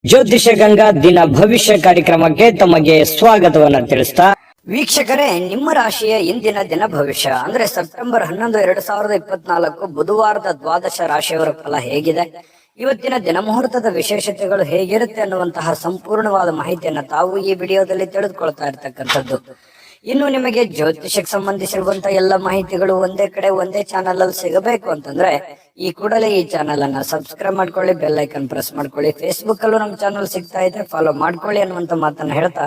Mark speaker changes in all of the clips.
Speaker 1: ಜ್ಯೋತಿಷ ಗಂಗಾ ದಿನ ಭವಿಷ್ಯ ಕಾರ್ಯಕ್ರಮಕ್ಕೆ ತಮಗೆ ಸ್ವಾಗತವನ್ನ ತಿಳಿಸ್ತಾ
Speaker 2: ವೀಕ್ಷಕರೇ, ನಿಮ್ಮ ರಾಶಿಯ ಇಂದಿನ ದಿನ ಭವಿಷ್ಯ ಅಂದ್ರೆ ಸೆಪ್ಟೆಂಬರ್ 11, 2024 ಬುಧವಾರದ ದ್ವಾದಶ ರಾಶಿಯವರ ಫಲ ಹೇಗಿದೆ, ಇವತ್ತಿನ ದಿನ ಮುಹೂರ್ತದ ವಿಶೇಷತೆಗಳು ಹೇಗಿರುತ್ತೆ ಅನ್ನುವಂತಹ ಸಂಪೂರ್ಣವಾದ ಮಾಹಿತಿಯನ್ನ ತಾವು ಈ ವಿಡಿಯೋದಲ್ಲಿ ತಿಳಿದುಕೊಳ್ತಾ ಇರ್ತಕ್ಕಂಥದ್ದು. ಇನ್ನು ನಿಮಗೆ ಜ್ಯೋತಿಷಕ್ಕೆ ಸಂಬಂಧಿಸಿರುವಂತಹ ಎಲ್ಲ ಮಾಹಿತಿಗಳು ಒಂದೇ ಕಡೆ ಒಂದೇ ಚಾನಲ್ ಅಲ್ಲಿ ಸಿಗಬೇಕು ಅಂತಂದ್ರೆ ಈ ಕೂಡಲೇ ಈ ಚಾನಲ್ ಅನ್ನ ಸಬ್ಸ್ಕ್ರೈಬ್ ಮಾಡ್ಕೊಳ್ಳಿ, ಬೆಲ್ ಐಕನ್ ಪ್ರೆಸ್ ಮಾಡ್ಕೊಳ್ಳಿ. ಫೇಸ್ಬುಕ್ ಅಲ್ಲೂ ನಮ್ಮ ಚಾನಲ್ ಸಿಗ್ತಾ ಇದೆ, ಫಾಲೋ ಮಾಡ್ಕೊಳ್ಳಿ ಅನ್ನುವಂತ ಮಾತನ್ನ ಹೇಳ್ತಾ,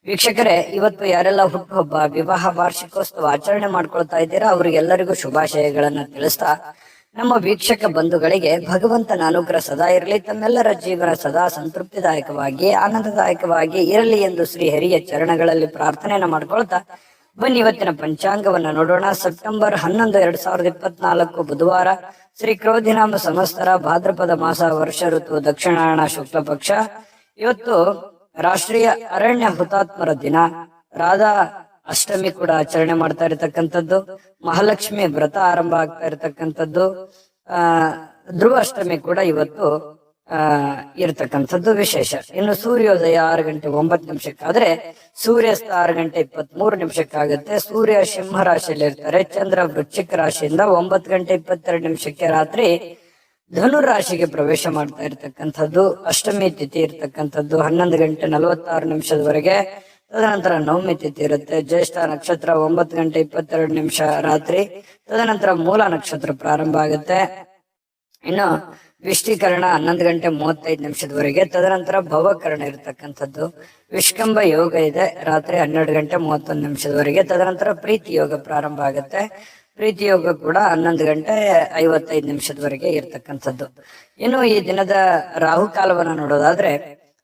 Speaker 2: ವೀಕ್ಷಕರೇ, ಇವತ್ತು ಯಾರೆಲ್ಲ ಹುಟ್ಟುಹಬ್ಬ, ವಿವಾಹ, ವಾರ್ಷಿಕೋತ್ಸವ ಆಚರಣೆ ಮಾಡ್ಕೊಳ್ತಾ ಇದ್ದೀರಾ ಅವರಿಗೆಲ್ಲರಿಗೂ ಶುಭಾಶಯಗಳನ್ನ ತಿಳಿಸ್ತಾ, ನಮ್ಮ ವೀಕ್ಷಕ ಬಂಧುಗಳಿಗೆ ಭಗವಂತನ ಅನುಗ್ರಹ ಸದಾ ಇರಲಿ, ತಮ್ಮೆಲ್ಲರ ಜೀವನ ಸದಾ ಸಂತೃಪ್ತಿದಾಯಕವಾಗಿ ಆನಂದದಾಯಕವಾಗಿ ಇರಲಿ ಎಂದು ಶ್ರೀ ಹರಿಯ ಚರಣಗಳಲ್ಲಿ ಪ್ರಾರ್ಥನೆಯನ್ನ ಮಾಡ್ಕೊಳ್ತಾ ಬನ್ನಿ ಇವತ್ತಿನ ಪಂಚಾಂಗವನ್ನ ನೋಡೋಣ. ಸೆಪ್ಟೆಂಬರ್ 11, 2024 ಬುಧವಾರ, ಶ್ರೀ ಕ್ರೋಧಿನಾಮ ಸಂವತ್ಸರ, ಭಾದ್ರಪದ ಮಾಸ, ವರ್ಷ ಋತು ದಕ್ಷಿಣಾಯಣ ಶುಕ್ಲ ಪಕ್ಷ. ಇವತ್ತು ರಾಷ್ಟ್ರೀಯ ಅರಣ್ಯ ಹುತಾತ್ಮರ ದಿನ, ರಾಧಾ ಅಷ್ಟಮಿ ಕೂಡ ಆಚರಣೆ ಮಾಡ್ತಾ ಇರತಕ್ಕಂಥದ್ದು, ಮಹಾಲಕ್ಷ್ಮಿ ವ್ರತ ಆರಂಭ ಆಗ್ತಾ ಇರತಕ್ಕಂಥದ್ದು, ಧ್ರುವ ಅಷ್ಟಮಿ ಕೂಡ ಇವತ್ತು ಇರತಕ್ಕಂಥದ್ದು ವಿಶೇಷ. ಇನ್ನು ಸೂರ್ಯೋದಯ 6:09 ಆದ್ರೆ ಸೂರ್ಯಾಸ್ತ 6:23 ಸೂರ್ಯ ಸಿಂಹ ರಾಶಿಯಲ್ಲಿ ಇರ್ತಾರೆ, ಚಂದ್ರ ವೃಶ್ಚಿಕ ರಾಶಿಯಿಂದ 9:22 ರಾತ್ರಿ ಧನು ರಾಶಿಗೆ ಪ್ರವೇಶ ಮಾಡ್ತಾ ಇರ್ತಕ್ಕಂಥದ್ದು. ಅಷ್ಟಮಿ ತಿಥಿ ಇರ್ತಕ್ಕಂಥದ್ದು 11:46 ತದನಂತರ ನವಮಿ ತಿಥಿ ಇರುತ್ತೆ. ಜ್ಯೇಷ್ಠ ನಕ್ಷತ್ರ 9:22 ರಾತ್ರಿ, ತದನಂತರ ಮೂಲ ನಕ್ಷತ್ರ ಪ್ರಾರಂಭ ಆಗುತ್ತೆ. ಇನ್ನು ವಿಷ್ಟೀಕರಣ 11:35 ತದನಂತರ ಭವಕರಣ ಇರತಕ್ಕಂಥದ್ದು. ವಿಷ್ಕಂಭ ಯೋಗ ಇದೆ ರಾತ್ರಿ 12:31 ತದನಂತರ ಪ್ರೀತಿ ಯೋಗ ಪ್ರಾರಂಭ ಆಗುತ್ತೆ. ಪ್ರೀತಿ ಯೋಗ ಕೂಡ 11:55 ಇರ್ತಕ್ಕಂಥದ್ದು. ಇನ್ನು ಈ ದಿನದ ರಾಹುಕಾಲವನ್ನ ನೋಡೋದಾದ್ರೆ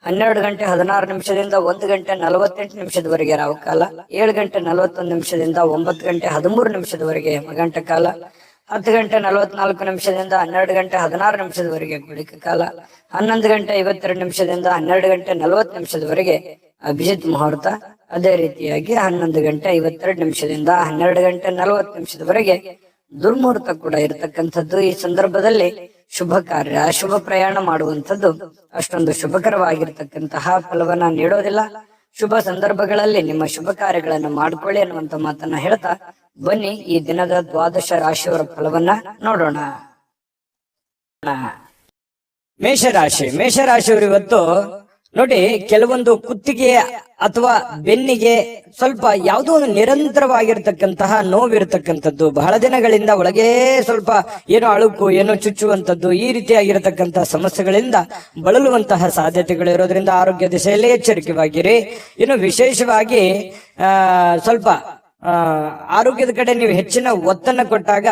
Speaker 2: 12:16 1:48 ರಾಹುಕಾಲ, 7:41 9:13 ಯಮಗಂಟ ಕಾಲ, 10:44 12:16 ಗುಳಿಕ ಕಾಲ, 11:52 12:40 ಅಭಿಜಿತ್ ಮುಹೂರ್ತ. ಅದೇ ರೀತಿಯಾಗಿ 11:52 12:40 ದುರ್ಮುಹೂರ್ತ ಕೂಡ ಇರತಕ್ಕಂಥದ್ದು. ಈ ಸಂದರ್ಭದಲ್ಲಿ ಶುಭ ಕಾರ್ಯ, ಶುಭ ಪ್ರಯಾಣ ಮಾಡುವಂಥದ್ದು ಅಷ್ಟೊಂದು ಶುಭಕರವಾಗಿರ್ತಕ್ಕಂತಹ ಫಲವನ್ನ ನೀಡೋದಿಲ್ಲ. ಶುಭ ಸಂದರ್ಭಗಳಲ್ಲಿ ನಿಮ್ಮ ಶುಭ ಕಾರ್ಯಗಳನ್ನು ಮಾಡ್ಕೊಳ್ಳಿ ಅನ್ನುವಂತ ಮಾತನ್ನ ಹೇಳ್ತಾ ಬನ್ನಿ ಈ ದಿನದ ದ್ವಾದಶ ರಾಶಿಯವರ ಫಲವನ್ನ ನೋಡೋಣ.
Speaker 1: ಮೇಷರಾಶಿಯವರು ಇವತ್ತು ನೋಡಿ, ಕೆಲವೊಂದು ಕುತ್ತಿಗೆ ಅಥವಾ ಬೆನ್ನಿಗೆ ಸ್ವಲ್ಪ ಯಾವುದೋ ಒಂದು ನಿರಂತರವಾಗಿರ್ತಕ್ಕಂತಹ ನೋವಿರ್ತಕ್ಕಂಥದ್ದು, ಬಹಳ ದಿನಗಳಿಂದ ಒಳಗೆ ಸ್ವಲ್ಪ ಏನೋ ಅಳುಕು, ಏನೋ ಚುಚ್ಚುವಂಥದ್ದು, ಈ ರೀತಿಯಾಗಿರತಕ್ಕಂತಹ ಸಮಸ್ಯೆಗಳಿಂದ ಬಳಲುವಂತಹ ಸಾಧ್ಯತೆಗಳು ಇರೋದ್ರಿಂದ ಆರೋಗ್ಯ ದಿಶೆಯಲ್ಲಿ ಎಚ್ಚರಿಕೆವಾಗಿರಿ. ಇನ್ನು ವಿಶೇಷವಾಗಿ ಸ್ವಲ್ಪ ಆರೋಗ್ಯದ ಕಡೆ ನೀವು ಹೆಚ್ಚಿನ ಒತ್ತನ್ನು ಕೊಟ್ಟಾಗ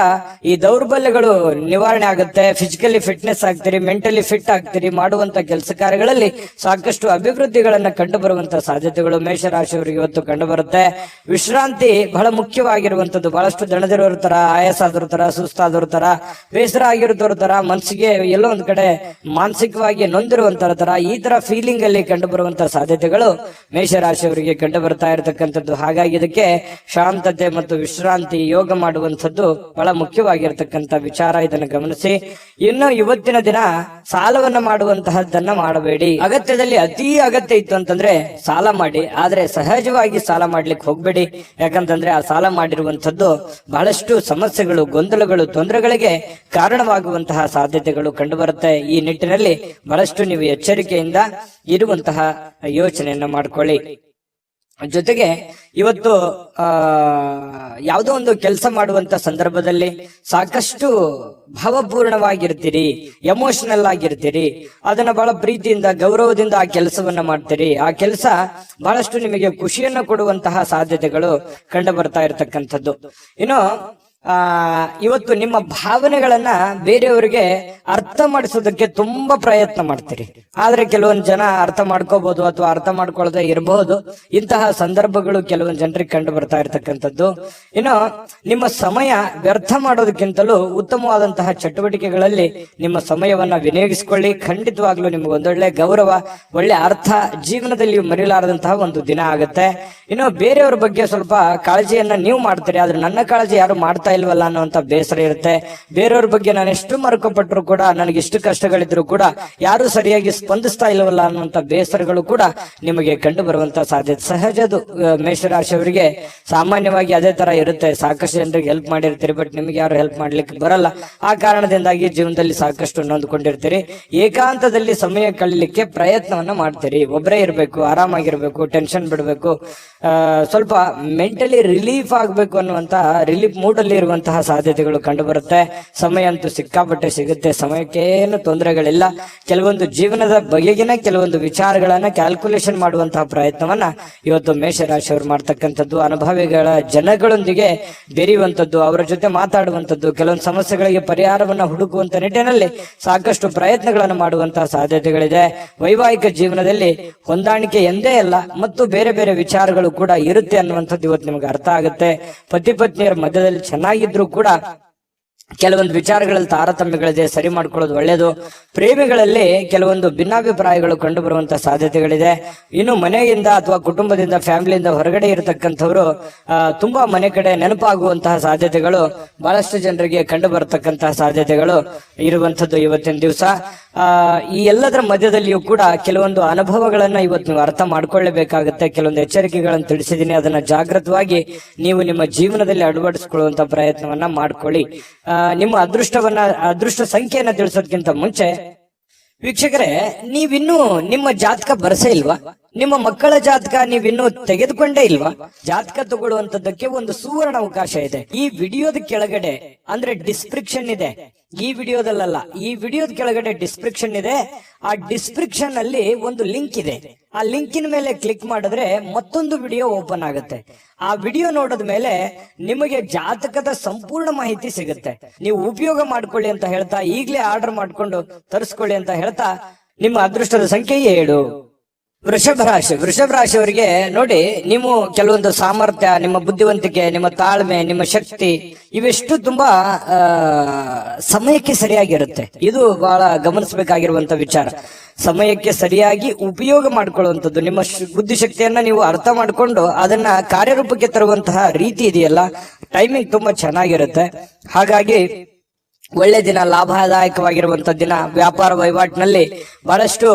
Speaker 1: ಈ ದೌರ್ಬಲ್ಯಗಳು ನಿವಾರಣೆ ಆಗುತ್ತೆ. ಫಿಸಿಕಲಿ ಫಿಟ್ನೆಸ್ ಆಗ್ತೀರಿ, ಮೆಂಟಲಿ ಫಿಟ್ ಆಗ್ತೀರಿ, ಮಾಡುವಂತ ಕೆಲಸ ಕಾರ್ಯಗಳಲ್ಲಿ ಸಾಕಷ್ಟು ಅಭಿವೃದ್ಧಿಗಳನ್ನ ಕಂಡು ಬರುವಂತಹ ಸಾಧ್ಯತೆಗಳು ಮೇಷರಾಶಿಯವರಿಗೆ ಇವತ್ತು ಕಂಡು ಬರುತ್ತೆ. ವಿಶ್ರಾಂತಿ ಬಹಳ ಮುಖ್ಯವಾಗಿರುವಂತದ್ದು. ಬಹಳಷ್ಟು ದಣದಿರೋರ ತರ, ಆಯಾಸ ಆದವ್ರ ತರ, ಸುಸ್ತಾದವ್ರ ತರ, ಬೇಸರ ಆಗಿರೋದ್ರ ತರ, ಮನಸ್ಸಿಗೆ ಎಲ್ಲೋ ಒಂದ್ ಕಡೆ ಮಾನಸಿಕವಾಗಿ ನೊಂದಿರುವಂತರ ತರ, ಈ ತರ ಫೀಲಿಂಗ್ ಅಲ್ಲಿ ಕಂಡು ಬರುವಂತಹ ಸಾಧ್ಯತೆಗಳು ಮೇಷರಾಶಿಯವರಿಗೆ ಕಂಡು ಬರ್ತಾ ಇರತಕ್ಕಂಥದ್ದು. ಹಾಗಾಗಿ ಇದಕ್ಕೆ ಶಾಂತತೆ ಮತ್ತು ವಿಶ್ರಾಂತಿ, ಯೋಗ ಮಾಡುವಂಥದ್ದು ಬಹಳ ಮುಖ್ಯವಾಗಿರ್ತಕ್ಕಂಥ ವಿಚಾರ. ಇದನ್ನು ಗಮನಿಸಿ. ಇನ್ನು ಇವತ್ತಿನ ದಿನ ಸಾಲವನ್ನ ಮಾಡುವಂತಹದ್ದನ್ನ ಮಾಡಬೇಡಿ. ಅಗತ್ಯದಲ್ಲಿ ಅತಿ ಅಗತ್ಯ ಇತ್ತು ಅಂತಂದ್ರೆ ಸಾಲ ಮಾಡಿ, ಆದ್ರೆ ಸಹಜವಾಗಿ ಸಾಲ ಮಾಡ್ಲಿಕ್ಕೆ ಹೋಗ್ಬೇಡಿ. ಯಾಕಂತಂದ್ರೆ ಆ ಸಾಲ ಮಾಡಿರುವಂತದ್ದು ಬಹಳಷ್ಟು ಸಮಸ್ಯೆಗಳು, ಗೊಂದಲಗಳು, ತೊಂದರೆಗಳಿಗೆ ಕಾರಣವಾಗುವಂತಹ ಸಾಧ್ಯತೆಗಳು ಕಂಡು ಬರುತ್ತೆ. ಈ ನಿಟ್ಟಿನಲ್ಲಿ ಬಹಳಷ್ಟು ನೀವು ಎಚ್ಚರಿಕೆಯಿಂದ ಇರುವಂತಹ ಯೋಚನೆಯನ್ನ ಮಾಡ್ಕೊಳ್ಳಿ. ಜೊತೆಗೆ ಇವತ್ತು ಯಾವುದೋ ಒಂದು ಕೆಲಸ ಮಾಡುವಂತ ಸಂದರ್ಭದಲ್ಲಿ ಸಾಕಷ್ಟು ಭಾವಪೂರ್ಣವಾಗಿರ್ತೀರಿ, ಎಮೋಷನಲ್ ಆಗಿರ್ತೀರಿ. ಅದನ್ನ ಬಹಳ ಪ್ರೀತಿಯಿಂದ, ಗೌರವದಿಂದ ಆ ಕೆಲಸವನ್ನ ಮಾಡ್ತೀರಿ. ಆ ಕೆಲಸ ಬಹಳಷ್ಟು ನಿಮಗೆ ಖುಷಿಯನ್ನ ಕೊಡುವಂತಹ ಸಾಧ್ಯತೆಗಳು ಕಂಡು ಬರ್ತಾ ಇರತಕ್ಕಂಥದ್ದು. ಇನ್ನು ಇವತ್ತು ನಿಮ್ಮ ಭಾವನೆಗಳನ್ನ ಬೇರೆಯವರಿಗೆ ಅರ್ಥ ಮಾಡಿಸೋದಕ್ಕೆ ತುಂಬಾ ಪ್ರಯತ್ನ ಮಾಡ್ತೀರಿ. ಆದ್ರೆ ಕೆಲವೊಂದು ಜನ ಅರ್ಥ ಮಾಡ್ಕೋಬಹುದು ಅಥವಾ ಅರ್ಥ ಮಾಡ್ಕೊಳ್ಳದೆ ಇರಬಹುದು. ಇಂತಹ ಸಂದರ್ಭಗಳು ಕೆಲವೊಂದು ಜನರಿಗೆ ಕಂಡು ಬರ್ತಾ ಇರತಕ್ಕಂಥದ್ದು. ಇನ್ನು ನಿಮ್ಮ ಸಮಯ ವ್ಯರ್ಥ ಮಾಡೋದಕ್ಕಿಂತಲೂ ಉತ್ತಮವಾದಂತಹ ಚಟುವಟಿಕೆಗಳಲ್ಲಿ ನಿಮ್ಮ ಸಮಯವನ್ನ ವಿನಿಯೋಗಿಸಿಕೊಳ್ಳಿ. ಖಂಡಿತವಾಗ್ಲೂ ನಿಮ್ಗೆ ಒಂದೊಳ್ಳೆ ಗೌರವ, ಒಳ್ಳೆ ಅರ್ಥ ಜೀವನದಲ್ಲಿ ಮರೆಯಲಾರದಂತಹ ಒಂದು ದಿನ ಆಗುತ್ತೆ. ಇನ್ನು ಬೇರೆಯವರ ಬಗ್ಗೆ ಸ್ವಲ್ಪ ಕಾಳಜಿಯನ್ನ ನೀವು ಮಾಡ್ತೀರಿ, ಆದ್ರೆ ನನ್ನ ಕಾಳಜಿ ಯಾರು ಮಾಡ್ತಾ ಆಗ್ತಾ ಇಲ್ವಲ್ಲ ಅನ್ನುವಂತ ಬೇಸರ ಇರುತ್ತೆ. ಬೇರೆಯವ್ರ ಬಗ್ಗೆ ನಾನು ಎಷ್ಟು ಮರುಕಪಟ್ಟರು ಕೂಡ, ನನಗೆ ಇಷ್ಟು ಕಷ್ಟಗಳಿದ್ರು ಕೂಡ ಯಾರು ಸರಿಯಾಗಿ ಸ್ಪಂದಿಸ್ತಾ ಇಲ್ವಲ್ಲ ಅನ್ನುವಂತ ಬೇಸರಗಳು ಕೂಡ ನಿಮಗೆ ಕಂಡು ಬರುವಂತ ಸಾಧ್ಯತೆ ಸಹಜ. ಅದು ಮೇಷರಾಶಿಯವರಿಗೆ ಸಾಮಾನ್ಯವಾಗಿ ಅದೇ ತರ ಇರುತ್ತೆ. ಸಾಕಷ್ಟು ಜನರಿಗೆ ಹೆಲ್ಪ್ ಮಾಡಿರ್ತೀರಿ, ಬಟ್ ನಿಮ್ಗೆ ಯಾರು ಹೆಲ್ಪ್ ಮಾಡ್ಲಿಕ್ಕೆ ಬರಲ್ಲ. ಆ ಕಾರಣದಿಂದಾಗಿ ಜೀವನದಲ್ಲಿ ಸಾಕಷ್ಟು ನೊಂದ್ಕೊಂಡಿರ್ತೀರಿ. ಏಕಾಂತದಲ್ಲಿ ಸಮಯ ಕಳೀಲಿಕ್ಕೆ ಪ್ರಯತ್ನವನ್ನ ಮಾಡ್ತೀರಿ. ಒಬ್ಬರೇ ಇರಬೇಕು, ಆರಾಮಾಗಿರ್ಬೇಕು, ಟೆನ್ಷನ್ ಬಿಡಬೇಕು, ಸ್ವಲ್ಪ ಮೆಂಟಲಿ ರಿಲೀಫ್ ಆಗ್ಬೇಕು ಅನ್ನುವಂತಹ ರಿಲೀಫ್ ಮೂಡ್ ಅಲ್ಲಿ ಇರುವಂತಹ ಸಾಧ್ಯತೆಗಳು ಕಂಡು ಬರುತ್ತೆ. ಸಮಯ ಅಂತೂ ಸಿಕ್ಕಾಪಟ್ಟೆ ಸಿಗುತ್ತೆ, ಸಮಯಕ್ಕೇನು ತೊಂದರೆಗಳಿಲ್ಲ. ಕೆಲವೊಂದು ಜೀವನದ ಬಗೆಗಿನ ಕೆಲವೊಂದು ವಿಚಾರಗಳನ್ನ ಕ್ಯಾಲ್ಕುಲೇಷನ್ ಮಾಡುವಂತಹ ಪ್ರಯತ್ನವನ್ನ ಇವತ್ತು ಮೇಷರಾಶಿಯವರು ಮಾಡ್ತಕ್ಕಂಥದ್ದು. ಅನುಭವಿಗಳ ಜನಗಳೊಂದಿಗೆ ಬೆರೆಯುವಂಥದ್ದು, ಅವರ ಜೊತೆ ಮಾತಾಡುವಂಥದ್ದು, ಕೆಲವೊಂದು ಸಮಸ್ಯೆಗಳಿಗೆ ಪರಿಹಾರವನ್ನ ಹುಡುಕುವಂತ ನಿಟ್ಟಿನಲ್ಲಿ ಸಾಕಷ್ಟು ಪ್ರಯತ್ನಗಳನ್ನು ಮಾಡುವಂತಹ ಸಾಧ್ಯತೆಗಳಿದೆ. ವೈವಾಹಿಕ ಜೀವನದಲ್ಲಿ ಹೊಂದಾಣಿಕೆ ಎಂದೇ ಅಲ್ಲ ಮತ್ತು ಬೇರೆ ಬೇರೆ ವಿಚಾರಗಳು ಕೂಡ ಇರುತ್ತೆ ಅನ್ನುವಂಥದ್ದು ಇವತ್ತು ನಿಮಗೆ ಅರ್ಥ ಆಗುತ್ತೆ. ಪತಿ ಪತ್ನಿಯರ ಮಧ್ಯದಲ್ಲಿ ಚೆನ್ನಾಗಿದ್ರು ಕೂಡ ಕೆಲವೊಂದು ವಿಚಾರಗಳಲ್ಲಿ ತಾರತಮ್ಯಗಳಿದೆ, ಸರಿ ಮಾಡ್ಕೊಳ್ಳೋದು ಒಳ್ಳೆಯದು. ಪ್ರೇಮಿಗಳಲ್ಲಿ ಕೆಲವೊಂದು ಭಿನ್ನಾಭಿಪ್ರಾಯಗಳು ಕಂಡು ಬರುವಂತಹ ಸಾಧ್ಯತೆಗಳಿದೆ. ಇನ್ನು ಮನೆಯಿಂದ ಅಥವಾ ಕುಟುಂಬದಿಂದ, ಫ್ಯಾಮಿಲಿಯಿಂದ ಹೊರಗಡೆ ಇರತಕ್ಕಂಥವ್ರು ತುಂಬಾ ಮನೆ ಕಡೆ ನೆನಪಾಗುವಂತಹ ಸಾಧ್ಯತೆಗಳು ಬಹಳಷ್ಟು ಜನರಿಗೆ ಕಂಡು ಬರತಕ್ಕಂತಹ ಸಾಧ್ಯತೆಗಳು ಇರುವಂತದ್ದು ಇವತ್ತಿನ ದಿವಸ. ಈ ಎಲ್ಲದರ ಮಧ್ಯದಲ್ಲಿಯೂ ಕೂಡ ಕೆಲವೊಂದು ಅನುಭವಗಳನ್ನ ಇವತ್ತು ನೀವು ಅರ್ಥ ಮಾಡ್ಕೊಳ್ಳೇಬೇಕಾಗುತ್ತೆ. ಕೆಲವೊಂದು ಎಚ್ಚರಿಕೆಗಳನ್ನು ತಿಳಿಸಿದ್ದೀನಿ, ಅದನ್ನ ಜಾಗೃತವಾಗಿ ನೀವು ನಿಮ್ಮ ಜೀವನದಲ್ಲಿ ಅಳವಡಿಸಿಕೊಳ್ಳುವಂತ ಪ್ರಯತ್ನವನ್ನ ಮಾಡ್ಕೊಳ್ಳಿ. ನಿಮ್ಮ ಅದೃಷ್ಟ ಸಂಖ್ಯೆಯನ್ನ ತಿಳಿಸೋದಕ್ಕಿಂತ ಮುಂಚೆ ವೀಕ್ಷಕರೇ, ನೀವಿನ್ನೂ ನಿಮ್ಮ ಜಾತಕ ಬರಸೇ ಇಲ್ವಾ? ನಿಮ್ಮ ಮಕ್ಕಳ ಜಾತಕ ನೀವಿನ್ನೂ ತೆಗೆದುಕೊಂಡೇ ಇಲ್ವಾ? ಜಾತಕ ತಗೊಳ್ಳುವಂತದ್ದಕ್ಕೆ ಒಂದು ಸುವರ್ಣ ಅವಕಾಶ ಇದೆ. ಈ ವಿಡಿಯೋದ ಕೆಳಗಡೆ ಅಂದ್ರೆ ಡಿಸ್ಕ್ರಿಪ್ಷನ್ ಇದೆ. ಈ ವಿಡಿಯೋದಲ್ಲ, ಈ ವಿಡಿಯೋದ ಕೆಳಗಡೆ ಡಿಸ್ಕ್ರಿಪ್ಷನ್ ಇದೆ. ಆ ಡಿಸ್ಕ್ರಿಪ್ಷನ್ ಅಲ್ಲಿ ಒಂದು ಲಿಂಕ್ ಇದೆ. ಆ ಲಿಂಕಿನ ಮೇಲೆ ಕ್ಲಿಕ್ ಮಾಡಿದ್ರೆ ಮತ್ತೊಂದು ವಿಡಿಯೋ ಓಪನ್ ಆಗುತ್ತೆ. ಆ ವಿಡಿಯೋ ನೋಡಿದ ಮೇಲೆ ನಿಮಗೆ ಜಾತಕದ ಸಂಪೂರ್ಣ ಮಾಹಿತಿ ಸಿಗುತ್ತೆ. ನೀವು ಉಪಯೋಗ ಮಾಡ್ಕೊಳ್ಳಿ ಅಂತ ಹೇಳ್ತಾ, ಈಗಲೇ ಆರ್ಡರ್ ಮಾಡ್ಕೊಂಡು ತರಿಸ್ಕೊಳ್ಳಿ ಅಂತ ಹೇಳ್ತಾ, ನಿಮ್ಮ ಅದೃಷ್ಟದ ಸಂಖ್ಯೆ 7. ವೃಷಭ ರಾಶಿಯವರಿಗೆ ನೋಡಿ, ನೀವು ಕೆಲವೊಂದು ಸಾಮರ್ಥ್ಯ, ನಿಮ್ಮ ಬುದ್ಧಿವಂತಿಕೆ, ನಿಮ್ಮ ತಾಳ್ಮೆ, ನಿಮ್ಮ ಶಕ್ತಿ ಇವೆಷ್ಟು ತುಂಬಾ ಸಮಯಕ್ಕೆ ಸರಿಯಾಗಿರುತ್ತೆ. ಇದು ಬಹಳ ಗಮನಿಸಬೇಕಾಗಿರುವಂತ ವಿಚಾರ. ಸಮಯಕ್ಕೆ ಸರಿಯಾಗಿ ಉಪಯೋಗ ಮಾಡ್ಕೊಳ್ಳುವಂಥದ್ದು, ನಿಮ್ಮ ಬುದ್ಧಿಶಕ್ತಿಯನ್ನ ನೀವು ಅರ್ಥ ಮಾಡಿಕೊಂಡು ಅದನ್ನ ಕಾರ್ಯರೂಪಕ್ಕೆ ತರುವಂತಹ ರೀತಿ ಇದೆಯಲ್ಲ, ಟೈಮಿಂಗ್ ತುಂಬಾ ಚೆನ್ನಾಗಿರುತ್ತೆ. ಹಾಗಾಗಿ ಒಳ್ಳೆ ದಿನ, ಲಾಭದಾಯಕವಾಗಿರುವಂತ ದಿನ, ವ್ಯಾಪಾರ ವಹಿವಾಟಿನಲ್ಲಿ ಬಹಳಷ್ಟು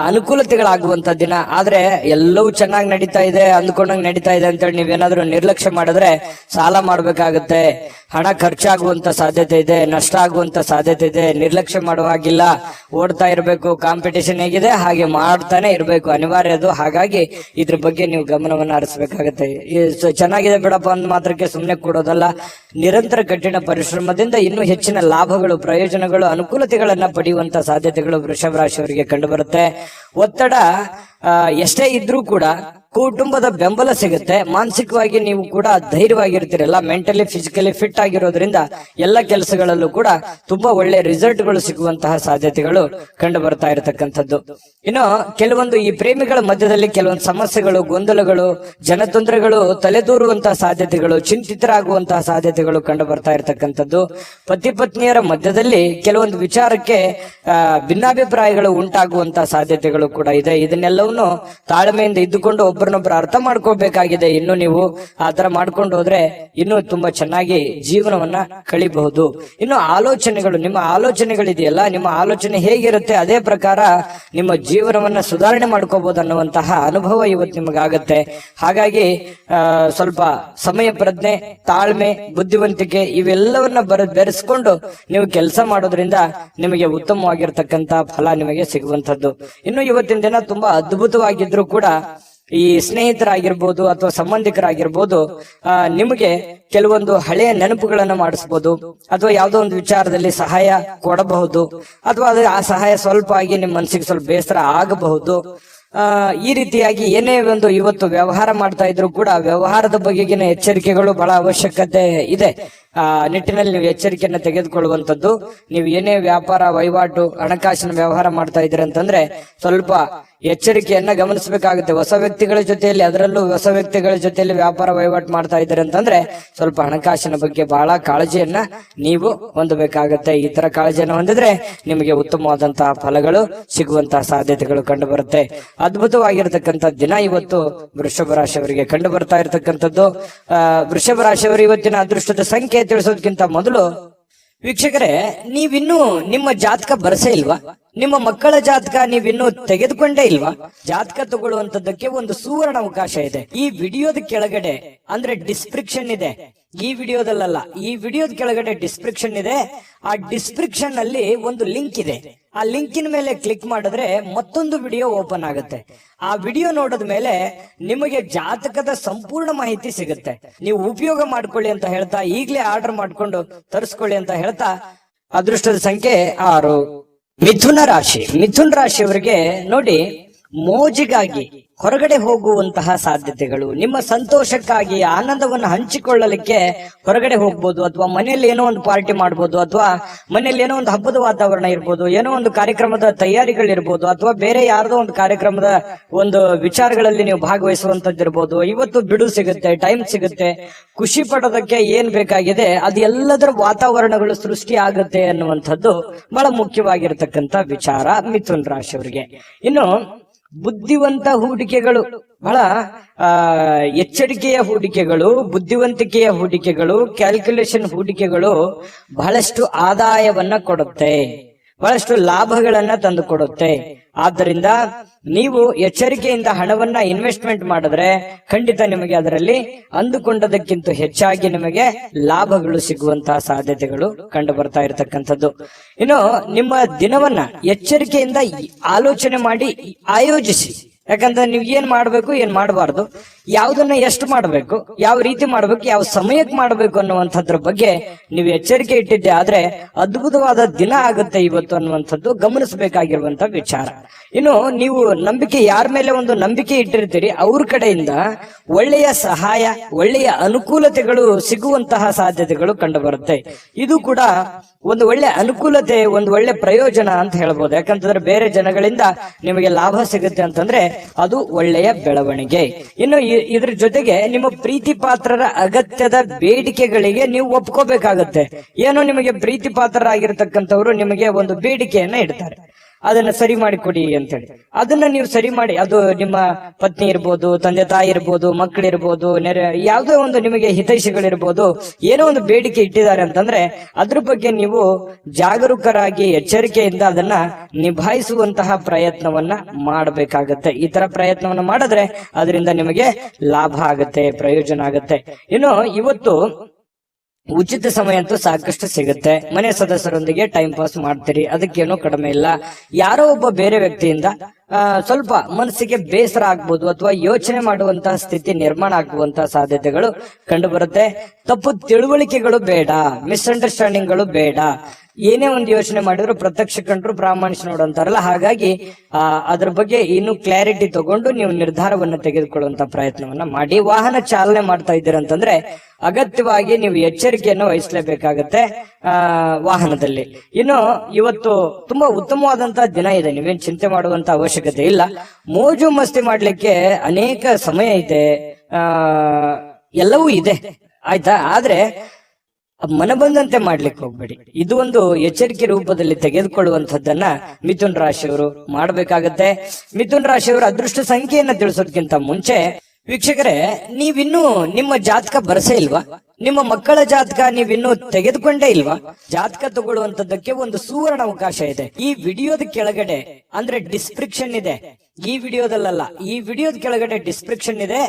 Speaker 1: ಅನುಕೂಲತೆಗಳಾಗುವಂತ ದಿನ. ಆದ್ರೆ ಎಲ್ಲವೂ ಚೆನ್ನಾಗಿ ನಡೀತಾ ಇದೆ, ಅಂದ್ಕೊಂಡಂಗೆ ನಡೀತಾ ಇದೆ ಅಂತೇಳಿ ನೀವೇನಾದ್ರೂ ನಿರ್ಲಕ್ಷ್ಯ ಮಾಡಿದ್ರೆ ಸಾಲ ಮಾಡ್ಬೇಕಾಗತ್ತೆ, ಹಣ ಖರ್ಚಾಗುವಂತ ಸಾಧ್ಯತೆ ಇದೆ, ನಷ್ಟ ಆಗುವಂತ ಸಾಧ್ಯತೆ ಇದೆ. ನಿರ್ಲಕ್ಷ್ಯ ಮಾಡುವಾಗಿಲ್ಲ, ಓಡ್ತಾ ಇರಬೇಕು. ಕಾಂಪಿಟೇಷನ್ ಹೇಗಿದೆ ಹಾಗೆ ಮಾಡ್ತಾನೆ ಇರಬೇಕು, ಅನಿವಾರ್ಯ ಅದು. ಹಾಗಾಗಿ ಇದ್ರ ಬಗ್ಗೆ ನೀವು ಗಮನವನ್ನ ಹರಿಸಬೇಕಾಗತ್ತೆ. ಚೆನ್ನಾಗಿದೆ ಬಿಡಪ್ಪ ಅಂದ ಮಾತ್ರಕ್ಕೆ ಸುಮ್ಮನೆ ಕೊಡೋದಲ್ಲ, ನಿರಂತರ ಕಠಿಣ ಪರಿಶ್ರಮದಿಂದ ಇನ್ನೂ ಹೆಚ್ಚಿನ ಲಾಭಗಳು, ಪ್ರಯೋಜನಗಳು, ಅನುಕೂಲತೆಗಳನ್ನ ಪಡೆಯುವಂತ ಸಾಧ್ಯತೆಗಳು ವೃಷಭ ರಾಶಿಯವರಿಗೆ ಕಂಡು ಬರುತ್ತೆ. ಒತ್ತಡ ಎಷ್ಟೇ ಇದ್ರೂ ಕೂಡ ಕುಟುಂಬದ ಬೆಂಬಲ ಸಿಗುತ್ತೆ. ಮಾನಸಿಕವಾಗಿ ನೀವು ಕೂಡ ಧೈರ್ಯವಾಗಿರ್ತೀರಲ್ಲ, ಮೆಂಟಲಿ ಫಿಸಿಕಲಿ ಫಿಟ್ ಆಗಿರೋದ್ರಿಂದ ಎಲ್ಲ ಕೆಲಸಗಳಲ್ಲೂ ಕೂಡ ತುಂಬಾ ಒಳ್ಳೆ ರಿಸಲ್ಟ್ ಗಳು ಸಿಗುವಂತಹ ಸಾಧ್ಯತೆಗಳು ಕಂಡು ಬರ್ತಾ ಇರತಕ್ಕಂಥದ್ದು. ಇನ್ನು ಕೆಲವೊಂದು ಈ ಪ್ರೇಮಿಗಳ ಮಧ್ಯದಲ್ಲಿ ಕೆಲವೊಂದು ಸಮಸ್ಯೆಗಳು, ಗೊಂದಲಗಳು, ಜನತೊಂದರೆಗಳು ತಲೆದೂರುವಂತಹ ಸಾಧ್ಯತೆಗಳು, ಚಿಂತಿತರಾಗುವಂತಹ ಸಾಧ್ಯತೆಗಳು ಕಂಡು ಬರ್ತಾ ಇರತಕ್ಕಂಥದ್ದು. ಪತಿ ಪತ್ನಿಯರ ಮಧ್ಯದಲ್ಲಿ ಕೆಲವೊಂದು ವಿಚಾರಕ್ಕೆ ಭಿನ್ನಾಭಿಪ್ರಾಯಗಳು ಉಂಟಾಗುವಂತಹ ಸಾಧ್ಯತೆಗಳು ಕೂಡ ಇದೆ. ಇದನ್ನೆಲ್ಲವನ್ನು ತಾಳ್ಮೆಯಿಂದ ಇದ್ದುಕೊಂಡು ಒಬ್ಬರನ್ನೊಬ್ಬರು ಅರ್ಥ ಮಾಡ್ಕೋಬೇಕಾಗಿದೆ. ಇನ್ನು ನೀವು ಆ ತರ ಮಾಡ್ಕೊಂಡು ಹೋದ್ರೆ ಇನ್ನೂ ತುಂಬಾ ಚೆನ್ನಾಗಿ ಜೀವನವನ್ನ ಕಳಿಬಹುದು. ಇನ್ನು ಆಲೋಚನೆಗಳು, ನಿಮ್ಮ ಆಲೋಚನೆಗಳಿದೆಯಲ್ಲ, ನಿಮ್ಮ ಆಲೋಚನೆ ಹೇಗಿರುತ್ತೆ ಅದೇ ಪ್ರಕಾರ ನಿಮ್ಮ ಜೀವನವನ್ನ ಸುಧಾರಣೆ ಮಾಡ್ಕೋಬಹುದು ಅನ್ನುವಂತಹ ಅನುಭವ ಇವತ್ತು ನಿಮಗಾಗತ್ತೆ. ಹಾಗಾಗಿ ಸ್ವಲ್ಪ ಸಮಯ ಪ್ರಜ್ಞೆ, ತಾಳ್ಮೆ, ಬುದ್ಧಿವಂತಿಕೆ ಇವೆಲ್ಲವನ್ನ ಬೆರೆಸ್ಕೊಂಡು ನೀವು ಕೆಲಸ ಮಾಡೋದ್ರಿಂದ ನಿಮಗೆ ಉತ್ತಮವಾಗಿರ್ತಕ್ಕಂತ ಫಲ ನಿಮಗೆ ಸಿಗುವಂತದ್ದು. ಇನ್ನು ಇವತ್ತಿನ ದಿನ ತುಂಬಾ ಅದ್ಭುತವಾಗಿದ್ರು ಕೂಡ ಈ ಸ್ನೇಹಿತರಾಗಿರ್ಬೋದು ಅಥವಾ ಸಂಬಂಧಿಕರಾಗಿರ್ಬೋದು ನಿಮಗೆ ಕೆಲವೊಂದು ಹಳೆಯ ನೆನಪುಗಳನ್ನ ಮಾಡಿಸಬಹುದು, ಅಥವಾ ಯಾವುದೋ ಒಂದು ವಿಚಾರದಲ್ಲಿ ಸಹಾಯ ಕೊಡಬಹುದು, ಅಥವಾ ಆ ಸಹಾಯ ಸ್ವಲ್ಪ ಆಗಿ ನಿಮ್ಮ ಮನಸ್ಸಿಗೆ ಸ್ವಲ್ಪ ಬೇಸರ ಆಗಬಹುದು. ಈ ರೀತಿಯಾಗಿ ಏನೇ ಒಂದು ಇವತ್ತು ವ್ಯವಹಾರ ಮಾಡ್ತಾ ಇದ್ರು ಕೂಡ ವ್ಯವಹಾರದ ಬಗೆಗಿನ ಎಚ್ಚರಿಕೆಗಳು ಬಹಳ ಅವಶ್ಯಕತೆ ಇದೆ. ನಿಟ್ಟಿನಲ್ಲಿ ನೀವು ಎಚ್ಚರಿಕೆಯನ್ನ ತೆಗೆದುಕೊಳ್ಳುವಂತದ್ದು. ನೀವು ಏನೇ ವ್ಯಾಪಾರ ವಹಿವಾಟು, ಹಣಕಾಸಿನ ವ್ಯವಹಾರ ಮಾಡ್ತಾ ಇದ್ದೀರಿ ಅಂತಂದ್ರೆ ಸ್ವಲ್ಪ ಎಚ್ಚರಿಕೆಯನ್ನ ಗಮನಿಸಬೇಕಾಗುತ್ತೆ. ಹೊಸ ವ್ಯಕ್ತಿಗಳ ಜೊತೆಯಲ್ಲಿ, ಅದರಲ್ಲೂ ಹೊಸ ವ್ಯಕ್ತಿಗಳ ಜೊತೆಯಲ್ಲಿ ವ್ಯಾಪಾರ ವಹಿವಾಟು ಮಾಡ್ತಾ ಇದ್ದೀರಿ ಅಂತಂದ್ರೆ ಸ್ವಲ್ಪ ಹಣಕಾಸಿನ ಬಗ್ಗೆ ಬಹಳ ಕಾಳಜಿಯನ್ನ ನೀವು ಹೊಂದಬೇಕಾಗತ್ತೆ. ಈ ತರ ಕಾಳಜಿಯನ್ನು ಹೊಂದಿದ್ರೆ ನಿಮಗೆ ಉತ್ತಮವಾದಂತಹ ಫಲಗಳು ಸಿಗುವಂತಹ ಸಾಧ್ಯತೆಗಳು ಕಂಡು ಬರುತ್ತೆ. ಅದ್ಭುತವಾಗಿರತಕ್ಕಂತ ದಿನ ಇವತ್ತು ವೃಷಭ ರಾಶಿಯವರಿಗೆ ಕಂಡು ಬರ್ತಾ ಇರತಕ್ಕಂಥದ್ದು. ವೃಷಭ ರಾಶಿಯವರು ಇವತ್ತಿನ ಅದೃಷ್ಟದ ಸಂಖ್ಯೆ ತಿಳಿಸೋದಕ್ಕಿಂತ ಮೊದಲು ವೀಕ್ಷಕರೇ, ನೀವಿನ್ನೂ ನಿಮ್ಮ ಜಾತಕ ಬರಸೇ ಇಲ್ವಾ? ನಿಮ್ಮ ಮಕ್ಕಳ ಜಾತಕ ನೀವಿನ್ನೂ ತೆಗೆದುಕೊಂಡೇ ಇಲ್ವಾ? ಜಾತಕ ತಗೊಳ್ಳುವಂತದ್ದಕ್ಕೆ ಒಂದು ಸುವರ್ಣ ಅವಕಾಶ ಇದೆ. ಈ ವಿಡಿಯೋದ ಕೆಳಗಡೆ ಅಂದ್ರೆ ಡಿಸ್ಕ್ರಿಪ್ಷನ್ ಇದೆ. ಈ ವಿಡಿಯೋದಲ್ಲ, ಈ ವಿಡಿಯೋದ ಕೆಳಗಡೆ ಡಿಸ್ಕ್ರಿಪ್ಷನ್ ಇದೆ. ಆ ಡಿಸ್ಕ್ರಿಪ್ಷನ್ ಅಲ್ಲಿ ಒಂದು ಲಿಂಕ್ ಇದೆ. ಆ ಲಿಂಕಿನ ಮೇಲೆ ಕ್ಲಿಕ್ ಮಾಡಿದ್ರೆ ಮತ್ತೊಂದು ವಿಡಿಯೋ ಓಪನ್ ಆಗುತ್ತೆ. ಆ ವಿಡಿಯೋ ನೋಡಿದ ಮೇಲೆ ನಿಮಗೆ ಜಾತಕದ ಸಂಪೂರ್ಣ ಮಾಹಿತಿ ಸಿಗುತ್ತೆ. ನೀವು ಉಪಯೋಗ ಮಾಡ್ಕೊಳ್ಳಿ ಅಂತ ಹೇಳ್ತಾ, ಈಗಲೇ ಆರ್ಡರ್ ಮಾಡ್ಕೊಂಡು ತರಿಸ್ಕೊಳ್ಳಿ ಅಂತ ಹೇಳ್ತಾ, ಅದೃಷ್ಟದ ಸಂಖ್ಯೆ 6. ಮಿಥುನ ರಾಶಿ. ಮಿಥುನ ರಾಶಿಯವರಿಗೆ ನೋಡಿ, ಮೋಜಿಗಾಗಿ ಹೊರಗಡೆ ಹೋಗುವಂತಹ ಸಾಧ್ಯತೆಗಳು, ನಿಮ್ಮ ಸಂತೋಷಕ್ಕಾಗಿ ಆನಂದವನ್ನು ಹಂಚಿಕೊಳ್ಳಲಿಕ್ಕೆ ಹೊರಗಡೆ ಹೋಗ್ಬೋದು, ಅಥವಾ ಮನೆಯಲ್ಲಿ ಏನೋ ಒಂದು ಪಾರ್ಟಿ ಮಾಡ್ಬೋದು, ಅಥವಾ ಮನೆಯಲ್ಲಿ ಏನೋ ಒಂದು ಹಬ್ಬದ ವಾತಾವರಣ ಇರ್ಬೋದು, ಏನೋ ಒಂದು ಕಾರ್ಯಕ್ರಮದ ತಯಾರಿಗಳಿರ್ಬೋದು, ಅಥವಾ ಬೇರೆ ಯಾರ್ದೋ ಒಂದು ಕಾರ್ಯಕ್ರಮದ ಒಂದು ವಿಚಾರಗಳಲ್ಲಿ ನೀವು ಭಾಗವಹಿಸುವಂತದ್ದಿರ್ಬೋದು. ಇವತ್ತು ಬಿಡು ಸಿಗುತ್ತೆ, ಟೈಮ್ ಸಿಗುತ್ತೆ, ಖುಷಿ ಪಡೋದಕ್ಕೆ ಏನ್ ಬೇಕಾಗಿದೆ ಅದು ಎಲ್ಲದರ ವಾತಾವರಣಗಳು ಸೃಷ್ಟಿ ಆಗುತ್ತೆ ಅನ್ನುವಂಥದ್ದು ಬಹಳ ಮುಖ್ಯವಾಗಿರ್ತಕ್ಕಂಥ ವಿಚಾರ ಮಿಥುನ್ ರಾಶಿಯವರಿಗೆ. ಇನ್ನು ಬುದ್ಧಿವಂತ ಹೂಡಿಕೆಗಳು, ಬಹಳ ಎಚ್ಚರಿಕೆಯ ಹೂಡಿಕೆಗಳು, ಬುದ್ಧಿವಂತಿಕೆಯ ಹೂಡಿಕೆಗಳು, ಕ್ಯಾಲ್ಕುಲೇಷನ್ ಹೂಡಿಕೆಗಳು ಬಹಳಷ್ಟು ಆದಾಯವನ್ನ ಕೊಡುತ್ತೆ, ಬಹಳಷ್ಟು ಲಾಭಗಳನ್ನ ತಂದು ಕೊಡುತ್ತೆ. ಆದ್ದರಿಂದ ನೀವು ಎಚ್ಚರಿಕೆಯಿಂದ ಹಣವನ್ನ ಇನ್ವೆಸ್ಟ್ಮೆಂಟ್ ಮಾಡಿದ್ರೆ ಖಂಡಿತ ನಿಮಗೆ ಅದರಲ್ಲಿ ಅಂದುಕೊಂಡದಕ್ಕಿಂತ ಹೆಚ್ಚಾಗಿ ನಿಮಗೆ ಲಾಭಗಳು ಸಿಗುವಂತಹ ಸಾಧ್ಯತೆಗಳು ಕಂಡು ಬರ್ತಾ ಇರತಕ್ಕಂಥದ್ದು. ಇನ್ನು ನಿಮ್ಮ ದಿನವನ್ನ ಎಚ್ಚರಿಕೆಯಿಂದ ಆಲೋಚನೆ ಮಾಡಿ ಆಯೋಜಿಸಿ. ಯಾಕಂದ್ರೆ ನೀವು ಏನ್ ಮಾಡ್ಬೇಕು, ಏನ್ ಮಾಡಬಾರ್ದು, ಯಾವ್ದನ್ನ ಎಷ್ಟು ಮಾಡ್ಬೇಕು, ಯಾವ ರೀತಿ ಮಾಡ್ಬೇಕು, ಯಾವ ಸಮಯಕ್ಕೆ ಮಾಡ್ಬೇಕು ಅನ್ನುವಂಥದ್ರ ಬಗ್ಗೆ ನೀವು ಎಚ್ಚರಿಕೆ ಇಟ್ಟಿದ್ದೆ ಆದ್ರೆ ಅದ್ಭುತವಾದ ದಿನ ಆಗುತ್ತೆ ಇವತ್ತು ಅನ್ನುವಂಥದ್ದು ಗಮನಿಸಬೇಕಾಗಿರುವಂತ ವಿಚಾರ. ಇನ್ನು ನೀವು ನಂಬಿಕೆ, ಯಾರ ಮೇಲೆ ಒಂದು ನಂಬಿಕೆ ಇಟ್ಟಿರ್ತೀರಿ ಅವ್ರ ಕಡೆಯಿಂದ ಒಳ್ಳೆಯ ಸಹಾಯ, ಒಳ್ಳೆಯ ಅನುಕೂಲತೆಗಳು ಸಿಗುವಂತಹ ಸಾಧ್ಯತೆಗಳು ಕಂಡು ಬರುತ್ತೆ. ಇದು ಕೂಡ ಒಂದು ಒಳ್ಳೆ ಅನುಕೂಲತೆ, ಒಂದು ಒಳ್ಳೆ ಪ್ರಯೋಜನ ಅಂತ ಹೇಳ್ಬೋದು. ಯಾಕಂತಂದ್ರೆ ಬೇರೆ ಜನಗಳಿಂದ ನಿಮಗೆ ಲಾಭ ಸಿಗುತ್ತೆ ಅಂತಂದ್ರೆ ಅದು ಒಳ್ಳೆಯ ಬೆಳವಣಿಗೆ. ಇನ್ನು ಇದ್ರ ಜೊತೆಗೆ ನಿಮ್ಮ ಪ್ರೀತಿ ಪಾತ್ರರ ಅಗತ್ಯದ ಬೇಡಿಕೆಗಳಿಗೆ ನೀವು ಒಪ್ಕೋಬೇಕಾಗತ್ತೆ. ಏನೋ ನಿಮಗೆ ಪ್ರೀತಿ ಪಾತ್ರರಾಗಿರ್ತಕ್ಕಂಥವ್ರು ನಿಮಗೆ ಒಂದು ಬೇಡಿಕೆಯನ್ನ ಇಡ್ತಾರೆ, ಅದನ್ನ ಸರಿ ಮಾಡಿಕೊಡಿ ಅಂತೇಳಿ. ಅದನ್ನ ನೀವು ಸರಿ ಮಾಡಿ, ಅದು ನಿಮ್ಮ ಪತ್ನಿ ಇರ್ಬೋದು, ತಂದೆ ತಾಯಿ ಇರ್ಬೋದು, ಮಕ್ಕಳಿರ್ಬೋದು, ಯಾವುದೋ ಒಂದು ನಿಮಗೆ ಹಿತೈಷಿಗಳಿರ್ಬೋದು, ಏನೋ ಒಂದು ಬೇಡಿಕೆ ಇಟ್ಟಿದ್ದಾರೆ ಅಂತಂದ್ರೆ ಅದ್ರ ಬಗ್ಗೆ ನೀವು ಜಾಗರೂಕರಾಗಿ ಎಚ್ಚರಿಕೆಯಿಂದ ಅದನ್ನ ನಿಭಾಯಿಸುವಂತಹ ಪ್ರಯತ್ನವನ್ನ ಮಾಡಬೇಕಾಗತ್ತೆ. ಈ ತರ ಪ್ರಯತ್ನವನ್ನ ಮಾಡಿದ್ರೆ ಅದರಿಂದ ನಿಮಗೆ ಲಾಭ ಆಗುತ್ತೆ, ಪ್ರಯೋಜನ ಆಗುತ್ತೆ. ಇನ್ನು ಇವತ್ತು ಉಚಿತ ಸಮಯ ಅಂತೂ ಸಾಕಷ್ಟು ಸಿಗುತ್ತೆ. ಮನೆ ಸದಸ್ಯರೊಂದಿಗೆ ಟೈಮ್ ಪಾಸ್ ಮಾಡ್ತೀರಿ, ಅದಕ್ಕೇನೋ ಕಡಿಮೆ ಇಲ್ಲ. ಯಾರೋ ಒಬ್ಬ ಬೇರೆ ವ್ಯಕ್ತಿಯಿಂದ ಸ್ವಲ್ಪ ಮನಸ್ಸಿಗೆ ಬೇಸರ ಆಗ್ಬೋದು, ಅಥವಾ ಯೋಚನೆ ಮಾಡುವಂತಹ ಸ್ಥಿತಿ ನಿರ್ಮಾಣ ಆಗುವಂತಹ ಸಾಧ್ಯತೆಗಳು ಕಂಡು ಬರುತ್ತೆ. ತಪ್ಪು ತಿಳುವಳಿಕೆಗಳು ಬೇಡ, ಮಿಸ್ಅಂಡರ್ಸ್ಟ್ಯಾಂಡಿಂಗ್ಗಳು ಬೇಡ. ಏನೇ ಒಂದು ಯೋಚನೆ ಮಾಡಿದ್ರು ಪ್ರತ್ಯಕ್ಷ ಕಂಡ್ರು ಪ್ರಾಮಾಣಿಕ ನೋಡು ಅಂತಾರಲ್ಲ, ಹಾಗಾಗಿ ಅದ್ರ ಬಗ್ಗೆ ಇನ್ನು ಕ್ಲಾರಿಟಿ ತಗೊಂಡು ನೀವು ನಿರ್ಧಾರವನ್ನ ತೆಗೆದುಕೊಳ್ಳುವಂತ ಪ್ರಯತ್ನವನ್ನ ಮಾಡಿ. ವಾಹನ ಚಾಲನೆ ಮಾಡ್ತಾ ಇದ್ದೀರಂತಂದ್ರೆ ಅಗತ್ಯವಾಗಿ ನೀವು ಎಚ್ಚರಿಕೆಯನ್ನು ವಹಿಸಲೇಬೇಕಾಗತ್ತೆ ವಾಹನದಲ್ಲಿ. ಇನ್ನು ಇವತ್ತು ತುಂಬಾ ಉತ್ತಮವಾದಂತಹ ದಿನ ಇದೆ, ನೀವೇನ್ ಚಿಂತೆ ಮಾಡುವಂತ ಅವಶ್ಯಕತೆ ಇಲ್ಲ. ಮೋಜು ಮಸ್ತಿ ಮಾಡ್ಲಿಕ್ಕೆ ಅನೇಕ ಸಮಯ ಇದೆ, ಎಲ್ಲವೂ ಇದೆ, ಆಯ್ತಾ. ಆದ್ರೆ ಮನ ಬಂದಂತೆ ಮಾಡ್ಲಿಕ್ಕೆ ಹೋಗ್ಬೇಡಿ. ಇದು ಒಂದು ಎಚ್ಚರಿಕೆ ರೂಪದಲ್ಲಿ ತೆಗೆದುಕೊಳ್ಳುವಂತದ್ದನ್ನ ಮಿಥುನ್ ರಾಶಿಯವರು ಮಾಡಬೇಕಾಗತ್ತೆ. ಮಿಥುನ್ ರಾಶಿಯವರ ಅದೃಷ್ಟ ಸಂಖ್ಯೆಯನ್ನ ತಿಳಿಸೋದಕ್ಕಿಂತ ಮುಂಚೆ ವೀಕ್ಷಕರೇ, ನೀವಿನ್ನೂ ನಿಮ್ಮ ಜಾತಕ ಬರಸೇ ಇಲ್ವಾ? ನಿಮ್ಮ ಮಕ್ಕಳ ಜಾತಕ ನೀವಿನ್ನೂ ತೆಗೆದುಕೊಂಡೇ ಇಲ್ವಾ? ಜಾತಕ ತಗೊಳ್ಳುವಂತದ್ದಕ್ಕೆ ಒಂದು ಸುವರ್ಣ ಅವಕಾಶ ಇದೆ. ಈ ವಿಡಿಯೋದ ಕೆಳಗಡೆ ಅಂದ್ರೆ ಡಿಸ್ಕ್ರಿಪ್ಷನ್ ಇದೆ. ಈ ವಿಡಿಯೋದಲ್ಲ, ಈ ವಿಡಿಯೋದ ಕೆಳಗಡೆ ಡಿಸ್ಕ್ರಿಪ್ಷನ್ ಇದೆ.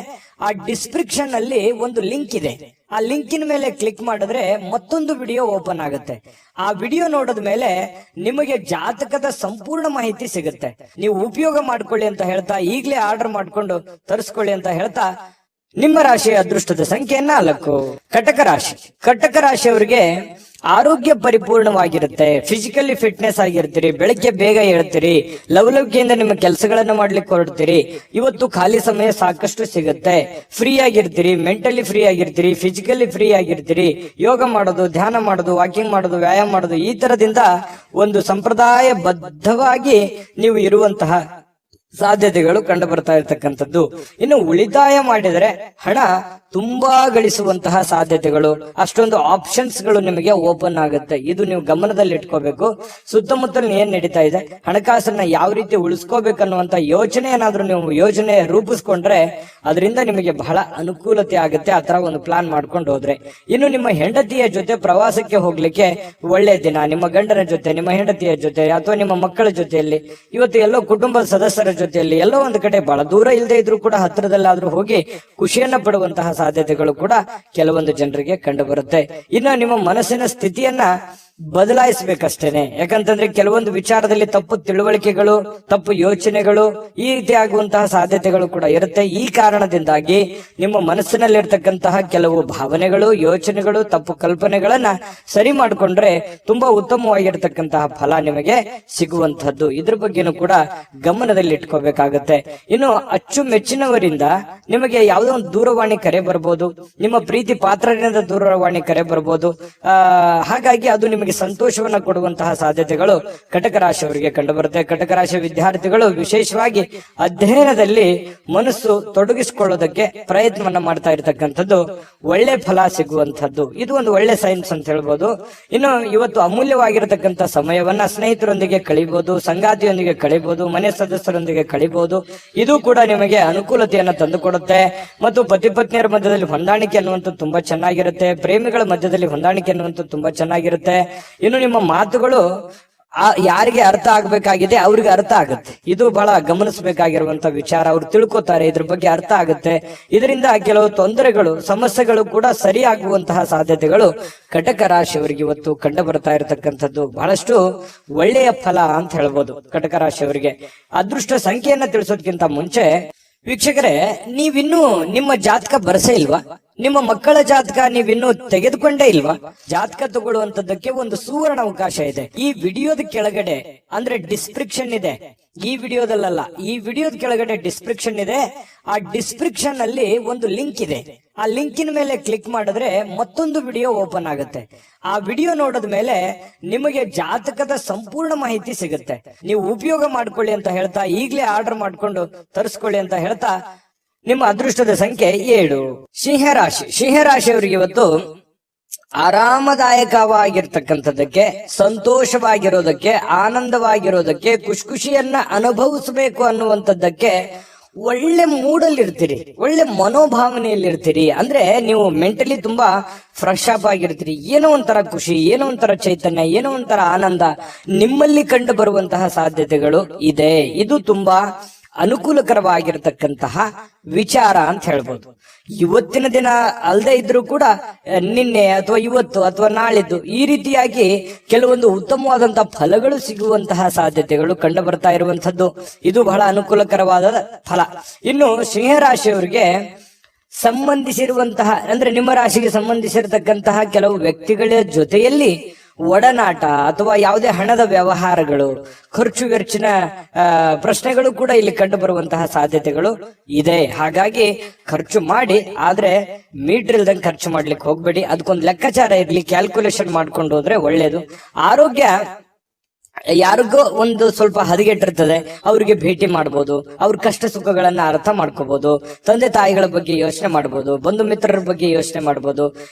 Speaker 1: ಆ ಡಿಸ್ಕ್ರಿಪ್ಷನ್ ಅಲ್ಲಿ ಒಂದು ಲಿಂಕ್ ಇದೆ. ಆ ಲಿಂಕಿನ ಮೇಲೆ ಕ್ಲಿಕ್ ಮಾಡಿದ್ರೆ ಮತ್ತೊಂದು ವಿಡಿಯೋ ಓಪನ್ ಆಗುತ್ತೆ. ಆ ವಿಡಿಯೋ ನೋಡಿದ ಮೇಲೆ ನಿಮಗೆ ಜಾತಕದ ಸಂಪೂರ್ಣ ಮಾಹಿತಿ ಸಿಗುತ್ತೆ. ನೀವು ಉಪಯೋಗ ಮಾಡ್ಕೊಳ್ಳಿ ಅಂತ ಹೇಳ್ತಾ, ಈಗಲೇ ಆರ್ಡರ್ ಮಾಡ್ಕೊಂಡು ತರಿಸ್ಕೊಳ್ಳಿ ಅಂತ ಹೇಳ್ತಾ, ನಿಮ್ಮ ರಾಶಿಯ ಅದೃಷ್ಟದ ಸಂಖ್ಯೆ 4. ಕಟಕ ರಾಶಿ. ಕಟಕ ರಾಶಿಯವರಿಗೆ ಆರೋಗ್ಯ ಪರಿಪೂರ್ಣವಾಗಿರುತ್ತೆ, ಫಿಸಿಕಲಿ ಫಿಟ್ನೆಸ್ ಆಗಿರ್ತೀರಿ, ಬೆಳಗ್ಗೆ ಬೇಗ ಹೇಳ್ತೀರಿ, ಲವಲವಿಕೆಯಿಂದ ನಿಮ್ಮ ಕೆಲಸಗಳನ್ನ ಮಾಡ್ಲಿಕ್ಕೆ ಹೊರಡ್ತೀರಿ. ಇವತ್ತು ಖಾಲಿ ಸಮಯ ಸಾಕಷ್ಟು ಸಿಗುತ್ತೆ, ಫ್ರೀ ಆಗಿರ್ತೀರಿ, ಮೆಂಟಲಿ ಫ್ರೀ ಆಗಿರ್ತೀರಿ, ಫಿಸಿಕಲಿ ಫ್ರೀ ಆಗಿರ್ತೀರಿ. ಯೋಗ ಮಾಡೋದು, ಧ್ಯಾನ ಮಾಡೋದು, ವಾಕಿಂಗ್ ಮಾಡೋದು, ವ್ಯಾಯಾಮ ಮಾಡೋದು, ಈ ತರದಿಂದ ಒಂದು ಸಂಪ್ರದಾಯ ಬದ್ಧವಾಗಿ ನೀವು ಇರುವಂತಹ ಸಾಧ್ಯತೆಗಳು ಕಂಡು ಬರ್ತಾ ಇರತಕ್ಕಂಥದ್ದು. ಇನ್ನು ಉಳಿತಾಯ ಮಾಡಿದರೆ ಹಣ ತುಂಬಾ ಗಳಿಸುವಂತಹ ಸಾಧ್ಯತೆಗಳು, ಅಷ್ಟೊಂದು ಆಪ್ಷನ್ಸ್ ಗಳು ನಿಮಗೆ ಓಪನ್ ಆಗುತ್ತೆ. ಇದು ನೀವು ಗಮನದಲ್ಲಿ ಇಟ್ಕೋಬೇಕು. ಸುತ್ತಮುತ್ತಲು ಏನ್ ನಡೀತಾ ಇದೆ, ಹಣಕಾಸನ್ನ ಯಾವ ರೀತಿ ಉಳಿಸ್ಕೋಬೇಕನ್ನುವಂತ ಯೋಚನೆ ಏನಾದ್ರೂ ನೀವು ಯೋಜನೆ ರೂಪಿಸ್ಕೊಂಡ್ರೆ ಅದರಿಂದ ನಿಮಗೆ ಬಹಳ ಅನುಕೂಲತೆ ಆಗುತ್ತೆ. ಆ ತರ ಒಂದು ಪ್ಲಾನ್ ಮಾಡ್ಕೊಂಡು ಹೋದ್ರೆ. ಇನ್ನು ನಿಮ್ಮ ಹೆಂಡತಿಯ ಜೊತೆ ಪ್ರವಾಸಕ್ಕೆ ಹೋಗ್ಲಿಕ್ಕೆ ಒಳ್ಳೆ ದಿನ. ನಿಮ್ಮ ಗಂಡನ ಜೊತೆ, ನಿಮ್ಮ ಹೆಂಡತಿಯ ಜೊತೆ ಅಥವಾ ನಿಮ್ಮ ಮಕ್ಕಳ ಜೊತೆಯಲ್ಲಿ, ಇವತ್ತು ಎಲ್ಲೋ ಕುಟುಂಬದ ಸದಸ್ಯರ ಜೊತೆಯಲ್ಲಿ ಎಲ್ಲೋ ಒಂದು ಕಡೆ ಬಹಳ ದೂರ ಇಲ್ಲದೆ ಇದ್ರೂ ಕೂಡ ಹತ್ತಿರದಲ್ಲಾದ್ರೂ ಹೋಗಿ ಖುಷಿಯನ್ನ ಪಡುವಂತಹ ಸಾಧ್ಯತೆಗಳು ಕೂಡ ಕೆಲವೊಂದು ಜನರಿಗೆ ಕಂಡು ಬರುತ್ತೆ. ಇನ್ನು ನಿಮ್ಮ ಮನಸ್ಸಿನ ಸ್ಥಿತಿಯನ್ನ ಬದಲಾಯಿಸಬೇಕಷ್ಟೇನೆ. ಯಾಕಂತಂದ್ರೆ ಕೆಲವೊಂದು ವಿಚಾರದಲ್ಲಿ ತಪ್ಪು ತಿಳುವಳಿಕೆಗಳು, ತಪ್ಪು ಯೋಚನೆಗಳು ಈ ರೀತಿ ಆಗುವಂತಹ ಸಾಧ್ಯತೆಗಳು ಕೂಡ ಇರುತ್ತೆ. ಈ ಕಾರಣದಿಂದಾಗಿ ನಿಮ್ಮ ಮನಸ್ಸಿನಲ್ಲಿರ್ತಕ್ಕಂತಹ ಕೆಲವು ಭಾವನೆಗಳು, ಯೋಚನೆಗಳು, ತಪ್ಪು ಕಲ್ಪನೆಗಳನ್ನ ಸರಿ ಮಾಡಿಕೊಂಡ್ರೆ ತುಂಬಾ ಉತ್ತಮವಾಗಿರ್ತಕ್ಕಂತಹ ಫಲ ನಿಮಗೆ ಸಿಗುವಂತಹದ್ದು. ಇದ್ರ ಬಗ್ಗೆನೂ ಕೂಡ ಗಮನದಲ್ಲಿ ಇಟ್ಕೋಬೇಕಾಗತ್ತೆ. ಇನ್ನು ಅಚ್ಚುಮೆಚ್ಚಿನವರಿಂದ ನಿಮಗೆ ಯಾವುದೋ ಒಂದು ದೂರವಾಣಿ ಕರೆ ಬರ್ಬೋದು, ನಿಮ್ಮ ಪ್ರೀತಿ ಪಾತ್ರರಿಂದ ದೂರವಾಣಿ ಕರೆ ಬರ್ಬೋದು. ಹಾಗಾಗಿ ಅದು ನಿಮಗೆ ಸಂತೋಷವನ್ನ ಕೊಡುವಂತಹ ಸಾಧ್ಯತೆಗಳು ಕಟಕ ರಾಶಿಯವರಿಗೆ ಕಂಡು ಬರುತ್ತೆ. ಕಟಕ ರಾಶಿ ವಿದ್ಯಾರ್ಥಿಗಳು ವಿಶೇಷವಾಗಿ ಅಧ್ಯಯನದಲ್ಲಿ ಮನಸ್ಸು ತೊಡಗಿಸಿಕೊಳ್ಳೋದಕ್ಕೆ ಪ್ರಯತ್ನವನ್ನ ಮಾಡ್ತಾ ಇರತಕ್ಕಂಥದ್ದು ಒಳ್ಳೆ ಫಲ ಸಿಗುವಂತಹದ್ದು. ಇದು ಒಂದು ಒಳ್ಳೆ ಸೈನ್ಸ್ ಅಂತ ಹೇಳ್ಬೋದು. ಇನ್ನು ಇವತ್ತು ಅಮೂಲ್ಯವಾಗಿರತಕ್ಕಂಥ ಸಮಯವನ್ನ ಸ್ನೇಹಿತರೊಂದಿಗೆ ಕಳಿಬಹುದು, ಸಂಗಾತಿಯೊಂದಿಗೆ ಕಳಿಬಹುದು, ಮನೆ ಸದಸ್ಯರೊಂದಿಗೆ ಕಳಿಬಹುದು. ಇದು ಕೂಡ ನಿಮಗೆ ಅನುಕೂಲತೆಯನ್ನ ತಂದುಕೊಡುತ್ತೆ. ಮತ್ತು ಪತಿ ಪತ್ನಿಯರ ಮಧ್ಯದಲ್ಲಿ ಹೊಂದಾಣಿಕೆ ಅನ್ನುವಂಥದ್ದು ತುಂಬಾ ಚೆನ್ನಾಗಿರುತ್ತೆ. ಪ್ರೇಮಿಗಳ ಮಧ್ಯದಲ್ಲಿ ಹೊಂದಾಣಿಕೆ ಅನ್ನುವಂಥದ್ದು ತುಂಬಾ ಚೆನ್ನಾಗಿರುತ್ತೆ. ಇನ್ನು ನಿಮ್ಮ ಮಾತುಗಳು ಯಾರಿಗೆ ಅರ್ಥ ಆಗ್ಬೇಕಾಗಿದೆ ಅವ್ರಿಗೆ ಅರ್ಥ ಆಗುತ್ತೆ. ಇದು ಬಹಳ ಗಮನಿಸಬೇಕಾಗಿರುವಂತ ವಿಚಾರ. ಅವ್ರು ತಿಳ್ಕೊತಾರೆ, ಇದ್ರ ಬಗ್ಗೆ ಅರ್ಥ ಆಗುತ್ತೆ. ಇದರಿಂದ ಕೆಲವು ತೊಂದರೆಗಳು, ಸಮಸ್ಯೆಗಳು ಕೂಡ ಸರಿಯಾಗುವಂತಹ ಸಾಧ್ಯತೆಗಳು ಕಟಕ ರಾಶಿಯವರಿಗೆ ಇವತ್ತು ಕಂಡು ಬರ್ತಾ ಇರತಕ್ಕಂಥದ್ದು ಬಹಳಷ್ಟು ಒಳ್ಳೆಯ ಫಲ ಅಂತ ಹೇಳ್ಬೋದು. ಕಟಕ ರಾಶಿಯವರಿಗೆ ಅದೃಷ್ಟ ಸಂಖ್ಯೆಯನ್ನ ತಿಳಿಸೋದಕ್ಕಿಂತ ಮುಂಚೆ ವೀಕ್ಷಕರೇ, ನೀವಿನ್ನೂ ನಿಮ್ಮ ಜಾತಕ ಬರಸೇ ಇಲ್ವಾ? ನಿಮ್ಮ ಮಕ್ಕಳ ಜಾತಕ ನೀವಿನ್ನೂ ತೆಗೆದುಕೊಂಡೇ ಇಲ್ವಾ? ಜಾತಕ ತಗೊಳ್ಳುವಂತದ್ದಕ್ಕೆ ಒಂದು ಸುವರ್ಣ ಅವಕಾಶ ಇದೆ. ಈ ವಿಡಿಯೋದ ಕೆಳಗಡೆ ಅಂದ್ರೆ ಡಿಸ್ಕ್ರಿಪ್ಷನ್ ಇದೆ. ಈ ವಿಡಿಯೋದಲ್ಲ, ಈ ವಿಡಿಯೋದ ಕೆಳಗಡೆ ಡಿಸ್ಕ್ರಿಪ್ಷನ್ ಇದೆ. ಆ ಡಿಸ್ಕ್ರಿಪ್ಷನ್ ಅಲ್ಲಿ ಒಂದು ಲಿಂಕ್ ಇದೆ. ಆ ಲಿಂಕಿನ ಮೇಲೆ ಕ್ಲಿಕ್ ಮಾಡಿದ್ರೆ ಮತ್ತೊಂದು ವಿಡಿಯೋ ಓಪನ್ ಆಗುತ್ತೆ. ಆ ವಿಡಿಯೋ ನೋಡಿದ ಮೇಲೆ ನಿಮಗೆ ಜಾತಕದ ಸಂಪೂರ್ಣ ಮಾಹಿತಿ ಸಿಗುತ್ತೆ. ನೀವು ಉಪಯೋಗ ಮಾಡ್ಕೊಳ್ಳಿ ಅಂತ ಹೇಳ್ತಾ, ಈಗಲೇ ಆರ್ಡರ್ ಮಾಡ್ಕೊಂಡು ತರಿಸ್ಕೊಳ್ಳಿ ಅಂತ ಹೇಳ್ತಾ, ನಿಮ್ಮ ಅದೃಷ್ಟದ ಸಂಖ್ಯೆ 7. ಸಿಂಹರಾಶಿ. ಸಿಂಹರಾಶಿಯವರಿಗೆ ಇವತ್ತು ಆರಾಮದಾಯಕವಾಗಿರ್ತಕ್ಕಂಥದ್ದಕ್ಕೆ, ಸಂತೋಷವಾಗಿರೋದಕ್ಕೆ, ಆನಂದವಾಗಿರೋದಕ್ಕೆ, ಖುಷಿಯನ್ನ ಅನುಭವಿಸಬೇಕು ಅನ್ನುವಂಥದ್ದಕ್ಕೆ ಒಳ್ಳೆ ಮೂಡಲ್ಲಿ ಇರ್ತೀರಿ, ಒಳ್ಳೆ ಮನೋಭಾವನೆಯಲ್ಲಿ ಇರ್ತೀರಿ. ಅಂದ್ರೆ ನೀವು ಮೆಂಟಲಿ ತುಂಬಾ ಫ್ರೆಶ್ ಅಪ್ ಆಗಿರ್ತೀರಿ. ಏನೋ ಒಂಥರ ಖುಷಿ, ಏನೋ ಒಂಥರ ಚೈತನ್ಯ, ಏನೋ ಒಂಥರ ಆನಂದ ನಿಮ್ಮಲ್ಲಿ ಕಂಡು ಬರುವಂತಹ ಸಾಧ್ಯತೆಗಳು ಇದೆ. ಇದು ತುಂಬಾ ಅನುಕೂಲಕರವಾಗಿರತಕ್ಕಂತಹ ವಿಚಾರ ಅಂತ ಹೇಳ್ಬೋದು. ಇವತ್ತಿನ ದಿನ ಅಲ್ಲದೆ ಇದ್ರೂ ಕೂಡ ನಿನ್ನೆ ಅಥವಾ ಇವತ್ತು ಅಥವಾ ನಾಳಿದ್ದು ಈ ರೀತಿಯಾಗಿ ಕೆಲವೊಂದು ಉತ್ತಮವಾದಂತಹ ಫಲಗಳು ಸಿಗುವಂತಹ ಸಾಧ್ಯತೆಗಳು ಕಂಡು ಬರ್ತಾ ಇರುವಂತದ್ದು. ಇದು ಬಹಳ ಅನುಕೂಲಕರವಾದ ಫಲ. ಇನ್ನು ಸಿಂಹರಾಶಿಯವರಿಗೆ ಸಂಬಂಧಿಸಿರುವಂತಹ ಅಂದ್ರೆ ನಿಮ್ಮ ರಾಶಿಗೆ ಸಂಬಂಧಿಸಿರತಕ್ಕಂತಹ ಕೆಲವು ವ್ಯಕ್ತಿಗಳ ಜೊತೆಯಲ್ಲಿ ಒಡನಾಟ ಅಥವಾ ಯಾವುದೇ ಹಣದ ವ್ಯವಹಾರಗಳು, ಖರ್ಚು ವೆಚ್ಚಿನ ಪ್ರಶ್ನೆಗಳು ಕೂಡ ಇಲ್ಲಿ ಕಂಡು ಬರುವಂತಹ ಸಾಧ್ಯತೆಗಳು ಇದೆ. ಹಾಗಾಗಿ ಖರ್ಚು ಮಾಡಿ, ಆದ್ರೆ ಮೀಟರ್ ಇಲ್ದಂಗೆ ಖರ್ಚು ಮಾಡ್ಲಿಕ್ಕೆ ಹೋಗ್ಬೇಡಿ. ಅದಕ್ಕೊಂದು ಲೆಕ್ಕಾಚಾರ ಇರ್ಲಿ, ಕ್ಯಾಲ್ಕುಲೇಷನ್ ಮಾಡ್ಕೊಂಡು ಹೋದ್ರೆ ಒಳ್ಳೇದು. ಆರೋಗ್ಯ ಯಾರಿಗೋ ಒಂದು ಸ್ವಲ್ಪ ಹದಗೆಟ್ಟಿರ್ತದೆ, ಅವ್ರಿಗೆ ಭೇಟಿ ಮಾಡ್ಬೋದು, ಅವ್ರ ಕಷ್ಟ ಸುಖಗಳನ್ನ ಅರ್ಥ ಮಾಡ್ಕೋಬಹುದು, ತಂದೆ ತಾಯಿಗಳ ಬಗ್ಗೆ ಯೋಚನೆ ಮಾಡ್ಬೋದು, ಬಂಧು ಮಿತ್ರರ ಬಗ್ಗೆ ಯೋಚನೆ ಮಾಡ್ಬೋದು.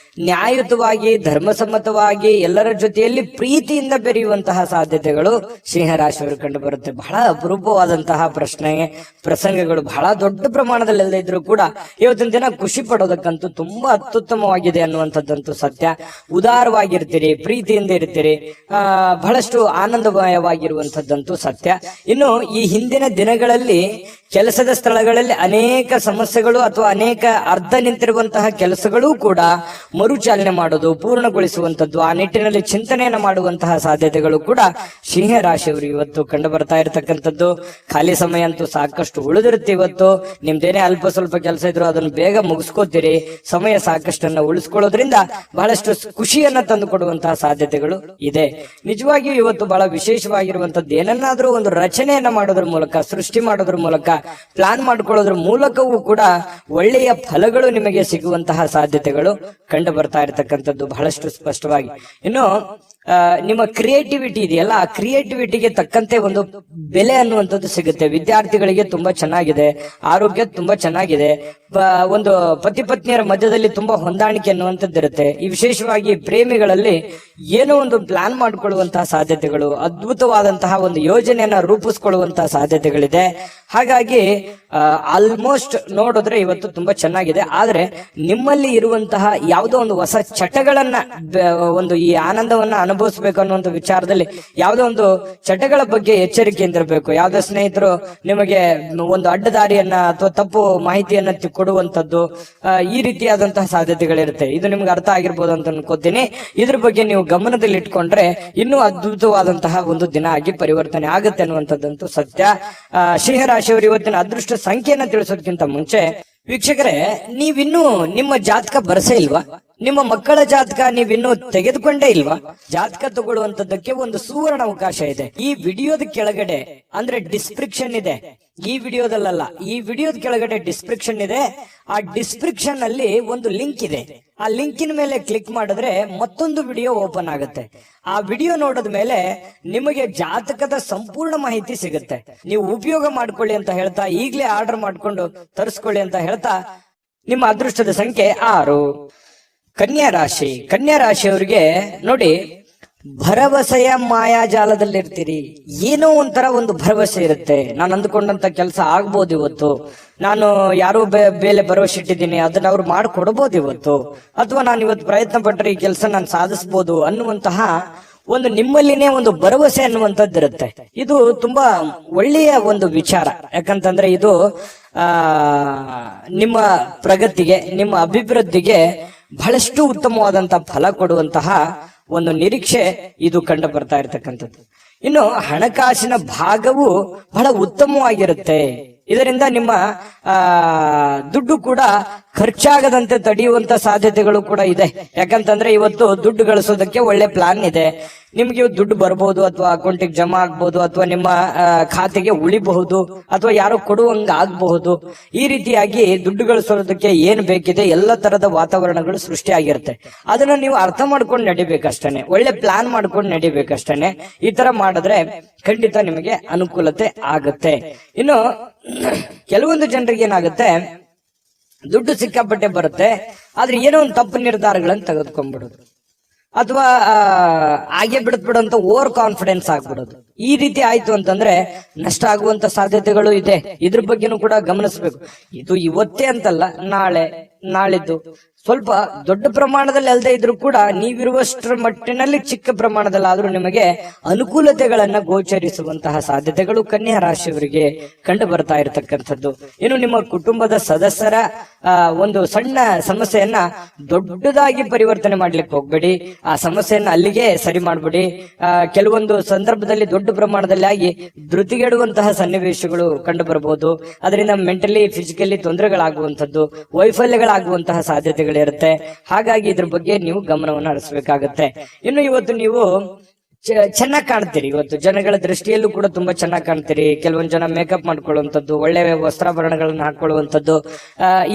Speaker 1: ನ್ಯಾಯಯುತವಾಗಿ, ಧರ್ಮಸಮ್ಮತವಾಗಿ ಎಲ್ಲರ ಜೊತೆಯಲ್ಲಿ ಪ್ರೀತಿಯಿಂದ ಬೆರೆಯುವಂತಹ ಸಾಧ್ಯತೆಗಳು ಸಿಂಹರಾಶಿಯವರು ಕಂಡು ಬರುತ್ತೆ. ಬಹಳ ಅಪರೂಪವಾದಂತಹ ಪ್ರಸಂಗಗಳು ಬಹಳ ದೊಡ್ಡ ಪ್ರಮಾಣದಲ್ಲಿ ಅಲ್ಲದೆ ಇದ್ರು ಕೂಡ ಇವತ್ತಿನ ದಿನ ಖುಷಿ ಪಡೋದಕ್ಕಂತೂ ತುಂಬಾ ಅತ್ಯುತ್ತಮವಾಗಿದೆ ಅನ್ನುವಂಥದ್ದಂತೂ ಸತ್ಯ. ಉದಾರವಾಗಿರ್ತೀರಿ, ಪ್ರೀತಿಯಿಂದ ಇರ್ತೀರಿ, ಬಹಳಷ್ಟು ಆನಂದಮಯವಾಗಿರುವಂತದ್ದಂತೂ ಸತ್ಯ. ಇನ್ನು ಈ ಹಿಂದಿನ ದಿನಗಳಲ್ಲಿ ಕೆಲಸದ ಸ್ಥಳಗಳಲ್ಲಿ ಅನೇಕ ಸಮಸ್ಯೆಗಳು ಅಥವಾ ಅನೇಕ ಅರ್ಧ ನಿಂತಿರುವಂತಹ ಕೆಲಸಗಳೂ ಕೂಡ ಮರುಚಾಲನೆ ಮಾಡೋದು, ಪೂರ್ಣಗೊಳಿಸುವಂತದ್ದು, ಆ ನಿಟ್ಟಿನಲ್ಲಿ ಚಿಂತನೆಯನ್ನು ಮಾಡುವಂತಹ ಸಾಧ್ಯತೆಗಳು ಕೂಡ ಸಿಂಹ ರಾಶಿಯವರು ಇವತ್ತು ಕಂಡು ಬರ್ತಾ ಇರತಕ್ಕಂಥದ್ದು. ಖಾಲಿ ಸಮಯ ಅಂತೂ ಸಾಕಷ್ಟು ಉಳಿದಿರುತ್ತೆ. ಇವತ್ತು ನಿಮ್ದೇನೇ ಅಲ್ಪ ಸ್ವಲ್ಪ ಕೆಲಸ ಇದ್ರು ಅದನ್ನು ಬೇಗ ಮುಗಿಸ್ಕೋತೀರಿ. ಸಮಯ ಸಾಕಷ್ಟನ್ನ ಉಳಿಸ್ಕೊಳ್ಳೋದ್ರಿಂದ ಬಹಳಷ್ಟು ಖುಷಿಯನ್ನ ತಂದು ಕೊಡುವಂತಹ ಸಾಧ್ಯತೆಗಳು ಇದೆ. ನಿಜವಾಗಿಯೂ ಇವತ್ತು ಬಹಳ ವಿಶೇಷವಾಗಿರುವಂತದ್ದು, ಏನನ್ನಾದ್ರೂ ಒಂದು ರಚನೆಯನ್ನ ಮಾಡೋದ್ರ ಮೂಲಕ, ಸೃಷ್ಟಿ ಮಾಡೋದ್ರ ಮೂಲಕ ಪ್ಲಾನ್ ಮಾಡ್ಕೊಳ್ಳೋದ್ರ ಮೂಲಕವೂ ಕೂಡ ಒಳ್ಳೆಯ ಫಲಗಳು ನಿಮಗೆ ಸಿಗುವಂತಹ ಸಾಧ್ಯತೆಗಳು ಕಂಡು ಬರ್ತಾ ಇರತಕ್ಕಂಥದ್ದು ಬಹಳಷ್ಟು ಸ್ಪಷ್ಟವಾಗಿ. ಇನ್ನು ನಿಮ್ಮ ಕ್ರಿಯೇಟಿವಿಟಿ ಇದೆಯಲ್ಲ, ಆ ಕ್ರಿಯೇಟಿವಿಟಿಗೆ ತಕ್ಕಂತೆ ಒಂದು ಬೆಲೆ ಅನ್ನುವಂಥದ್ದು ಸಿಗುತ್ತೆ. ವಿದ್ಯಾರ್ಥಿಗಳಿಗೆ ತುಂಬಾ ಚೆನ್ನಾಗಿದೆ, ಆರೋಗ್ಯ ತುಂಬಾ ಚೆನ್ನಾಗಿದೆ, ಒಂದು ಪತಿ ಪತ್ನಿಯರ ಮಧ್ಯದಲ್ಲಿ ತುಂಬಾ ಹೊಂದಾಣಿಕೆ ಅನ್ನುವಂಥದ್ದು ಇರುತ್ತೆ. ಈ ವಿಶೇಷವಾಗಿ ಪ್ರೇಮಿಗಳಲ್ಲಿ ಏನೋ ಒಂದು ಪ್ಲಾನ್ ಮಾಡಿಕೊಳ್ಳುವಂತಹ ಸಾಧ್ಯತೆಗಳು, ಅದ್ಭುತವಾದಂತಹ ಒಂದು ಯೋಜನೆಯನ್ನ ರೂಪಿಸ್ಕೊಳ್ಳುವಂತಹ ಸಾಧ್ಯತೆಗಳಿದೆ. ಹಾಗಾಗಿ ಆಲ್ಮೋಸ್ಟ್ ನೋಡಿದ್ರೆ ಇವತ್ತು ತುಂಬಾ ಚೆನ್ನಾಗಿದೆ. ಆದ್ರೆ ನಿಮ್ಮಲ್ಲಿ ಇರುವಂತಹ ಯಾವುದೋ ಒಂದು ಹೊಸ ಚಟಗಳನ್ನ, ಒಂದು ಈ ಆನಂದವನ್ನ ಅನುಭವಿಸ್ಬೇಕು ಅನ್ನುವಂಥ ವಿಚಾರದಲ್ಲಿ ಯಾವುದೋ ಒಂದು ಚಟಗಳ ಬಗ್ಗೆ ಎಚ್ಚರಿಕೆಯಿಂದ ಇರಬೇಕು. ಯಾವುದೇ ಸ್ನೇಹಿತರು ನಿಮಗೆ ಒಂದು ಅಡ್ಡದಾರಿಯನ್ನ ಅಥವಾ ತಪ್ಪು ಮಾಹಿತಿಯನ್ನ ಕೊಡುವಂತದ್ದು, ಈ ರೀತಿಯಾದಂತಹ ಸಾಧ್ಯತೆಗಳಿರುತ್ತೆ. ಇದು ನಿಮ್ಗೆ ಅರ್ಥ ಆಗಿರ್ಬೋದು ಅಂತ ಅನ್ಕೋತೀನಿ. ಇದ್ರ ಬಗ್ಗೆ ನೀವು ಗಮನದಲ್ಲಿ ಇಟ್ಕೊಂಡ್ರೆ ಇನ್ನೂ ಅದ್ಭುತವಾದಂತಹ ಒಂದು ದಿನ ಆಗಿ ಪರಿವರ್ತನೆ ಆಗುತ್ತೆ ಅನ್ನುವಂಥದ್ದಂತೂ ಸತ್ಯ. ಸಿಂಹರಾಶಿಯವರು ಇವತ್ತಿನ ಅದೃಷ್ಟ ಸಂಖ್ಯೆಯನ್ನ ತಿಳಿಸೋದಕ್ಕಿಂತ ಮುಂಚೆ ವೀಕ್ಷಕರೇ, ನೀವಿನ್ನೂ ನಿಮ್ಮ ಜಾತಕ ಬರಸೇ ಇಲ್ವಾ? ನಿಮ್ಮ ಮಕ್ಕಳ ಜಾತಕ ನೀವಿನ್ನೂ ತೆಗೆದುಕೊಂಡೇ ಇಲ್ವಾ? ಜಾತಕ ತಗೊಳ್ಳುವಂತದ್ದಕ್ಕೆ ಒಂದು ಸುವರ್ಣ ಅವಕಾಶ ಇದೆ. ಈ ವಿಡಿಯೋದ ಕೆಳಗಡೆ ಅಂದ್ರೆ ಡಿಸ್ಕ್ರಿಪ್ಷನ್ ಇದೆ, ಈ ವಿಡಿಯೋದಲ್ಲ, ಈ ವಿಡಿಯೋದ ಕೆಳಗಡೆ ಡಿಸ್ಕ್ರಿಪ್ಷನ್ ಇದೆ. ಆ ಡಿಸ್ಕ್ರಿಪ್ಷನ್ ಅಲ್ಲಿ ಒಂದು ಲಿಂಕ್ ಇದೆ. ಆ ಲಿಂಕಿನ ಮೇಲೆ ಕ್ಲಿಕ್ ಮಾಡಿದ್ರೆ ಮತ್ತೊಂದು ವಿಡಿಯೋ ಓಪನ್ ಆಗುತ್ತೆ. ಆ ವಿಡಿಯೋ ನೋಡಿದ ಮೇಲೆ ನಿಮಗೆ ಜಾತಕದ ಸಂಪೂರ್ಣ ಮಾಹಿತಿ ಸಿಗುತ್ತೆ. ನೀವು ಉಪಯೋಗ ಮಾಡ್ಕೊಳ್ಳಿ ಅಂತ ಹೇಳ್ತಾ, ಈಗಲೇ ಆರ್ಡರ್ ಮಾಡ್ಕೊಂಡು ತರಿಸ್ಕೊಳ್ಳಿ ಅಂತ ಹೇಳ್ತಾ, ನಿಮ್ಮ ಅದೃಷ್ಟದ ಸಂಖ್ಯೆ 6. ಕನ್ಯಾ ರಾಶಿ. ಕನ್ಯಾ ರಾಶಿಯವರಿಗೆ ನೋಡಿ, ಭರವಸೆಯ ಮಾಯಾಜಾಲದಲ್ಲಿರ್ತೀರಿ. ಏನೋ ಒಂಥರ ಒಂದು ಭರವಸೆ ಇರುತ್ತೆ. ನಾನು ಅಂದುಕೊಂಡಂತ ಕೆಲಸ ಆಗ್ಬೋದು ಇವತ್ತು, ನಾನು ಯಾರೋ ಬೇಲೆ ಭರವಸೆ ಇಟ್ಟಿದ್ದೀನಿ, ಅದನ್ನ ಅವ್ರು ಮಾಡಿಕೊಡ್ಬೋದು ಇವತ್ತು, ಅಥವಾ ನಾನು ಇವತ್ತು ಪ್ರಯತ್ನ ಪಟ್ಟರೆ ಈ ಕೆಲಸ ನಾನು ಸಾಧಿಸಬಹುದು ಅನ್ನುವಂತಹ ಒಂದು ನಿಮ್ಮಲ್ಲಿನೇ ಒಂದು ಭರವಸೆ ಅನ್ನುವಂಥದ್ದು ಇರುತ್ತೆ. ಇದು ತುಂಬಾ ಒಳ್ಳೆಯ ಒಂದು ವಿಚಾರ. ಯಾಕಂತಂದ್ರೆ ಇದು ನಿಮ್ಮ ಪ್ರಗತಿಗೆ, ನಿಮ್ಮ ಅಭಿವೃದ್ಧಿಗೆ ಬಹಳಷ್ಟು ಉತ್ತಮವಾದಂತಹ ಫಲ ಕೊಡುವಂತಹ ಒಂದು ನಿರೀಕ್ಷೆ ಇದು ಕಂಡು ಬರ್ತಾ ಇರತಕ್ಕಂಥದ್ದು. ಇನ್ನು ಹಣಕಾಸಿನ ಭಾಗವು ಬಹಳ ಉತ್ತಮವಾಗಿರುತ್ತೆ. ಇದರಿಂದ ನಿಮ್ಮ ದುಡ್ಡು ಕೂಡ ಖರ್ಚಾಗದಂತೆ ತಡೆಯುವಂತ ಸಾಧ್ಯತೆಗಳು ಕೂಡ ಇದೆ. ಯಾಕಂತಂದ್ರೆ ಇವತ್ತು ದುಡ್ಡು ಗಳಿಸೋದಕ್ಕೆ ಒಳ್ಳೆ ಪ್ಲಾನ್ ಇದೆ. ನಿಮ್ಗೆ ದುಡ್ಡು ಬರ್ಬೋದು, ಅಥವಾ ಅಕೌಂಟಿಗೆ ಜಮಾ ಆಗ್ಬಹುದು, ಅಥವಾ ನಿಮ್ಮ ಖಾತೆಗೆ ಉಳಿಬಹುದು, ಅಥವಾ ಯಾರೋ ಕೊಡುವಂಗ ಆಗಬಹುದು. ಈ ರೀತಿಯಾಗಿ ದುಡ್ಡು ಗಳಿಸೋದಕ್ಕೆ ಏನ್ ಬೇಕಿದೆ ಎಲ್ಲ ತರದ ವಾತಾವರಣಗಳು ಸೃಷ್ಟಿಯಾಗಿರುತ್ತೆ. ಅದನ್ನ ನೀವು ಅರ್ಥ ಮಾಡ್ಕೊಂಡು ನಡಿಬೇಕಷ್ಟೇನೆ, ಒಳ್ಳೆ ಪ್ಲಾನ್ ಮಾಡ್ಕೊಂಡು ನಡಿಬೇಕಷ್ಟೇನೆ. ಈ ತರ ಮಾಡಿದ್ರೆ ಖಂಡಿತ ನಿಮಗೆ ಅನುಕೂಲತೆ ಆಗುತ್ತೆ. ಇನ್ನು ಕೆಲವೊಂದು ಜನರಿಗೆ ಏನಾಗುತ್ತೆ, ದುಡ್ಡು ಸಿಕ್ಕಾಪಟ್ಟೆ ಬರುತ್ತೆ, ಆದ್ರೆ ಏನೋ ಒಂದು ತಪ್ಪು ನಿರ್ಧಾರಗಳನ್ನು ತೆಗೆದುಕೊಂಡ್ಬಿಡೋದು, ಅಥವಾ ಹಾಗೆ ಬಿಡುತ್ತ ಓವರ್ ಕಾನ್ಫಿಡೆನ್ಸ್ ಆಗ್ಬಿಡೋದು. ಈ ರೀತಿ ಆಯ್ತು ಅಂತಂದ್ರೆ ನಷ್ಟ ಆಗುವಂತ ಸಾಧ್ಯತೆಗಳು ಇದೆ. ಇದ್ರ ಬಗ್ಗೆನೂ ಕೂಡ ಗಮನಿಸಬೇಕು. ಇದು ಇವತ್ತೇ ಅಂತಲ್ಲ, ನಾಳೆ, ನಾಳಿದ್ದು ಸ್ವಲ್ಪ ದೊಡ್ಡ ಪ್ರಮಾಣದಲ್ಲಿ ಅಲ್ಲದೆ ಇದ್ರೂ ಕೂಡ ನೀವಿರುವಷ್ಟರ ಮಟ್ಟಿನಲ್ಲಿ ಚಿಕ್ಕ ಪ್ರಮಾಣದಲ್ಲಾದ್ರೂ ನಿಮಗೆ ಅನುಕೂಲತೆಗಳನ್ನ ಗೋಚರಿಸುವಂತಹ ಸಾಧ್ಯತೆಗಳು ಕನ್ಯಾ ರಾಶಿಯವರಿಗೆ ಕಂಡು ಬರ್ತಾ ಇರತಕ್ಕಂಥದ್ದು. ಇನ್ನು ನಿಮ್ಮ ಕುಟುಂಬದ ಸದಸ್ಯರ ಒಂದು ಸಣ್ಣ ಸಮಸ್ಯೆಯನ್ನ ದೊಡ್ಡದಾಗಿ ಪರಿವರ್ತನೆ ಮಾಡ್ಲಿಕ್ಕೆ ಹೋಗ್ಬೇಡಿ. ಆ ಸಮಸ್ಯೆಯನ್ನ ಅಲ್ಲಿಗೆ ಸರಿ ಮಾಡ್ಬಿಡಿ. ಕೆಲವೊಂದು ಸಂದರ್ಭದಲ್ಲಿ ದೊಡ್ಡ ಪ್ರಮಾಣದಲ್ಲಿ ಆಗಿ ಧೃತಿಗೆಡುವಂತಹ ಸನ್ನಿವೇಶಗಳು ಕಂಡು ಬರಬಹುದು. ಅದರಿಂದ ಮೆಂಟಲಿ, ಫಿಸಿಕಲಿ ತೊಂದರೆಗಳಾಗುವಂಥದ್ದು, ವೈಫಲ್ಯಗಳಾಗುವಂತಹ ಸಾಧ್ಯತೆಗಳಿರುತ್ತೆ. ಹಾಗಾಗಿ ಇದ್ರ ಬಗ್ಗೆ ನೀವು ಗಮನವನ್ನು ಹರಿಸಬೇಕಾಗತ್ತೆ. ಇನ್ನು ಇವತ್ತು ನೀವು ಚೆನ್ನಾಗಿ ಕಾಣ್ತೀರಿ. ಇವತ್ತು ಜನಗಳ ದೃಷ್ಟಿಯಲ್ಲೂ ಕೂಡ ತುಂಬಾ ಚೆನ್ನಾಗಿ ಕಾಣ್ತೀರಿ. ಕೆಲವೊಂದು ಜನ ಮೇಕಪ್ ಮಾಡ್ಕೊಳ್ಳುವಂಥದ್ದು, ಒಳ್ಳೆ ವಸ್ತ್ರಾಭರಣಗಳನ್ನ ಹಾಕೊಳ್ಳುವಂಥದ್ದು,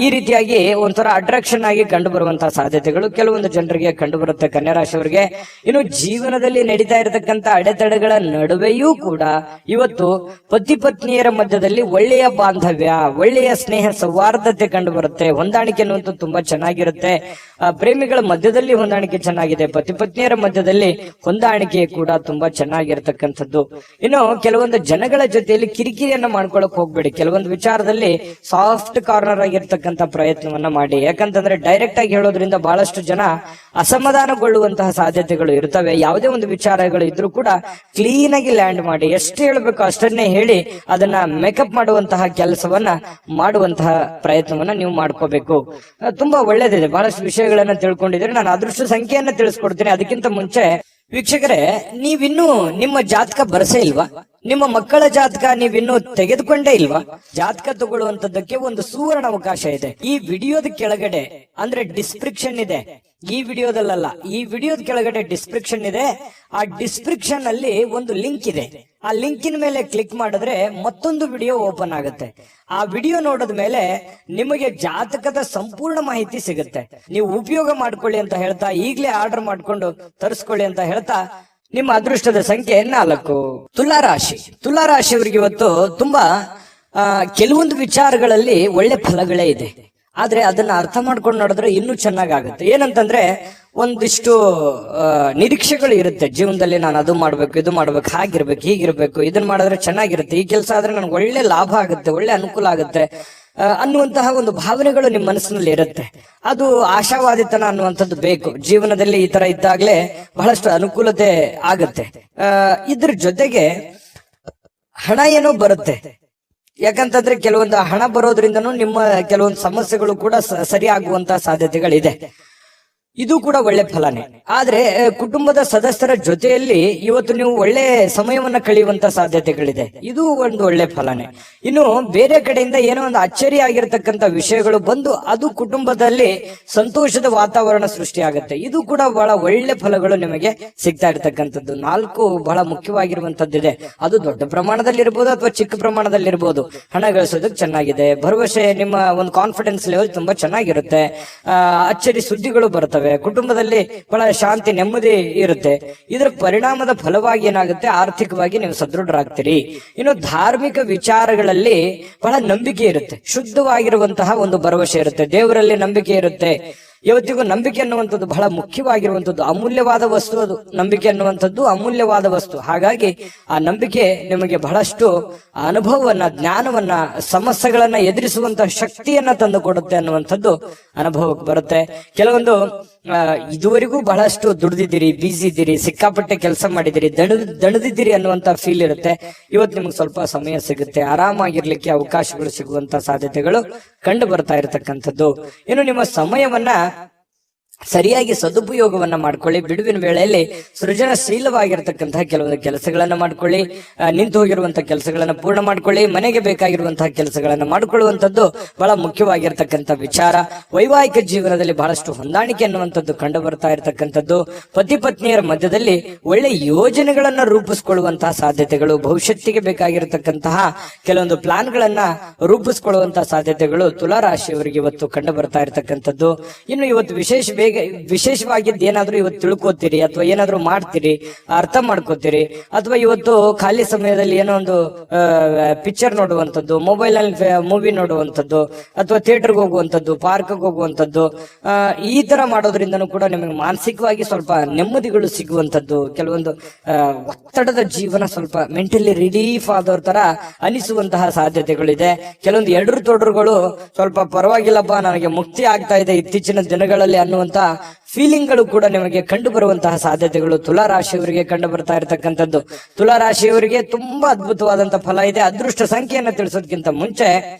Speaker 1: ಈ ರೀತಿಯಾಗಿ ಒಂಥರ ಅಟ್ರಾಕ್ಷನ್ ಆಗಿ ಕಂಡು ಬರುವಂತಹ ಸಾಧ್ಯತೆಗಳು ಕೆಲವೊಂದು ಜನರಿಗೆ ಕಂಡು ಬರುತ್ತೆ ಕನ್ಯಾ ರಾಶಿಯವರಿಗೆ. ಇನ್ನು ಜೀವನದಲ್ಲಿ ನಡೀತಾ ಇರತಕ್ಕಂತ ಅಡೆತಡೆಗಳ ನಡುವೆಯೂ ಕೂಡ ಇವತ್ತು ಪತಿ ಪತ್ನಿಯರ ಮಧ್ಯದಲ್ಲಿ ಒಳ್ಳೆಯ ಬಾಂಧವ್ಯ, ಒಳ್ಳೆಯ ಸ್ನೇಹ ಸೌಹಾರ್ದತೆ ಕಂಡು ಬರುತ್ತೆ. ಹೊಂದಾಣಿಕೆ ಅನ್ನುವಂಥದ್ದು ತುಂಬಾ ಚೆನ್ನಾಗಿರುತ್ತೆ. ಪ್ರೇಮಿಗಳ ಮಧ್ಯದಲ್ಲಿ ಹೊಂದಾಣಿಕೆ ಚೆನ್ನಾಗಿದೆ, ಪತಿ ಪತ್ನಿಯರ ಮಧ್ಯದಲ್ಲಿ ಹೊಂದಾಣಿಕೆ ಕೂಡ ತುಂಬಾ ಚೆನ್ನಾಗಿರ್ತಕ್ಕಂಥದ್ದು. ಇನ್ನು ಕೆಲವೊಂದು ಜನಗಳ ಜೊತೆಯಲ್ಲಿ ಕಿರಿಕಿರಿಯನ್ನ ಮಾಡ್ಕೊಳಕ್ ಹೋಗ್ಬೇಡಿ. ಕೆಲವೊಂದು ವಿಚಾರದಲ್ಲಿ ಸಾಫ್ಟ್ ಕಾರ್ನರ್ ಆಗಿರ್ತಕ್ಕಂಥ ಪ್ರಯತ್ನವನ್ನ ಮಾಡಿ. ಯಾಕಂತಂದ್ರೆ ಡೈರೆಕ್ಟ್ ಆಗಿ ಹೇಳೋದ್ರಿಂದ ಬಹಳಷ್ಟು ಜನ ಅಸಮಾಧಾನಗೊಳ್ಳುವಂತಹ ಸಾಧ್ಯತೆಗಳು ಇರ್ತವೆ. ಯಾವುದೇ ಒಂದು ವಿಚಾರಗಳು ಇದ್ರೂ ಕೂಡ ಕ್ಲೀನ್ ಆಗಿ ಲ್ಯಾಂಡ್ ಮಾಡಿ, ಎಷ್ಟು ಹೇಳ್ಬೇಕು ಅಷ್ಟನ್ನೇ ಹೇಳಿ ಅದನ್ನ ಮೇಕಪ್ ಮಾಡುವಂತಹ ಕೆಲಸವನ್ನ ಮಾಡುವಂತಹ ಪ್ರಯತ್ನವನ್ನ ನೀವು ಮಾಡ್ಕೋಬೇಕು. ತುಂಬಾ ಒಳ್ಳೇದಿದೆ. ಬಹಳಷ್ಟು ವಿಷಯಗಳನ್ನ ತಿಳ್ಕೊಂಡಿದ್ರೆ ನಾನು ಅದೃಷ್ಟ ಸಂಖ್ಯೆಯನ್ನ ತಿಳಿಸ್ಕೊಡ್ತೀನಿ. ಅದಕ್ಕಿಂತ ಮುಂಚೆ ವೀಕ್ಷಕರೇ, ನೀವಿನ್ನೂ ನಿಮ್ಮ ಜಾತಕ ಬರಸೇ ಇಲ್ವಾ? ನಿಮ್ಮ ಮಕ್ಕಳ ಜಾತಕ ನೀವಿನ್ನೂ ತೆಗೆದುಕೊಂಡೇ ಇಲ್ವಾ? ಜಾತಕ ತಗೊಳ್ಳುವಂತದ್ದಕ್ಕೆ ಒಂದು ಸುವರ್ಣ ಅವಕಾಶ ಇದೆ. ಈ ವಿಡಿಯೋದ ಕೆಳಗಡೆ ಅಂದ್ರೆ ಡಿಸ್ಕ್ರಿಪ್ಷನ್ ಇದೆ, ಈ ವಿಡಿಯೋದಲ್ಲ, ಈ ವಿಡಿಯೋದ ಕೆಳಗಡೆ ಡಿಸ್ಕ್ರಿಪ್ಷನ್ ಇದೆ. ಆ ಡಿಸ್ಕ್ರಿಪ್ಷನ್ ಅಲ್ಲಿ ಒಂದು ಲಿಂಕ್ ಇದೆ. ಆ ಲಿಂಕಿನ ಮೇಲೆ ಕ್ಲಿಕ್ ಮಾಡಿದ್ರೆ ಮತ್ತೊಂದು ವಿಡಿಯೋ ಓಪನ್ ಆಗುತ್ತೆ. ಆ ವಿಡಿಯೋ ನೋಡಿದ ಮೇಲೆ ನಿಮಗೆ ಜಾತಕದ ಸಂಪೂರ್ಣ ಮಾಹಿತಿ ಸಿಗುತ್ತೆ. ನೀವು ಉಪಯೋಗ ಮಾಡ್ಕೊಳ್ಳಿ ಅಂತ ಹೇಳ್ತಾ, ಈಗಲೇ ಆರ್ಡರ್ ಮಾಡ್ಕೊಂಡು ತರಿಸ್ಕೊಳ್ಳಿ ಅಂತ ಹೇಳ್ತಾ, ನಿಮ್ಮ ಅದೃಷ್ಟದ ಸಂಖ್ಯೆ 4. ತುಲಾರಾಶಿ. ತುಲಾರಾಶಿಯವರಿಗೆ ಇವತ್ತು ತುಂಬಾ ಕೆಲವೊಂದು ವಿಚಾರಗಳಲ್ಲಿ ಒಳ್ಳೆ ಫಲಗಳೇ ಇದೆ. ಆದ್ರೆ ಅದನ್ನ ಅರ್ಥ ಮಾಡ್ಕೊಂಡು ನೋಡಿದ್ರೆ ಇನ್ನೂ ಚೆನ್ನಾಗಾಗುತ್ತೆ. ಏನಂತಂದ್ರೆ ಒಂದಿಷ್ಟು ನಿರೀಕ್ಷೆಗಳು ಇರುತ್ತೆ ಜೀವನದಲ್ಲಿ. ನಾನು ಅದು ಮಾಡ್ಬೇಕು, ಇದು ಮಾಡ್ಬೇಕು, ಹಾಗಿರ್ಬೇಕು, ಹೀಗಿರ್ಬೇಕು, ಇದನ್ನ ಮಾಡಿದ್ರೆ ಚೆನ್ನಾಗಿರುತ್ತೆ, ಈ ಕೆಲಸ ಆದ್ರೆ ನನ್ಗೆ ಒಳ್ಳೆ ಲಾಭ ಆಗುತ್ತೆ, ಒಳ್ಳೆ ಅನುಕೂಲ ಆಗುತ್ತೆ ಅನ್ನುವಂತಹ ಒಂದು ಭಾವನೆಗಳು ನಿಮ್ಮ ಮನಸ್ಸಿನಲ್ಲಿ ಇರುತ್ತೆ. ಅದು ಆಶಾವಾದಿತನ ಅನ್ನುವಂಥದ್ದು ಬೇಕು ಜೀವನದಲ್ಲಿ. ಈ ತರ ಇದ್ದಾಗಲೇ ಬಹಳಷ್ಟು ಅನುಕೂಲತೆ ಆಗುತ್ತೆ. ಇದ್ರ ಜೊತೆಗೆ ಹಣ ಏನೋ ಬರುತ್ತೆ. ಯಾಕಂತಂದ್ರೆ ಕೆಲವೊಂದು ಹಣ ಬರೋದ್ರಿಂದನೂ ನಿಮ್ಮ ಕೆಲವೊಂದು ಸಮಸ್ಯೆಗಳು ಕೂಡ ಸರಿಯಾಗುವಂತಹ ಸಾಧ್ಯತೆಗಳಿದೆ. ಇದು ಕೂಡ ಒಳ್ಳೆ ಫಲನೇ. ಆದ್ರೆ ಕುಟುಂಬದ ಸದಸ್ಯರ ಜೊತೆಯಲ್ಲಿ ಇವತ್ತು ನೀವು ಒಳ್ಳೆ ಸಮಯವನ್ನ ಕಳೆಯುವಂತ ಸಾಧ್ಯತೆಗಳಿದೆ. ಇದು ಒಂದು ಒಳ್ಳೆ ಫಲನೇ. ಇನ್ನು ಬೇರೆ ಕಡೆಯಿಂದ ಏನೋ ಒಂದು ಅಚ್ಚರಿ ಆಗಿರ್ತಕ್ಕಂಥ ವಿಷಯಗಳು ಬಂದು ಅದು ಕುಟುಂಬದಲ್ಲಿ ಸಂತೋಷದ ವಾತಾವರಣ ಸೃಷ್ಟಿಯಾಗುತ್ತೆ. ಇದು ಕೂಡ ಬಹಳ ಒಳ್ಳೆ ಫಲಗಳು ನಿಮಗೆ ಸಿಗ್ತಾ ಇರ್ತಕ್ಕಂಥದ್ದು. 4 ಬಹಳ ಮುಖ್ಯವಾಗಿರುವಂತದ್ದಿದೆ. ಅದು ದೊಡ್ಡ ಪ್ರಮಾಣದಲ್ಲಿ ಇರ್ಬೋದು ಅಥವಾ ಚಿಕ್ಕ ಪ್ರಮಾಣದಲ್ಲಿ ಇರ್ಬೋದು. ಹಣ ಗಳಿಸೋದಕ್ಕೆ ಚೆನ್ನಾಗಿದೆ. ಭರವಸೆ, ನಿಮ್ಮ ಒಂದು ಕಾನ್ಫಿಡೆನ್ಸ್ ಲೆವೆಲ್ ತುಂಬಾ ಚೆನ್ನಾಗಿರುತ್ತೆ. ಅಚ್ಚರಿ ಸುದ್ದಿಗಳು ಬರ್ತವೆ. ಕುಟುಂಬದಲ್ಲಿ ಬಹಳ ಶಾಂತಿ, ನೆಮ್ಮದಿ ಇರುತ್ತೆ. ಇದರ ಪರಿಣಾಮದ ಫಲವಾಗಿ ಏನಾಗುತ್ತೆ, ಆರ್ಥಿಕವಾಗಿ ನೀವು ಸದೃಢರಾಗ್ತೀರಿ. ಇನ್ನು ಧಾರ್ಮಿಕ ವಿಚಾರಗಳಲ್ಲಿ ಬಹಳ ನಂಬಿಕೆ ಇರುತ್ತೆ. ಶುದ್ಧವಾಗಿರುವಂತಹ ಒಂದು ಭರವಸೆ ಇರುತ್ತೆ. ದೇವರಲ್ಲಿ ನಂಬಿಕೆ ಇರುತ್ತೆ. ಇವತ್ತಿಗೂ ನಂಬಿಕೆ ಅನ್ನುವಂಥದ್ದು ಬಹಳ ಮುಖ್ಯವಾಗಿರುವಂಥದ್ದು, ಅಮೂಲ್ಯವಾದ ವಸ್ತು. ಅದು ನಂಬಿಕೆ ಅನ್ನುವಂಥದ್ದು ಅಮೂಲ್ಯವಾದ ವಸ್ತು. ಹಾಗಾಗಿ ಆ ನಂಬಿಕೆ ನಿಮಗೆ ಬಹಳಷ್ಟು ಅನುಭವವನ್ನ, ಜ್ಞಾನವನ್ನ, ಸಮಸ್ಯೆಗಳನ್ನ ಎದುರಿಸುವಂತಹ ಶಕ್ತಿಯನ್ನ ತಂದು ಕೊಡುತ್ತೆ ಅನ್ನುವಂಥದ್ದು ಅನುಭವಕ್ಕೆ ಬರುತ್ತೆ. ಕೆಲವೊಂದು ಇದುವರೆಗೂ ಬಹಳಷ್ಟು ದುಡಿದಿದ್ದೀರಿ, ಬಿಸಿ ಇದ್ದೀರಿ, ಸಿಕ್ಕಾಪಟ್ಟೆ ಕೆಲಸ ಮಾಡಿದಿರಿ, ದಣದಿದ್ದೀರಿ ಅನ್ನುವಂತ ಫೀಲ್ ಇರುತ್ತೆ. ಇವತ್ತು ನಿಮ್ಗೆ ಸ್ವಲ್ಪ ಸಮಯ ಸಿಗುತ್ತೆ, ಆರಾಮಾಗಿರ್ಲಿಕ್ಕೆ ಅವಕಾಶಗಳು ಸಿಗುವಂತ ಸಾಧ್ಯತೆಗಳು ಕಂಡು ಬರ್ತಾ ಇರತಕ್ಕಂಥದ್ದು. ಇನ್ನು ನಿಮ್ಮ ಸಮಯವನ್ನ ಸರಿಯಾಗಿ ಸದುಪಯೋಗವನ್ನ ಮಾಡ್ಕೊಳ್ಳಿ. ಬಿಡುವಿನ ವೇಳೆಯಲ್ಲಿ ಸೃಜನಶೀಲವಾಗಿರ್ತಕ್ಕಂತಹ ಕೆಲವೊಂದು ಕೆಲಸಗಳನ್ನ ಮಾಡ್ಕೊಳ್ಳಿ. ನಿಂತು ಹೋಗಿರುವಂತಹ ಕೆಲಸಗಳನ್ನ ಪೂರ್ಣ ಮಾಡ್ಕೊಳ್ಳಿ. ಮನೆಗೆ ಬೇಕಾಗಿರುವಂತಹ ಕೆಲಸಗಳನ್ನ ಮಾಡಿಕೊಳ್ಳುವಂಥದ್ದು ಬಹಳ ಮುಖ್ಯವಾಗಿರ್ತಕ್ಕಂಥ ವಿಚಾರ. ವೈವಾಹಿಕ ಜೀವನದಲ್ಲಿ ಬಹಳಷ್ಟು ಹೊಂದಾಣಿಕೆ ಅನ್ನುವಂಥದ್ದು ಕಂಡು ಬರ್ತಾ ಇರತಕ್ಕಂಥದ್ದು. ಪತಿ ಪತ್ನಿಯರ ಮಧ್ಯದಲ್ಲಿ ಒಳ್ಳೆ ಯೋಜನೆಗಳನ್ನ ರೂಪಿಸಿಕೊಳ್ಳುವಂತಹ ಸಾಧ್ಯತೆಗಳು, ಭವಿಷ್ಯತ್ತಿಗೆ ಬೇಕಾಗಿರತಕ್ಕಂತಹ ಕೆಲವೊಂದು ಪ್ಲಾನ್ ಗಳನ್ನ ರೂಪಿಸಿಕೊಳ್ಳುವಂತಹ ಸಾಧ್ಯತೆಗಳು ತುಲಾರಾಶಿಯವರಿಗೆ ಇವತ್ತು ಕಂಡು ಬರ್ತಾ ಇರತಕ್ಕಂಥದ್ದು. ಇನ್ನು ಇವತ್ತು ವಿಶೇಷವಾಗಿದ್ದು ಏನಾದ್ರೂ ಇವತ್ತು ತಿಳ್ಕೊತೀರಿ ಅಥವಾ ಏನಾದ್ರೂ ಮಾಡ್ತೀರಿ, ಅರ್ಥ ಮಾಡ್ಕೋತೀರಿ. ಅಥವಾ ಇವತ್ತು ಖಾಲಿ ಸಮಯದಲ್ಲಿ ಏನೋ ಒಂದು ಪಿಕ್ಚರ್ ನೋಡುವಂಥದ್ದು, ಮೊಬೈಲ್ ನಲ್ಲಿ ಮೂವಿ ನೋಡುವಂಥದ್ದು, ಅಥವಾ ಥಿಯೇಟರ್ಗೆ ಹೋಗುವಂಥದ್ದು, ಪಾರ್ಕ್ಗೆ ಹೋಗುವಂಥದ್ದು, ಈ ತರ ಮಾಡೋದ್ರಿಂದನೂ ಕೂಡ ನಿಮಗೆ ಮಾನಸಿಕವಾಗಿ ಸ್ವಲ್ಪ ನೆಮ್ಮದಿಗಳು ಸಿಗುವಂಥದ್ದು. ಕೆಲವೊಂದು ಒತ್ತಡದ ಜೀವನ ಸ್ವಲ್ಪ ಮೆಂಟಲಿ ರಿಲೀಫ್ ಆದವ್ರ ತರ ಅನಿಸುವಂತಹ ಸಾಧ್ಯತೆಗಳಿದೆ. ಕೆಲವೊಂದು ಎಡರು ತೊಡರುಗಳು ಸ್ವಲ್ಪ ಪರವಾಗಿಲ್ಲಪ್ಪ, ನನಗೆ ಮುಕ್ತಿ ಆಗ್ತಾ ಇದೆ ಇತ್ತೀಚಿನ ದಿನಗಳಲ್ಲಿ ಅನ್ನುವಂತ ಫೀಲಿಂಗ್ ಗಳು ಕೂಡ ನಿಮಗೆ ಕಂಡು ಬರುವಂತಹ ಸಾಧ್ಯತೆಗಳು ತುಲಾರಾಶಿಯವರಿಗೆ ಕಂಡು ಬರ್ತಾ ಇರತಕ್ಕಂಥದ್ದು. ತುಲಾರಾಶಿಯವರಿಗೆ ತುಂಬಾ ಅದ್ಭುತವಾದಂತಹ ಫಲ ಇದೆ. ಅದೃಷ್ಟ ಸಂಖ್ಯೆಯನ್ನ ತಿಳಿಸೋದಕ್ಕಿಂತ ಮುಂಚೆ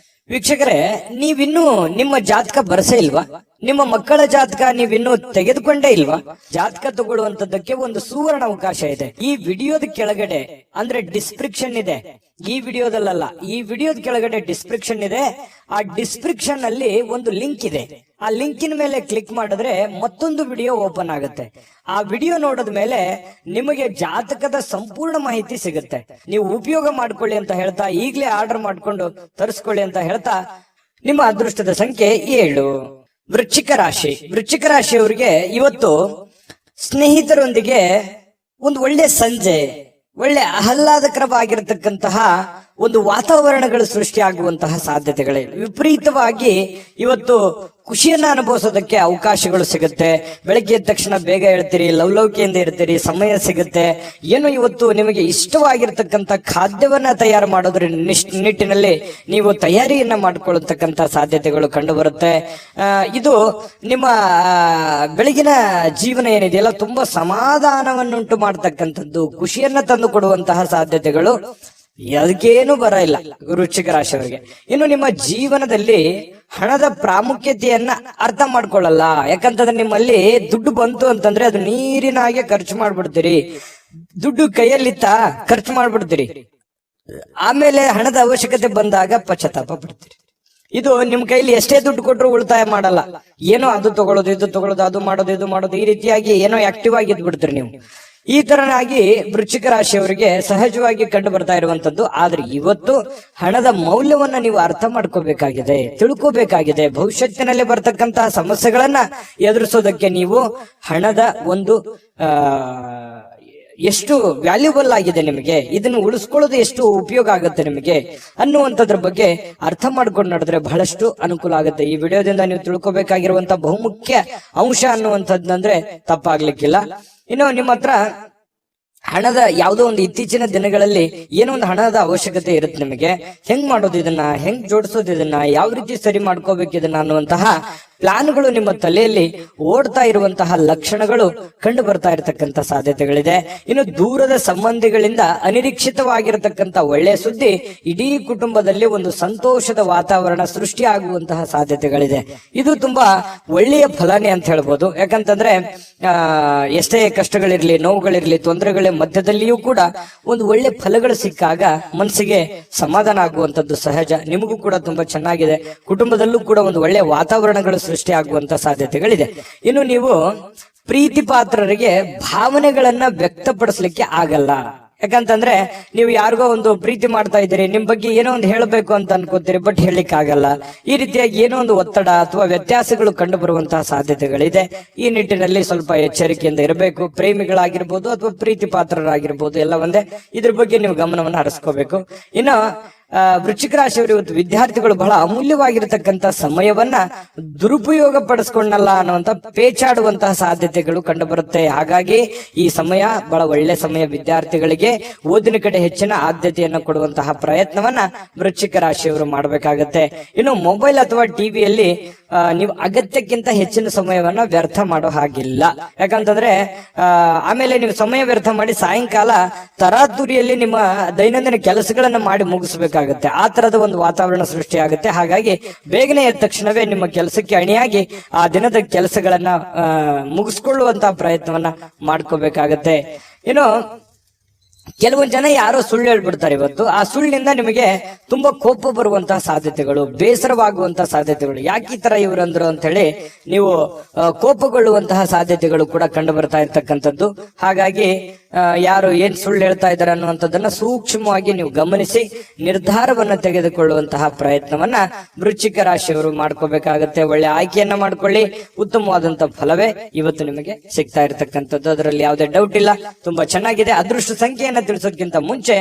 Speaker 1: ವೀಕ್ಷಕರೇ, ನೀವಿನ್ನೂ ನಿಮ್ಮ ಜಾತಕ ಬರಸೇ ಇಲ್ವಾ? ನಿಮ್ಮ ಮಕ್ಕಳ ಜಾತಕ ನೀವಿನ್ನೂ ತೆಗೆದುಕೊಂಡೇ ಇಲ್ವಾ? ಜಾತಕ ತಗೊಳ್ಳುವಂತದ್ದಕ್ಕೆ ಒಂದು ಸುವರ್ಣ ಅವಕಾಶ ಇದೆ. ಈ ವಿಡಿಯೋದ ಕೆಳಗಡೆ ಅಂದ್ರೆ ಡಿಸ್ಕ್ರಿಪ್ಷನ್ ಇದೆ. ಈ ವಿಡಿಯೋದಲ್ಲ, ಈ ವಿಡಿಯೋದ ಕೆಳಗಡೆ ಡಿಸ್ಕ್ರಿಪ್ಷನ್ ಇದೆ. ಆ ಡಿಸ್ಕ್ರಿಪ್ಷನ್ ಅಲ್ಲಿ ಒಂದು ಲಿಂಕ್ ಇದೆ. ಆ ಲಿಂಕಿನ ಮೇಲೆ ಕ್ಲಿಕ್ ಮಾಡಿದ್ರೆ ಮತ್ತೊಂದು ವಿಡಿಯೋ ಓಪನ್ ಆಗುತ್ತೆ. ಆ ವಿಡಿಯೋ ನೋಡಿದ ಮೇಲೆ ನಿಮಗೆ ಜಾತಕದ ಸಂಪೂರ್ಣ ಮಾಹಿತಿ ಸಿಗುತ್ತೆ. ನೀವು ಉಪಯೋಗ ಮಾಡ್ಕೊಳ್ಳಿ ಅಂತ ಹೇಳ್ತಾ, ಈಗಲೇ ಆರ್ಡರ್ ಮಾಡ್ಕೊಂಡು ತರಿಸ್ಕೊಳ್ಳಿ ಅಂತ ಹೇಳ್ತಾ, ನಿಮ್ಮ ಅದೃಷ್ಟದ ಸಂಖ್ಯೆ 7. ವೃಶ್ಚಿಕ ರಾಶಿ. ವೃಶ್ಚಿಕ ರಾಶಿಯವರಿಗೆ ಇವತ್ತು ಸ್ನೇಹಿತರೊಂದಿಗೆ ಒಂದು ಒಳ್ಳೆ ಸಂಜೆ, ಒಳ್ಳೆ ಆಹ್ಲಾದಕರವಾಗಿರತಕ್ಕಂತಹ ಒಂದು ವಾತಾವರಣಗಳು ಸೃಷ್ಟಿಯಾಗುವಂತಹ ಸಾಧ್ಯತೆಗಳೇ. ವಿಪರೀತವಾಗಿ ಇವತ್ತು ಖುಷಿಯನ್ನ ಅನುಭವಿಸೋದಕ್ಕೆ ಅವಕಾಶಗಳು ಸಿಗುತ್ತೆ. ಬೆಳಗ್ಗೆ ಎದ್ದ ತಕ್ಷಣ ಬೇಗ ಹೇಳ್ತೀರಿ, ಲವಲವಿಕೆಯಿಂದ ಇರ್ತೀರಿ, ಸಮಯ ಸಿಗುತ್ತೆ. ಏನು ಇವತ್ತು ನಿಮಗೆ ಇಷ್ಟವಾಗಿರ್ತಕ್ಕಂಥ ಖಾದ್ಯವನ್ನ ತಯಾರು ಮಾಡೋದ್ರ ನಿಟ್ಟಿನಲ್ಲಿ ನೀವು ತಯಾರಿಯನ್ನ ಮಾಡಿಕೊಳ್ಳತಕ್ಕಂಥ ಸಾಧ್ಯತೆಗಳು ಕಂಡು ಬರುತ್ತೆ. ಇದು ನಿಮ್ಮ ಬೆಳಗಿನ ಜೀವನ ಏನಿದೆಯಲ್ಲ ತುಂಬಾ ಸಮಾಧಾನವನ್ನುಂಟು ಮಾಡತಕ್ಕಂಥದ್ದು, ಖುಷಿಯನ್ನ ತಂದು ಕೊಡುವಂತಹ ಸಾಧ್ಯತೆಗಳು ಅದಕ್ಕೇನು ಬರ ಇಲ್ಲ ವೃಶ್ಚಿಕ ರಾಶಿಯವರಿಗೆ. ಇನ್ನು ನಿಮ್ಮ ಜೀವನದಲ್ಲಿ ಹಣದ ಪ್ರಾಮುಖ್ಯತೆಯನ್ನ ಅರ್ಥ ಮಾಡ್ಕೊಳ್ಳಲ್ಲ. ಯಾಕಂತಂದ್ರೆ ನಿಮ್ಮಲ್ಲಿ ದುಡ್ಡು ಬಂತು ಅಂತಂದ್ರೆ ಅದು ನೀರಿನ ಹಾಗೆ ಖರ್ಚು ಮಾಡ್ಬಿಡ್ತೀರಿ. ದುಡ್ಡು ಕೈಯಲ್ಲಿತ್ತ ಖರ್ಚು ಮಾಡ್ಬಿಡ್ತೀರಿ. ಆಮೇಲೆ ಹಣದ ಅವಶ್ಯಕತೆ ಬಂದಾಗ ಪಶ್ಚಾತ್ತಾಪ ಪಡ್ತೀರಿ. ಇದು ನಿಮ್ ಕೈಲಿ ಎಷ್ಟೇ ದುಡ್ಡು ಕೊಟ್ಟರು ಉಳಿತಾಯ ಮಾಡಲ್ಲ. ಏನೋ ಅದು ತಗೊಳ್ಳೋದು, ಇದು ತಗೊಳ್ಳೋದು, ಅದು ಮಾಡೋದು, ಇದು ಮಾಡೋದು, ಈ ರೀತಿಯಾಗಿ ಏನೋ ಆಕ್ಟಿವ್ ಆಗಿ ಇದ್ಬಿಡ್ತೀರಿ ನೀವು. ಈ ತರನಾಗಿ ವೃಶ್ಚಿಕ ರಾಶಿಯವರಿಗೆ ಸಹಜವಾಗಿ ಕಂಡು ಬರ್ತಾ ಇರುವಂತದ್ದು. ಆದ್ರೆ ಇವತ್ತು ಹಣದ ಮೌಲ್ಯವನ್ನ ನೀವು ಅರ್ಥ ಮಾಡ್ಕೋಬೇಕಾಗಿದೆ, ತಿಳ್ಕೋಬೇಕಾಗಿದೆ. ಭವಿಷ್ಯತ್ತಿನಲ್ಲಿ ಬರ್ತಕ್ಕಂತಹ ಸಮಸ್ಯೆಗಳನ್ನ ಎದುರಿಸೋದಕ್ಕೆ ನೀವು ಹಣದ ಒಂದು ಎಷ್ಟು ವ್ಯಾಲ್ಯೂಬಲ್ ಆಗಿದೆ ನಿಮಗೆ, ಇದನ್ನು ಉಳಿಸ್ಕೊಳ್ಳೋದು ಎಷ್ಟು ಉಪಯೋಗ ಆಗುತ್ತೆ ನಿಮಗೆ ಅನ್ನುವಂಥದ್ರ ಬಗ್ಗೆ ಅರ್ಥ ಮಾಡ್ಕೊಂಡು ನಡೆದ್ರೆ ಬಹಳಷ್ಟು ಅನುಕೂಲ ಆಗುತ್ತೆ. ಈ ವಿಡಿಯೋದಿಂದ ನೀವು ತಿಳ್ಕೊಬೇಕಾಗಿರುವಂತ ಬಹುಮುಖ್ಯ ಅಂಶ ಅನ್ನುವಂಥದ್ದಂದ್ರೆ ತಪ್ಪಾಗ್ಲಿಕ್ಕಿಲ್ಲ. ಇನ್ನು ನಿಮ್ಮ ಹತ್ರ ಹಣದ ಯಾವುದೋ ಒಂದು ಇತ್ತೀಚಿನ ದಿನಗಳಲ್ಲಿ ಏನೋ ಒಂದು ಹಣದ ಅವಶ್ಯಕತೆ ಇರುತ್ತೆ ನಿಮಗೆ. ಹೆಂಗ್ ಮಾಡೋದು ಇದನ್ನ, ಹೆಂಗ್ ಜೋಡಿಸೋದು ಇದನ್ನ, ಯಾವ ರೀತಿ ಸರಿ ಮಾಡ್ಕೋಬೇಕು ಇದನ್ನ ಅನ್ನುವಂತಹ ಪ್ಲಾನ್ಗಳು ನಿಮ್ಮ ತಲೆಯಲ್ಲಿ ಓಡ್ತಾ ಇರುವಂತಹ ಲಕ್ಷಣಗಳು ಕಂಡು ಬರ್ತಾ ಇರತಕ್ಕಂತ ಸಾಧ್ಯತೆಗಳಿದೆ. ಇನ್ನು ದೂರದ ಸಂಬಂಧಿಗಳಿಂದ ಅನಿರೀಕ್ಷಿತವಾಗಿರತಕ್ಕಂತ ಒಳ್ಳೆಯ ಸುದ್ದಿ ಇಡೀ ಕುಟುಂಬದಲ್ಲಿ ಒಂದು ಸಂತೋಷದ ವಾತಾವರಣ ಸೃಷ್ಟಿಯಾಗುವಂತಹ ಸಾಧ್ಯತೆಗಳಿದೆ. ಇದು ತುಂಬಾ ಒಳ್ಳೆಯ ಫಲನೇ ಅಂತ ಹೇಳ್ಬೋದು. ಯಾಕಂತಂದ್ರೆ ಎಷ್ಟೇ ಕಷ್ಟಗಳಿರ್ಲಿ, ನೋವುಗಳಿರ್ಲಿ, ತೊಂದರೆಗಳ ಮಧ್ಯದಲ್ಲಿಯೂ ಕೂಡ ಒಂದು ಒಳ್ಳೆ ಫಲಗಳು ಸಿಕ್ಕಾಗ ಮನಸ್ಸಿಗೆ ಸಮಾಧಾನ ಆಗುವಂತದ್ದು ಸಹಜ. ನಿಮಗೂ ಕೂಡ ತುಂಬಾ ಚೆನ್ನಾಗಿದೆ. ಕುಟುಂಬದಲ್ಲೂ ಕೂಡ ಒಂದು ಒಳ್ಳೆ ವಾತಾವರಣಗಳು ಸೃಷ್ಟಿಯಾಗುವಂತ ಸಾಧ್ಯತೆಗಳಿದೆ. ಇನ್ನು ನೀವು ಪ್ರೀತಿ ಪಾತ್ರರಿಗೆ ಭಾವನೆಗಳನ್ನ ವ್ಯಕ್ತಪಡಿಸ್ಲಿಕ್ಕೆ ಆಗಲ್ಲ. ಯಾಕಂತಂದ್ರೆ ನೀವು ಯಾರಿಗೋ ಒಂದು ಪ್ರೀತಿ ಮಾಡ್ತಾ ಇದ್ದೀರಿ, ನಿಮ್ ಬಗ್ಗೆ ಏನೋ ಒಂದು ಹೇಳಬೇಕು ಅಂತ ಅನ್ಕೋತೀರಿ, ಬಟ್ ಹೇಳಲಿಕ್ಕೆ ಆಗಲ್ಲ. ಈ ರೀತಿಯಾಗಿ ಏನೋ ಒಂದು ಒತ್ತಡ ಅಥವಾ ವ್ಯತ್ಯಾಸಗಳು ಕಂಡು ಬರುವಂತಹ ಸಾಧ್ಯತೆಗಳಿದೆ. ಈ ನಿಟ್ಟಿನಲ್ಲಿ ಸ್ವಲ್ಪ ಎಚ್ಚರಿಕೆಯಿಂದ ಇರಬೇಕು. ಪ್ರೇಮಿಗಳಾಗಿರ್ಬೋದು ಅಥವಾ ಪ್ರೀತಿ ಪಾತ್ರರಾಗಿರ್ಬೋದು, ಎಲ್ಲ ಒಂದೇ. ಇದ್ರ ಬಗ್ಗೆ ನೀವು ಗಮನವನ್ನು ಹರಿಸ್ಕೋಬೇಕು. ಇನ್ನು ವೃಶ್ಚಿಕ ರಾಶಿಯವರು ಇವತ್ತು ವಿದ್ಯಾರ್ಥಿಗಳು ಬಹಳ ಅಮೂಲ್ಯವಾಗಿರತಕ್ಕಂತ ಸಮಯವನ್ನ ದುರುಪಯೋಗ ಪಡಿಸ್ಕೊಂಡಲ್ಲ ಅನ್ನುವಂತ ಪೇಚಾಡುವಂತಹ ಸಾಧ್ಯತೆಗಳು ಕಂಡು ಬರುತ್ತೆ. ಹಾಗಾಗಿ ಈ ಸಮಯ ಬಹಳ ಒಳ್ಳೆ ಸಮಯ. ವಿದ್ಯಾರ್ಥಿಗಳಿಗೆ ಓದಿನ ಕಡೆ ಹೆಚ್ಚಿನ ಆದ್ಯತೆಯನ್ನು ಕೊಡುವಂತಹ ಪ್ರಯತ್ನವನ್ನ ವೃಶ್ಚಿಕ ರಾಶಿಯವರು ಮಾಡಬೇಕಾಗತ್ತೆ. ಇನ್ನು ಮೊಬೈಲ್ ಅಥವಾ ಟಿವಿಯಲ್ಲಿ ನೀವು ಅಗತ್ಯಕ್ಕಿಂತ ಹೆಚ್ಚಿನ ಸಮಯವನ್ನ ವ್ಯರ್ಥ ಮಾಡೋ ಹಾಗಿಲ್ಲ. ಯಾಕಂತಂದ್ರೆ ಆಮೇಲೆ ನೀವು ಸಮಯ ವ್ಯರ್ಥ ಮಾಡಿ ಸಾಯಂಕಾಲ ತರಾತುರಿಯಲ್ಲಿ ನಿಮ್ಮ ದೈನಂದಿನ ಕೆಲಸಗಳನ್ನ ಮಾಡಿ ಮುಗಿಸ್ಬೇಕಾಗತ್ತೆ. ಆ ತರದ ಒಂದು ವಾತಾವರಣ ಸೃಷ್ಟಿಯಾಗುತ್ತೆ. ಹಾಗಾಗಿ ಬೇಗನೆ ಎದ್ದ ತಕ್ಷಣವೇ ನಿಮ್ಮ ಕೆಲಸಕ್ಕೆ ಅಣಿಯಾಗಿ ಆ ದಿನದ ಕೆಲಸಗಳನ್ನ ಮುಗಿಸ್ಕೊಳ್ಳುವಂತಹ ಪ್ರಯತ್ನವನ್ನ ಮಾಡ್ಕೋಬೇಕಾಗತ್ತೆ. ಇನ್ನು ಕೆಲವೊಂದು ಜನ ಯಾರೋ ಸುಳ್ಳು ಹೇಳ್ಬಿಡ್ತಾರೆ ಇವತ್ತು. ಆ ಸುಳ್ಳಿನಿಂದ ನಿಮಗೆ ತುಂಬಾ ಕೋಪ ಬರುವಂತಹ ಸಾಧ್ಯತೆಗಳು, ಬೇಸರವಾಗುವಂತಹ ಸಾಧ್ಯತೆಗಳು, ಯಾಕೆ ಈ ತರ ಇವ್ರಂದ್ರು ಅಂತ ಹೇಳಿ ನೀವು ಕೋಪಗೊಳ್ಳುವಂತಹ ಸಾಧ್ಯತೆಗಳು ಕೂಡ ಕಂಡು ಬರ್ತಾ ಇರ್ತಕ್ಕಂಥದ್ದು. ಹಾಗಾಗಿ ಯಾರು ಏನ್ ಸುಳ್ಳು ಹೇಳ್ತಾ ಇದ್ದಾರೆ ಅನ್ನುವಂಥದ್ದನ್ನ ಸೂಕ್ಷ್ಮವಾಗಿ ನೀವು ಗಮನಿಸಿ ನಿರ್ಧಾರವನ್ನ ತೆಗೆದುಕೊಳ್ಳುವಂತಹ ಪ್ರಯತ್ನವನ್ನ ವೃಶ್ಚಿಕ ರಾಶಿಯವರು ಮಾಡ್ಕೋಬೇಕಾಗತ್ತೆ. ಒಳ್ಳೆ ಆಯ್ಕೆಯನ್ನ ಮಾಡ್ಕೊಳ್ಳಿ. ಉತ್ತಮವಾದಂತಹ ಫಲವೇ ಇವತ್ತು ನಿಮಗೆ ಸಿಗ್ತಾ ಇರತಕ್ಕಂಥದ್ದು, ಅದರಲ್ಲಿ ಯಾವುದೇ ಡೌಟ್ ಇಲ್ಲ. ತುಂಬಾ ಚೆನ್ನಾಗಿದೆ. ಅದೃಷ್ಟ ಸಂಖ್ಯೆಯನ್ನ ತಿಳಿಸೋದಕ್ಕಿಂತ ಮುಂಚೆ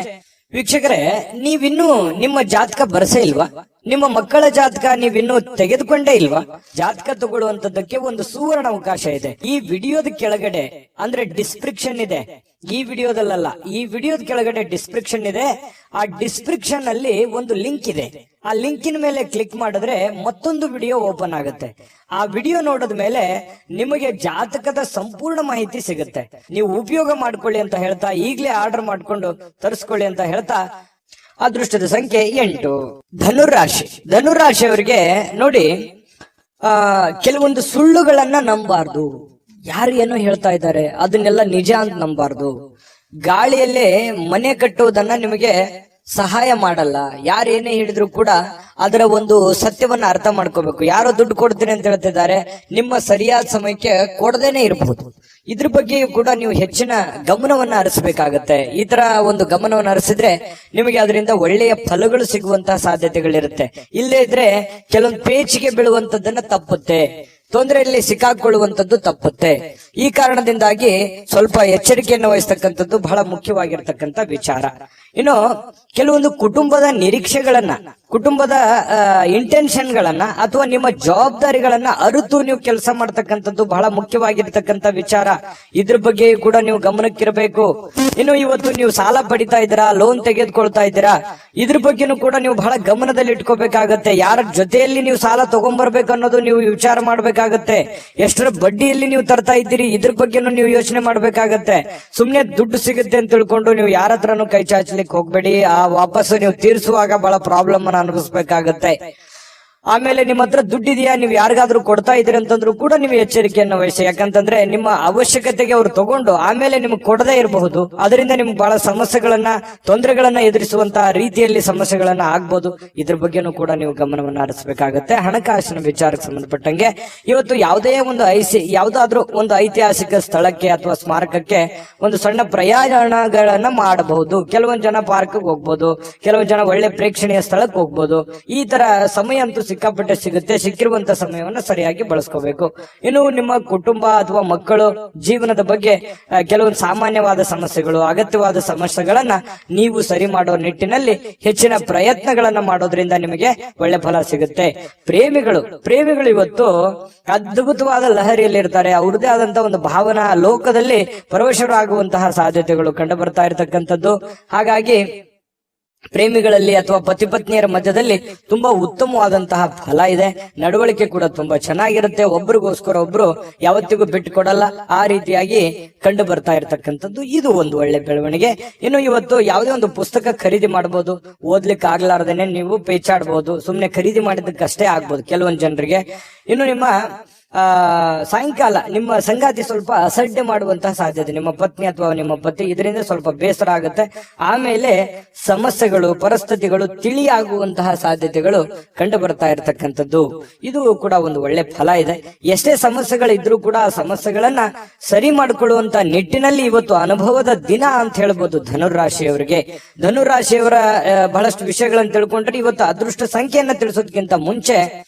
Speaker 1: ವೀಕ್ಷಕರೇ, ನೀವಿನ್ನೂ ನಿಮ್ಮ ಜಾತಕ ಬರಸೇ ಇಲ್ವಾ? ನಿಮ್ಮ ಮಕ್ಕಳ ಜಾತಕ ನೀವಿನ್ನೂ ತೆಗೆದುಕೊಂಡೇ ಇಲ್ವಾ? ಜಾತಕ ತಗೊಳ್ಳುವಂತದ್ದಕ್ಕೆ ಒಂದು ಸುವರ್ಣ ಅವಕಾಶ ಇದೆ. ಈ ವಿಡಿಯೋದ ಕೆಳಗಡೆ ಅಂದ್ರೆ ಡಿಸ್ಕ್ರಿಪ್ಷನ್ ಇದೆ. ಈ ವಿಡಿಯೋದಲ್ಲ, ಈ ವಿಡಿಯೋದ ಕೆಳಗಡೆ ಡಿಸ್ಕ್ರಿಪ್ಷನ್ ಇದೆ. ಆ ಡಿಸ್ಕ್ರಿಪ್ಷನ್ ಅಲ್ಲಿ ಒಂದು ಲಿಂಕ್ ಇದೆ. ಆ ಲಿಂಕಿನ ಮೇಲೆ ಕ್ಲಿಕ್ ಮಾಡಿದ್ರೆ ಮತ್ತೊಂದು ವಿಡಿಯೋ ಓಪನ್ ಆಗುತ್ತೆ. ಆ ವಿಡಿಯೋ ನೋಡಿದ ಮೇಲೆ ನಿಮಗೆ ಜಾತಕದ ಸಂಪೂರ್ಣ ಮಾಹಿತಿ ಸಿಗುತ್ತೆ. ನೀವು ಉಪಯೋಗ ಮಾಡ್ಕೊಳ್ಳಿ ಅಂತ ಹೇಳ್ತಾ, ಈಗಲೇ ಆರ್ಡರ್ ಮಾಡ್ಕೊಂಡು ತರಿಸ್ಕೊಳ್ಳಿ ಅಂತ ಹೇಳ್ತಾ, ಅದೃಷ್ಟದ ಸಂಖ್ಯೆ 8. ಧನುರಾಶಿ. ಧನುರಾಶಿಯವರಿಗೆ ನೋಡಿ, ಕೆಲವೊಂದು ಸುಳ್ಳುಗಳನ್ನ ನಂಬಾರ್ದು. ಯಾರು ಏನೋ ಹೇಳ್ತಾ ಇದ್ದಾರೆ ಅದನ್ನೆಲ್ಲ ನಿಜ ಅಂತ ನಂಬಾರ್ದು. ಗಾಳಿಯಲ್ಲೇ ಮನೆ ಕಟ್ಟುವುದನ್ನ ನಿಮಗೆ ಸಹಾಯ ಮಾಡಲ್ಲ. ಯಾರೇನೇ ಹೇಳಿದ್ರು ಕೂಡ ಅದರ ಒಂದು ಸತ್ಯವನ್ನ ಅರ್ಥ ಮಾಡ್ಕೋಬೇಕು. ಯಾರೋ ದುಡ್ಡು ಕೊಡ್ತೀನಿ ಅಂತ ಹೇಳ್ತಿದ್ದಾರೆ, ನಿಮ್ಮ ಸರಿಯಾದ ಸಮಯಕ್ಕೆ ಕೊಡದೇನೆ ಇರಬಹುದು. ಇದ್ರ ಬಗ್ಗೆಯೂ ಕೂಡ ನೀವು ಹೆಚ್ಚಿನ ಗಮನವನ್ನ ಹರಿಸಬೇಕಾಗತ್ತೆ. ಈ ತರ ಒಂದು ಗಮನವನ್ನು ಹರಿಸಿದ್ರೆ ನಿಮಗೆ ಅದರಿಂದ ಒಳ್ಳೆಯ ಫಲಗಳು ಸಿಗುವಂತಹ ಸಾಧ್ಯತೆಗಳಿರುತ್ತೆ. ಇಲ್ಲೇ ಇದ್ರೆ ಕೆಲವೊಂದು ಪೇಚಿಗೆ ಬೀಳುವಂತದ್ದನ್ನ ತಪ್ಪುತ್ತೆ, ತೊಂದರೆಯಲ್ಲಿ ಸಿಕ್ಕಾಕೊಳ್ಳುವಂತದ್ದು ತಪ್ಪುತ್ತೆ. ಈ ಕಾರಣದಿಂದಾಗಿ ಸ್ವಲ್ಪ ಎಚ್ಚರಿಕೆಯನ್ನು ವಹಿಸ್ತಕ್ಕಂಥದ್ದು ಬಹಳ ಮುಖ್ಯವಾಗಿರ್ತಕ್ಕಂಥ ವಿಚಾರ. ಇನ್ನು ಕೆಲವೊಂದು ಕುಟುಂಬದ ನಿರೀಕ್ಷೆಗಳನ್ನ, ಕುಟುಂಬದ ಇಂಟೆನ್ಷನ್ ಗಳನ್ನ ಅಥವಾ ನಿಮ್ಮ ಜವಾಬ್ದಾರಿಗಳನ್ನ ಅರಿತು ನೀವು ಕೆಲಸ ಮಾಡ್ತಕ್ಕಂಥದ್ದು ಬಹಳ ಮುಖ್ಯವಾಗಿರ್ತಕ್ಕಂಥ ವಿಚಾರ. ಇದ್ರ ಬಗ್ಗೆ ಕೂಡ ನೀವು ಗಮನಕ್ಕಿರಬೇಕು. ಇನ್ನು ಇವತ್ತು ನೀವು ಸಾಲ ಪಡಿತಾ ಇದ್ದೀರಾ, ಲೋನ್ ತೆಗೆದುಕೊಳ್ತಾ ಇದ್ದೀರಾ, ಇದ್ರ ಬಗ್ಗೆನೂ ಕೂಡ ನೀವು ಬಹಳ ಗಮನದಲ್ಲಿ ಇಟ್ಕೋಬೇಕಾಗತ್ತೆ. ಯಾರ ಜೊತೆಯಲ್ಲಿ ನೀವು ಸಾಲ ತಗೊಂಡ್ಬರ್ಬೇಕು ಅನ್ನೋದು ನೀವು ವಿಚಾರ ಮಾಡ್ಬೇಕಾಗತ್ತೆ. ಎಷ್ಟರ ಬಡ್ಡಿಯಲ್ಲಿ ನೀವು ತರ್ತಾ ಇದ್ದೀರಿ, ಇದ್ರ ಬಗ್ಗೆನೂ ನೀವು ಯೋಚನೆ ಮಾಡ್ಬೇಕಾಗತ್ತೆ. ಸುಮ್ನೆ ದುಡ್ಡು ಸಿಗುತ್ತೆ ಅಂತ ತಿಳ್ಕೊಂಡು ನೀವು ಯಾರ ಹತ್ರನೂ ಕೈ ಚಾಚಲಿಕ್ಕೆ ಹೋಗ್ಬೇಡಿ. ಆ ವಾಪಸ್ ನೀವು ತೀರಿಸುವಾಗ ಬಹಳ ಪ್ರಾಬ್ಲಮ್ ಅನ್ನ ಅನುಭವಿಸ್ಬೇಕಾಗತ್ತೆ. ಆಮೇಲೆ ನಿಮ್ಮ ಹತ್ರ ದುಡ್ಡಿದೆಯಾ, ನೀವು ಯಾರಿಗಾದ್ರೂ ಕೊಡ್ತಾ ಇದೀರಿ ಅಂತಂದ್ರೂ ಕೂಡ ನೀವು ಎಚ್ಚರಿಕೆಯನ್ನು ವಹಿಸಿ. ಯಾಕಂತಂದ್ರೆ ನಿಮ್ಮ ಅವಶ್ಯಕತೆಗೆ ಅವ್ರು ತಗೊಂಡು ಆಮೇಲೆ ನಿಮ್ಗೆ ಕೊಡದೇ ಇರಬಹುದು. ಅದರಿಂದ ನಿಮ್ಗೆ ಬಹಳ ಸಮಸ್ಯೆಗಳನ್ನ, ತೊಂದರೆಗಳನ್ನ ಎದುರಿಸುವಂತಹ ರೀತಿಯಲ್ಲಿ ಸಮಸ್ಯೆಗಳನ್ನ ಆಗ್ಬೋದು. ಇದ್ರ ಬಗ್ಗೆನೂ ಕೂಡ ನೀವು ಗಮನವನ್ನ ಹರಿಸಬೇಕಾಗತ್ತೆ. ಹಣಕಾಸಿನ ವಿಚಾರಕ್ಕೆ ಸಂಬಂಧಪಟ್ಟಂಗೆ ಇವತ್ತು ಯಾವುದೇ ಒಂದು ಯಾವುದಾದ್ರೂ ಒಂದು ಐತಿಹಾಸಿಕ ಸ್ಥಳಕ್ಕೆ ಅಥವಾ ಸ್ಮಾರಕಕ್ಕೆ ಒಂದು ಸಣ್ಣ ಪ್ರಯಾಣಗಳನ್ನ ಮಾಡಬಹುದು. ಕೆಲವೊಂದು ಜನ ಪಾರ್ಕ್ ಹೋಗ್ಬೋದು, ಕೆಲವೊಂದು ಜನ ಒಳ್ಳೆ ಪ್ರೇಕ್ಷಣೀಯ ಸ್ಥಳಕ್ಕೆ ಹೋಗ್ಬೋದು. ಈ ತರ ಸಮಯ ಅಂತೂ ಸಿಕ್ಕಾಪಟ್ಟೆ ಸಿಗುತ್ತೆ. ಸಿಕ್ಕಿರುವಂತ ಸಮಯವನ್ನ ಸರಿಯಾಗಿ ಬಳಸ್ಕೋಬೇಕು. ಇನ್ನು ನಿಮ್ಮ ಕುಟುಂಬ ಅಥವಾ ಮಕ್ಕಳು ಜೀವನದ ಬಗ್ಗೆ ಕೆಲವೊಂದು ಸಾಮಾನ್ಯವಾದ ಸಮಸ್ಯೆಗಳು, ಅಗತ್ಯವಾದ ಸಮಸ್ಯೆಗಳನ್ನ ನೀವು ಸರಿ ಮಾಡೋ ನಿಟ್ಟಿನಲ್ಲಿ ಹೆಚ್ಚಿನ ಪ್ರಯತ್ನಗಳನ್ನ ಮಾಡೋದ್ರಿಂದ ನಿಮಗೆ ಒಳ್ಳೆ ಫಲ ಸಿಗುತ್ತೆ. ಪ್ರೇಮಿಗಳು ಇವತ್ತು ಅದ್ಭುತವಾದ ಲಹರಿಯಲ್ಲಿ ಇರ್ತಾರೆ. ಅವ್ರದೇ ಆದಂತಹ ಒಂದು ಭಾವನಾ ಲೋಕದಲ್ಲಿ ಪರವಶರಾಗುವಂತಹ ಸಾಧ್ಯತೆಗಳು ಕಂಡು ಬರ್ತಾ ಇರತಕ್ಕಂಥದ್ದು. ಹಾಗಾಗಿ ಪ್ರೇಮಿಗಳಲ್ಲಿ ಅಥವಾ ಪತಿ ಪತ್ನಿಯರ ಮಧ್ಯದಲ್ಲಿ ತುಂಬಾ ಉತ್ತಮವಾದಂತಹ ಫಲ ಇದೆ. ನಡವಳಿಕೆ ಕೂಡ ತುಂಬಾ ಚೆನ್ನಾಗಿರುತ್ತೆ. ಒಬ್ರಿಗೋಸ್ಕರ ಒಬ್ರು ಯಾವತ್ತಿಗೂ ಬಿಟ್ಟು ಕೊಡಲ್ಲ. ಆ ರೀತಿಯಾಗಿ ಕಂಡು ಬರ್ತಾ ಇರತಕ್ಕಂಥದ್ದು ಇದು ಒಂದು ಒಳ್ಳೆ ಬೆಳವಣಿಗೆ. ಇನ್ನು ಇವತ್ತು ಯಾವುದೇ ಒಂದು ಪುಸ್ತಕ ಖರೀದಿ ಮಾಡಬಹುದು. ಓದ್ಲಿಕ್ಕೆ ಆಗ್ಲಾರ್ದೇನೆ ನೀವು ಪೇಚಾಡ್ಬಹುದು. ಸುಮ್ನೆ ಖರೀದಿ ಮಾಡಿದ್ದಕ್ಕಷ್ಟೇ ಆಗ್ಬೋದು ಕೆಲವೊಂದು ಜನರಿಗೆ. ಇನ್ನು ನಿಮ್ಮ ಸಾಯಂಕಾಲ ನಿಮ್ಮ ಸಂಗಾತಿ ಸ್ವಲ್ಪ ಅಸಡ್ಡೆ ಮಾಡುವಂತಹ ಸಾಧ್ಯತೆ, ನಿಮ್ಮ ಪತ್ನಿ ಅಥವಾ ನಿಮ್ಮ ಪತಿ, ಇದರಿಂದ ಸ್ವಲ್ಪ ಬೇಸರ ಆಗುತ್ತೆ. ಆಮೇಲೆ ಸಮಸ್ಯೆಗಳು, ಪರಿಸ್ಥಿತಿಗಳು ತಿಳಿಯಾಗುವಂತಹ ಸಾಧ್ಯತೆಗಳು ಕಂಡು ಬರ್ತಾ ಇರತಕ್ಕಂಥದ್ದು. ಇದು ಕೂಡ ಒಂದು ಒಳ್ಳೆ ಫಲ ಇದೆ. ಎಷ್ಟೇ ಸಮಸ್ಯೆಗಳಿದ್ರೂ ಕೂಡ ಆ ಸಮಸ್ಯೆಗಳನ್ನ ಸರಿ ಮಾಡಿಕೊಳ್ಳುವಂತ ನಿಟ್ಟಿನಲ್ಲಿ ಇವತ್ತು ಅನುಭವದ ದಿನ ಅಂತ ಹೇಳ್ಬೋದು ಧನುರಾಶಿಯವರಿಗೆ. ಧನುರಾಶಿಯವರ ಬಹಳಷ್ಟು ವಿಷಯಗಳನ್ನು ತಿಳ್ಕೊಂಡ್ರೆ ಇವತ್ತು ಅದೃಷ್ಟ ಸಂಖ್ಯೆಯನ್ನ ತಿಳಿಸೋದಕ್ಕಿಂತ ಮುಂಚೆ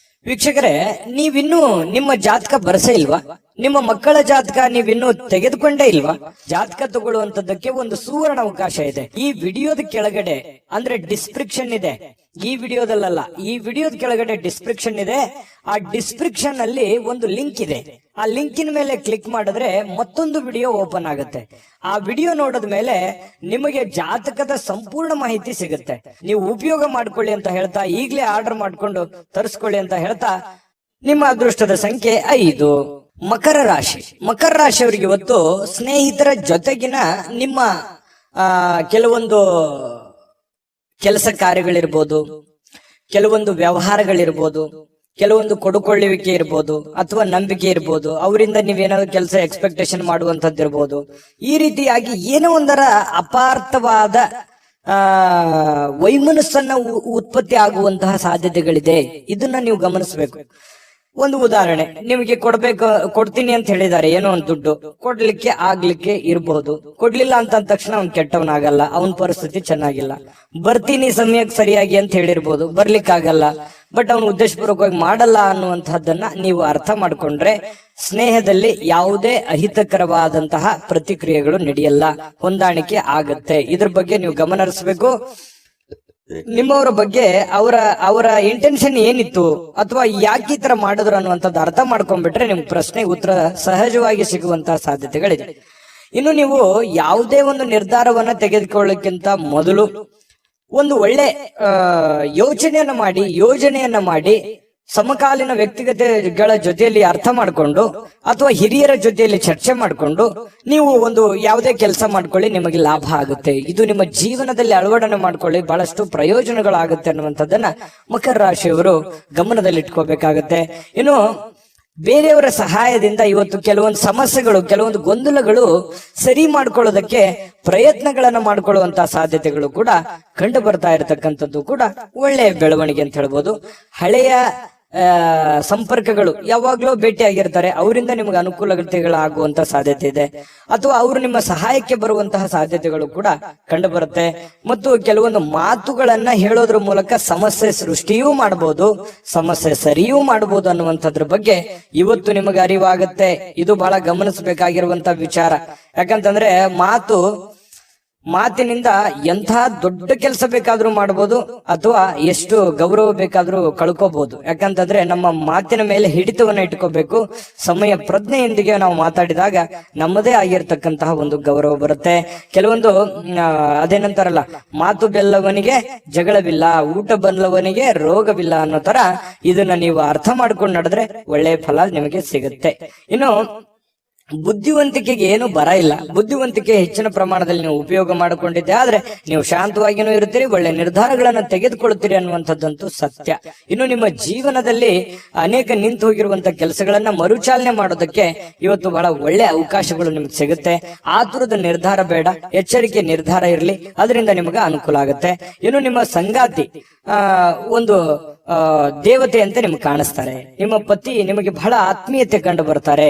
Speaker 1: ವೀಕ್ಷಕರೇ, ನೀವಿನ್ನೂ ನಿಮ್ಮ ಜಾತಕ ಬರಸೇ ಇಲ್ವಾ? ನಿಮ್ಮ ಮಕ್ಕಳ ಜಾತಕ ನೀವಿನ್ನೂ ತೆಗೆದುಕೊಂಡೇ ಇಲ್ವಾ? ಜಾತಕ ತಗೊಳ್ಳುವಂತದ್ದಕ್ಕೆ ಒಂದು ಸುವರ್ಣ ಅವಕಾಶ ಇದೆ. ಈ ವಿಡಿಯೋದ ಕೆಳಗಡೆ ಅಂದ್ರೆ ಡಿಸ್ಕ್ರಿಪ್ಷನ್ ಇದೆ. ಈ ವಿಡಿಯೋದಲ್ಲ, ಈ ವಿಡಿಯೋದ ಕೆಳಗಡೆ ಡಿಸ್ಕ್ರಿಪ್ಷನ್ ಇದೆ. ಆ ಡಿಸ್ಕ್ರಿಪ್ಷನ್ ಅಲ್ಲಿ ಒಂದು ಲಿಂಕ್ ಇದೆ. ಆ ಲಿಂಕಿನ ಮೇಲೆ ಕ್ಲಿಕ್ ಮಾಡಿದ್ರೆ ಮತ್ತೊಂದು ವಿಡಿಯೋ ಓಪನ್ ಆಗುತ್ತೆ. ಆ ವಿಡಿಯೋ ನೋಡಿದ ಮೇಲೆ ನಿಮಗೆ ಜಾತಕದ ಸಂಪೂರ್ಣ ಮಾಹಿತಿ ಸಿಗುತ್ತೆ. ನೀವು ಉಪಯೋಗ ಮಾಡ್ಕೊಳ್ಳಿ ಅಂತ ಹೇಳ್ತಾ, ಈಗಲೇ ಆರ್ಡರ್ ಮಾಡ್ಕೊಂಡು ತರಿಸ್ಕೊಳ್ಳಿ ಅಂತ ಹೇಳ್ತಾ, ನಿಮ್ಮ ಅದೃಷ್ಟದ ಸಂಖ್ಯೆ 5. ಮಕರ ರಾಶಿಯವರಿಗೆ ಇವತ್ತು ಸ್ನೇಹಿತರ ಜೊತೆಗಿನ ನಿಮ್ಮ ಕೆಲವೊಂದು ಕೆಲಸ ಕಾರ್ಯಗಳಿರ್ಬೋದು, ಕೆಲವೊಂದು ವ್ಯವಹಾರಗಳಿರ್ಬೋದು, ಕೆಲವೊಂದು ಕೊಡುಕೊಳ್ಳುವಿಕೆ ಇರ್ಬೋದು, ಅಥವಾ ನಂಬಿಕೆ ಇರ್ಬೋದು. ಅವರಿಂದ ನೀವೇನಾದ್ರು ಕೆಲಸ ಎಕ್ಸ್ಪೆಕ್ಟೇಷನ್ ಮಾಡುವಂತದ್ದು ಇರ್ಬೋದು. ಈ ರೀತಿಯಾಗಿ ಏನೋ ಒಂದರ ಅಪಾರ್ಥವಾದ ವೈಮನಸ್ಸನ್ನ ಉತ್ಪತ್ತಿ ಆಗುವಂತಹ ಸಾಧ್ಯತೆಗಳಿದೆ. ಇದನ್ನ ನೀವು ಗಮನಿಸಬೇಕು. ಒಂದು ಉದಾಹರಣೆ, ನಿಮಗೆ ಕೊಡ್ತೀನಿ ಅಂತ ಹೇಳಿದ್ದಾರೆ ಏನೋ ಒಂದು ದುಡ್ಡು, ಕೊಡ್ಲಿಕ್ಕೆ ಆಗ್ಲಿಕ್ಕೆ ಇರಬಹುದು. ಕೊಡ್ಲಿಲ್ಲ ಅಂತ ಅಂದ ತಕ್ಷಣ ಅವ್ನ್ ಕೆಟ್ಟವನಾಗಲ್ಲ, ಅವನ ಪರಿಸ್ಥಿತಿ ಚೆನ್ನಾಗಿಲ್ಲ. ಬರ್ತೀನಿ ಸಮಯಕ್ಕೆ ಸರಿಯಾಗಿ ಅಂತ ಹೇಳಿರ್ಬೋದು, ಬರ್ಲಿಕ್ಕಾಗಲ್ಲ. ಬಟ್ ಅವನು ಉದ್ದೇಶಪೂರ್ವಕವಾಗಿ ಮಾಡಲ್ಲ ಅನ್ನುವಂತಹದ್ದನ್ನ ನೀವು ಅರ್ಥ ಮಾಡ್ಕೊಂಡ್ರೆ ಸ್ನೇಹದಲ್ಲಿ ಯಾವುದೇ ಅಹಿತಕರವಾದಂತಹ ಪ್ರತಿಕ್ರಿಯೆಗಳು ನಡೆಯಲ್ಲ, ಹೊಂದಾಣಿಕೆ ಆಗತ್ತೆ. ಇದ್ರ ಬಗ್ಗೆ ನೀವು ಗಮನ ಹರಿಸಬೇಕು. ನಿಮ್ಮವರ ಬಗ್ಗೆ ಅವರ ಇಂಟೆನ್ಷನ್ ಏನಿತ್ತು ಅಥವಾ ಯಾಕೆ ಈ ತರ ಮಾಡಿದ್ರು ಅನ್ನುವಂಥದ್ದು ಅರ್ಥ ಮಾಡ್ಕೊಂಡ್ಬಿಟ್ರೆ ನಿಮ್ ಪ್ರಶ್ನೆಗೆ ಉತ್ತರ ಸಹಜವಾಗಿ ಸಿಗುವಂತಹ ಸಾಧ್ಯತೆಗಳಿದೆ. ಇನ್ನು ನೀವು ಯಾವುದೇ ಒಂದು ನಿರ್ಧಾರವನ್ನ ತೆಗೆದುಕೊಳ್ಳಕ್ಕಿಂತ ಮೊದಲು ಒಂದು ಒಳ್ಳೆ ಯೋಜನೆಯನ್ನ ಮಾಡಿ ಸಮಕಾಲೀನ ವ್ಯಕ್ತಿಗತೆಗಳ ಜೊತೆಯಲ್ಲಿ ಅರ್ಥ ಮಾಡಿಕೊಂಡು ಅಥವಾ ಹಿರಿಯರ ಜೊತೆಯಲ್ಲಿ ಚರ್ಚೆ ಮಾಡಿಕೊಂಡು ನೀವು ಒಂದು ಯಾವುದೇ ಕೆಲಸ ಮಾಡ್ಕೊಳ್ಳಿ, ನಿಮಗೆ ಲಾಭ ಆಗುತ್ತೆ. ಇದು ನಿಮ್ಮ ಜೀವನದಲ್ಲಿ ಅಳವಡನೆ ಮಾಡ್ಕೊಳ್ಳಿ, ಬಹಳಷ್ಟು ಪ್ರಯೋಜನಗಳಾಗುತ್ತೆ ಅನ್ನುವಂಥದ್ದನ್ನ ಮಕರ ರಾಶಿಯವರು ಗಮನದಲ್ಲಿಟ್ಕೋಬೇಕಾಗತ್ತೆ. ಇನ್ನು ಬೇರೆಯವರ ಸಹಾಯದಿಂದ ಇವತ್ತು ಕೆಲವೊಂದು ಸಮಸ್ಯೆಗಳು, ಕೆಲವೊಂದು ಗೊಂದಲಗಳು ಸರಿ ಮಾಡ್ಕೊಳ್ಳೋದಕ್ಕೆ ಪ್ರಯತ್ನಗಳನ್ನ ಮಾಡ್ಕೊಳ್ಳುವಂತಹ ಸಾಧ್ಯತೆಗಳು ಕೂಡ ಕಂಡು ಬರ್ತಾ ಇರತಕ್ಕಂಥದ್ದು ಕೂಡ ಒಳ್ಳೆಯ ಬೆಳವಣಿಗೆ ಅಂತ ಹೇಳ್ಬೋದು. ಹಳೆಯ ಸಂಪರ್ಕಗಳು ಯಾವಾಗ್ಲೂ ಭೇಟಿಯಾಗಿರ್ತಾರೆ, ಅವರಿಂದ ನಿಮ್ಗೆ ಅನುಕೂಲತೆಗಳಾಗುವಂತಹ ಸಾಧ್ಯತೆ ಇದೆ. ಅಥವಾ ಅವರು ನಿಮ್ಮ ಸಹಾಯಕ್ಕೆ ಬರುವಂತಹ ಸಾಧ್ಯತೆಗಳು ಕೂಡ ಕಂಡು ಬರುತ್ತೆ. ಮತ್ತು ಕೆಲವೊಂದು ಮಾತುಗಳನ್ನ ಹೇಳೋದ್ರ ಮೂಲಕ ಸಮಸ್ಯೆ ಸೃಷ್ಟಿಯೂ ಮಾಡಬಹುದು, ಸಮಸ್ಯೆ ಸರಿಯೂ ಮಾಡಬಹುದು ಅನ್ನುವಂಥದ್ರ ಬಗ್ಗೆ ಇವತ್ತು ನಿಮಗೆ ಅರಿವಾಗುತ್ತೆ. ಇದು ಬಹಳ ಗಮನಿಸಬೇಕಾಗಿರುವಂತಹ ವಿಚಾರ. ಯಾಕಂತಂದ್ರೆ ಮಾತಿನಿಂದ ಎಂಥ ದೊಡ್ಡ ಕೆಲಸ ಬೇಕಾದ್ರೂ ಮಾಡಬಹುದು ಅಥವಾ ಎಷ್ಟು ಗೌರವ ಬೇಕಾದ್ರೂ ಕಳ್ಕೋಬಹುದು. ಯಾಕಂತಂದ್ರೆ ನಮ್ಮ ಮಾತಿನ ಮೇಲೆ ಹಿಡಿತವನ್ನ ಇಟ್ಕೋಬೇಕು. ಸಮಯ ಪ್ರಜ್ಞೆಯೊಂದಿಗೆ ನಾವು ಮಾತಾಡಿದಾಗ ನಮ್ಮದೇ ಆಗಿರ್ತಕ್ಕಂತಹ ಒಂದು ಗೌರವ ಬರುತ್ತೆ. ಕೆಲವೊಂದು ಅದೇನಂತಾರಲ್ಲ, ಮಾತು ಬೆಲ್ಲವನಿಗೆ ಜಗಳವಿಲ್ಲ, ಊಟ ಬಲ್ಲವನಿಗೆ ರೋಗವಿಲ್ಲ ಅನ್ನೋ ತರ ಇದನ್ನ ನೀವು ಅರ್ಥ ಮಾಡ್ಕೊಂಡು ನಡೆದ್ರೆ ಒಳ್ಳೆಯ ಫಲ ನಿಮಗೆ ಸಿಗುತ್ತೆ. ಇನ್ನು ಬುದ್ಧಿವಂತಿಕೆಗೆ ಏನು ಬರ ಇಲ್ಲ. ಬುದ್ಧಿವಂತಿಕೆ ಹೆಚ್ಚಿನ ಪ್ರಮಾಣದಲ್ಲಿ ನೀವು ಉಪಯೋಗ ಮಾಡಿಕೊಂಡಿದ್ದೆ ಆದ್ರೆ ನೀವು ಶಾಂತವಾಗಿನೂ ಇರ್ತೀರಿ, ಒಳ್ಳೆ ನಿರ್ಧಾರಗಳನ್ನು ತೆಗೆದುಕೊಳ್ಳುತ್ತೀರಿ ಅನ್ನುವಂಥದ್ದಂತೂ ಸತ್ಯ. ಇನ್ನು ನಿಮ್ಮ ಜೀವನದಲ್ಲಿ ಅನೇಕ ನಿಂತು ಹೋಗಿರುವಂತಹ ಕೆಲಸಗಳನ್ನ ಮರುಚಾಲನೆ ಮಾಡೋದಕ್ಕೆ ಇವತ್ತು ಬಹಳ ಒಳ್ಳೆ ಅವಕಾಶಗಳು ನಿಮ್ಗೆ ಸಿಗುತ್ತೆ. ಆತುರದ ನಿರ್ಧಾರ ಬೇಡ, ಎಚ್ಚರಿಕೆ ನಿರ್ಧಾರ ಇರಲಿ, ಅದರಿಂದ ನಿಮಗೆ ಅನುಕೂಲ ಆಗುತ್ತೆ. ಇನ್ನು ನಿಮ್ಮ ಸಂಗಾತಿ ಒಂದು ದೇವತೆ ಅಂತ ನಿಮ್ಗೆ ಕಾಣಿಸ್ತಾರೆ. ನಿಮ್ಮ ಪತಿ ನಿಮಗೆ ಬಹಳ ಆತ್ಮೀಯತೆ ಕಂಡು ಬರ್ತಾರೆ.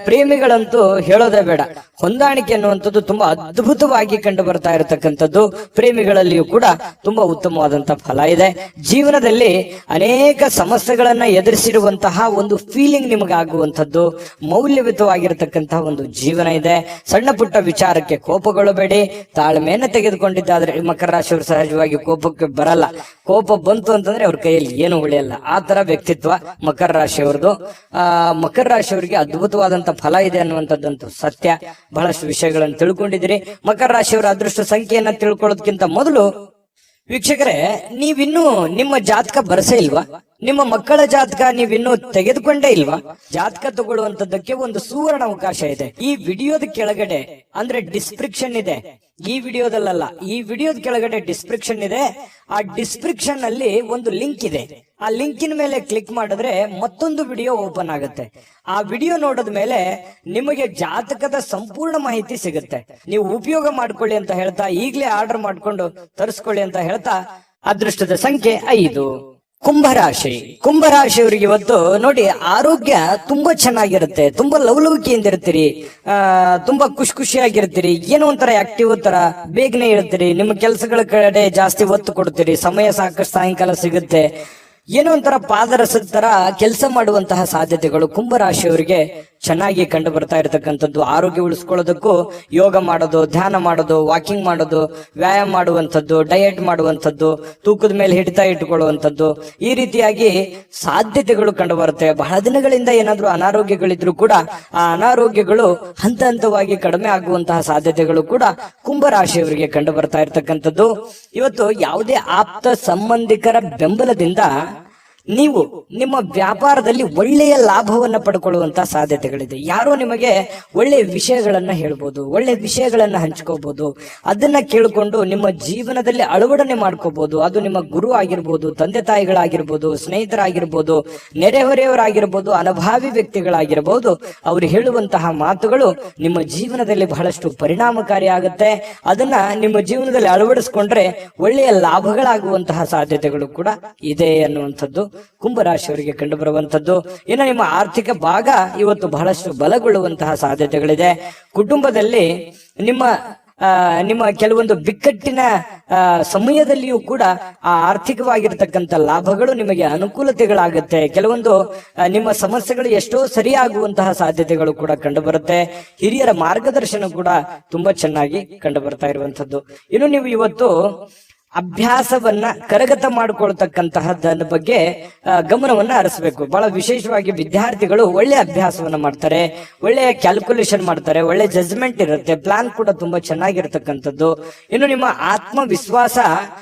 Speaker 1: ಪ್ರೇಮಿಗಳಂತೂ ಹೇಳೋದೇ ಬೇಡ, ಹೊಂದಾಣಿಕೆ ಅನ್ನುವಂಥದ್ದು ತುಂಬಾ ಅದ್ಭುತವಾಗಿ ಕಂಡು ಬರ್ತಾ ಇರತಕ್ಕಂಥದ್ದು. ಪ್ರೇಮಿಗಳಲ್ಲಿಯೂ ಕೂಡ ತುಂಬಾ ಉತ್ತಮವಾದಂತಹ ಫಲ ಇದೆ. ಜೀವನದಲ್ಲಿ ಅನೇಕ ಸಮಸ್ಯೆಗಳನ್ನ ಎದುರಿಸಿರುವಂತಹ ಒಂದು ಫೀಲಿಂಗ್ ನಿಮಗಾಗುವಂಥದ್ದು, ಮೌಲ್ಯಯುತವಾಗಿರತಕ್ಕಂತಹ ಒಂದು ಜೀವನ ಇದೆ. ಸಣ್ಣ ಪುಟ್ಟ ವಿಚಾರಕ್ಕೆ ಕೋಪಗೊಳ್ಳಬೇಡಿ, ತಾಳ್ಮೆಯನ್ನು ತೆಗೆದುಕೊಂಡಿದ್ದಾದ್ರೆ ಮಕರ ರಾಶಿಯವರು ಸಹಜವಾಗಿ ಕೋಪಕ್ಕೆ ಬರಲ್ಲ. ಕೋಪ ಬಂತು ಅಂತಂದ್ರೆ ಅವ್ರ ಕೈಯಲ್ಲಿ ಏನು ಉಳಿಯಲ್ಲ. ಆ ತರ ವ್ಯಕ್ತಿತ್ವ ಮಕರ ರಾಶಿಯವರದು. ಮಕರ ರಾಶಿಯವರಿಗೆ ಅದ್ಭುತವಾದಂತ ಫಲ ಇದೆ ಅನ್ನುವಂಥದ್ದಂತೂ ಸತ್ಯ. ಬಹಳಷ್ಟು ವಿಷಯಗಳನ್ನು ತಿಳ್ಕೊಂಡಿದ್ದೀರಿ. ಮಕರ ರಾಶಿಯವರ ಅದೃಷ್ಟ ಸಂಖ್ಯೆಯನ್ನ ತಿಳ್ಕೊಳ್ಳೋದಕ್ಕಿಂತ ಮೊದಲು ವೀಕ್ಷಕರೇ, ನೀವಿನ್ನೂ ನಿಮ್ಮ ಜಾತಕ ಬರಸೇ ಇಲ್ವಾ? ನಿಮ್ಮ ಮಕ್ಕಳ ಜಾತಕ ನೀವಿನ್ನೂ ತೆಗೆದುಕೊಂಡೇ ಇಲ್ವಾ? ಜಾತಕ ತಗೊಳ್ಳುವಂತದ್ದಕ್ಕೆ ಒಂದು ಸುವರ್ಣ ಅವಕಾಶ ಇದೆ. ಈ ವಿಡಿಯೋದ ಕೆಳಗಡೆ ಅಂದ್ರೆ ಡಿಸ್ಕ್ರಿಪ್ಷನ್ ಇದೆ. ಈ ವಿಡಿಯೋದಲ್ಲ, ಈ ವಿಡಿಯೋದ ಕೆಳಗಡೆ ಡಿಸ್ಕ್ರಿಪ್ಷನ್ ಇದೆ. ಆ ಡಿಸ್ಕ್ರಿಪ್ಷನ್ ಅಲ್ಲಿ ಒಂದು ಲಿಂಕ್ ಇದೆ. ಆ ಲಿಂಕಿನ ಮೇಲೆ ಕ್ಲಿಕ್ ಮಾಡಿದ್ರೆ ಮತ್ತೊಂದು ವಿಡಿಯೋ ಓಪನ್ ಆಗುತ್ತೆ. ಆ ವಿಡಿಯೋ ನೋಡಿದ ಮೇಲೆ ನಿಮಗೆ ಜಾತಕದ ಸಂಪೂರ್ಣ ಮಾಹಿತಿ ಸಿಗುತ್ತೆ. ನೀವು ಉಪಯೋಗ ಮಾಡ್ಕೊಳ್ಳಿ ಅಂತ ಹೇಳ್ತಾ, ಈಗಲೇ ಆರ್ಡರ್ ಮಾಡ್ಕೊಂಡು ತರಿಸ್ಕೊಳ್ಳಿ ಅಂತ ಹೇಳ್ತಾ, ಅದೃಷ್ಟದ ಸಂಖ್ಯೆ 5. ಕುಂಭರಾಶಿ. ಕುಂಭರಾಶಿಯವರಿಗೆ ಇವತ್ತು ನೋಡಿ, ಆರೋಗ್ಯ ತುಂಬಾ ಚೆನ್ನಾಗಿರುತ್ತೆ, ತುಂಬಾ ಲವಲವಿಕೆಯಿಂದ ಇರ್ತೀರಿ, ತುಂಬಾ ಖುಷಿಯಾಗಿರ್ತೀರಿ, ಏನೋ ಒಂಥರ ಆಕ್ಟಿವ್ ತರ ಬೇಗನೆ ಇರ್ತೀರಿ, ನಿಮ್ಮ ಕೆಲಸಗಳ ಕಡೆ ಜಾಸ್ತಿ ಒತ್ತು ಕೊಡ್ತೀರಿ, ಸಮಯ ಸಾಕಷ್ಟು ಸಾಯಂಕಾಲ ಸಿಗುತ್ತೆ, ಏನೋ ಒಂಥರ ಪಾದರಸದ ತರ ಕೆಲಸ ಮಾಡುವಂತಹ ಸಾಧ್ಯತೆಗಳು ಕುಂಭರಾಶಿಯವರಿಗೆ ಚೆನ್ನಾಗಿ ಕಂಡು ಬರ್ತಾ ಇರತಕ್ಕಂಥದ್ದು. ಆರೋಗ್ಯ ಉಳಿಸ್ಕೊಳ್ಳೋದಕ್ಕೂ ಯೋಗ ಮಾಡೋದು, ಧ್ಯಾನ ಮಾಡೋದು, ವಾಕಿಂಗ್ ಮಾಡೋದು, ವ್ಯಾಯಾಮ ಮಾಡುವಂಥದ್ದು, ಡಯಟ್ ಮಾಡುವಂಥದ್ದು, ತೂಕದ ಮೇಲೆ ಹಿಡಿತ ಇಟ್ಟುಕೊಳ್ಳುವಂಥದ್ದು, ಈ ರೀತಿಯಾಗಿ ಸಾಧ್ಯತೆಗಳು ಕಂಡು ಬರುತ್ತೆ. ಬಹಳ ದಿನಗಳಿಂದ ಏನಾದ್ರೂ ಅನಾರೋಗ್ಯಗಳಿದ್ರು ಕೂಡ ಆ ಅನಾರೋಗ್ಯಗಳು ಹಂತ ಹಂತವಾಗಿ ಕಡಿಮೆ ಆಗುವಂತಹ ಸಾಧ್ಯತೆಗಳು ಕೂಡ ಕುಂಭರಾಶಿಯವರಿಗೆ ಕಂಡು ಬರ್ತಾ ಇರತಕ್ಕಂಥದ್ದು. ಇವತ್ತು ಯಾವುದೇ ಆಪ್ತ ಸಂಬಂಧಿಕರ ಬೆಂಬಲದಿಂದ ನೀವು ನಿಮ್ಮ ವ್ಯಾಪಾರದಲ್ಲಿ ಒಳ್ಳೆಯ ಲಾಭವನ್ನ ಪಡ್ಕೊಳ್ಳುವಂತಹ ಸಾಧ್ಯತೆಗಳಿದೆ. ಯಾರೋ ನಿಮಗೆ ಒಳ್ಳೆಯ ವಿಷಯಗಳನ್ನ ಹೇಳ್ಬೋದು, ಒಳ್ಳೆಯ ವಿಷಯಗಳನ್ನ ಹಂಚ್ಕೋಬಹುದು, ಅದನ್ನ ಕೇಳಿಕೊಂಡು ನಿಮ್ಮ ಜೀವನದಲ್ಲಿ ಅಳವಡನೆ ಮಾಡ್ಕೋಬಹುದು. ಅದು ನಿಮ್ಮ ಗುರು ಆಗಿರ್ಬೋದು, ತಂದೆ ತಾಯಿಗಳಾಗಿರ್ಬೋದು, ಸ್ನೇಹಿತರಾಗಿರ್ಬೋದು, ನೆರೆಹೊರೆಯವರಾಗಿರ್ಬೋದು, ಅನುಭಾವಿ ವ್ಯಕ್ತಿಗಳಾಗಿರ್ಬೋದು. ಅವರು ಹೇಳುವಂತಹ ಮಾತುಗಳು ನಿಮ್ಮ ಜೀವನದಲ್ಲಿ ಬಹಳಷ್ಟು ಪರಿಣಾಮಕಾರಿ ಆಗುತ್ತೆ. ಅದನ್ನ ನಿಮ್ಮ ಜೀವನದಲ್ಲಿ ಅಳವಡಿಸ್ಕೊಂಡ್ರೆ ಒಳ್ಳೆಯ ಲಾಭಗಳಾಗುವಂತಹ ಸಾಧ್ಯತೆಗಳು ಕೂಡ ಇದೆ ಅನ್ನುವಂಥದ್ದು ಕುಂಭರಾಶಿಯವರಿಗೆ ಕಂಡು ಬರುವಂತದ್ದು. ಇನ್ನು ನಿಮ್ಮ ಆರ್ಥಿಕ ಭಾಗ ಇವತ್ತು ಬಹಳಷ್ಟು ಬಲಗೊಳ್ಳುವಂತಹ ಸಾಧ್ಯತೆಗಳಿದೆ. ಕುಟುಂಬದಲ್ಲಿ ನಿಮ್ಮ ಕೆಲವೊಂದು ಬಿಕ್ಕಟ್ಟಿನ ಸಮಯದಲ್ಲಿಯೂ ಕೂಡ ಆ ಆರ್ಥಿಕವಾಗಿರ್ತಕ್ಕಂಥ ಲಾಭಗಳು ನಿಮಗೆ ಅನುಕೂಲತೆಗಳಾಗುತ್ತೆ. ಕೆಲವೊಂದು ನಿಮ್ಮ ಸಮಸ್ಯೆಗಳು ಎಷ್ಟೋ ಸರಿಯಾಗುವಂತಹ ಸಾಧ್ಯತೆಗಳು ಕೂಡ ಕಂಡು ಬರುತ್ತೆ. ಹಿರಿಯರ ಮಾರ್ಗದರ್ಶನ ಕೂಡ ತುಂಬಾ ಚೆನ್ನಾಗಿ ಕಂಡು ಬರ್ತಾ ಇರುವಂತದ್ದು. ಇನ್ನು ನೀವು ಇವತ್ತು ಅಭ್ಯಾಸವನ್ನ ಕರಗತ ಮಾಡಿಕೊಳ್ತಕ್ಕಂತಹದ ಬಗ್ಗೆ ಗಮನವನ್ನ ಹರಿಸಬೇಕು. ಬಹಳ ವಿಶೇಷವಾಗಿ ವಿದ್ಯಾರ್ಥಿಗಳು ಒಳ್ಳೆ ಅಭ್ಯಾಸವನ್ನ ಮಾಡ್ತಾರೆ, ಒಳ್ಳೆಯ ಕ್ಯಾಲ್ಕುಲೇಷನ್ ಮಾಡ್ತಾರೆ, ಒಳ್ಳೆ ಜಜ್ಮೆಂಟ್ ಇರುತ್ತೆ, ಪ್ಲಾನ್ ಕೂಡ ತುಂಬಾ ಚೆನ್ನಾಗಿರ್ತಕ್ಕಂಥದ್ದು. ಇನ್ನು ನಿಮ್ಮ ಆತ್ಮವಿಶ್ವಾಸ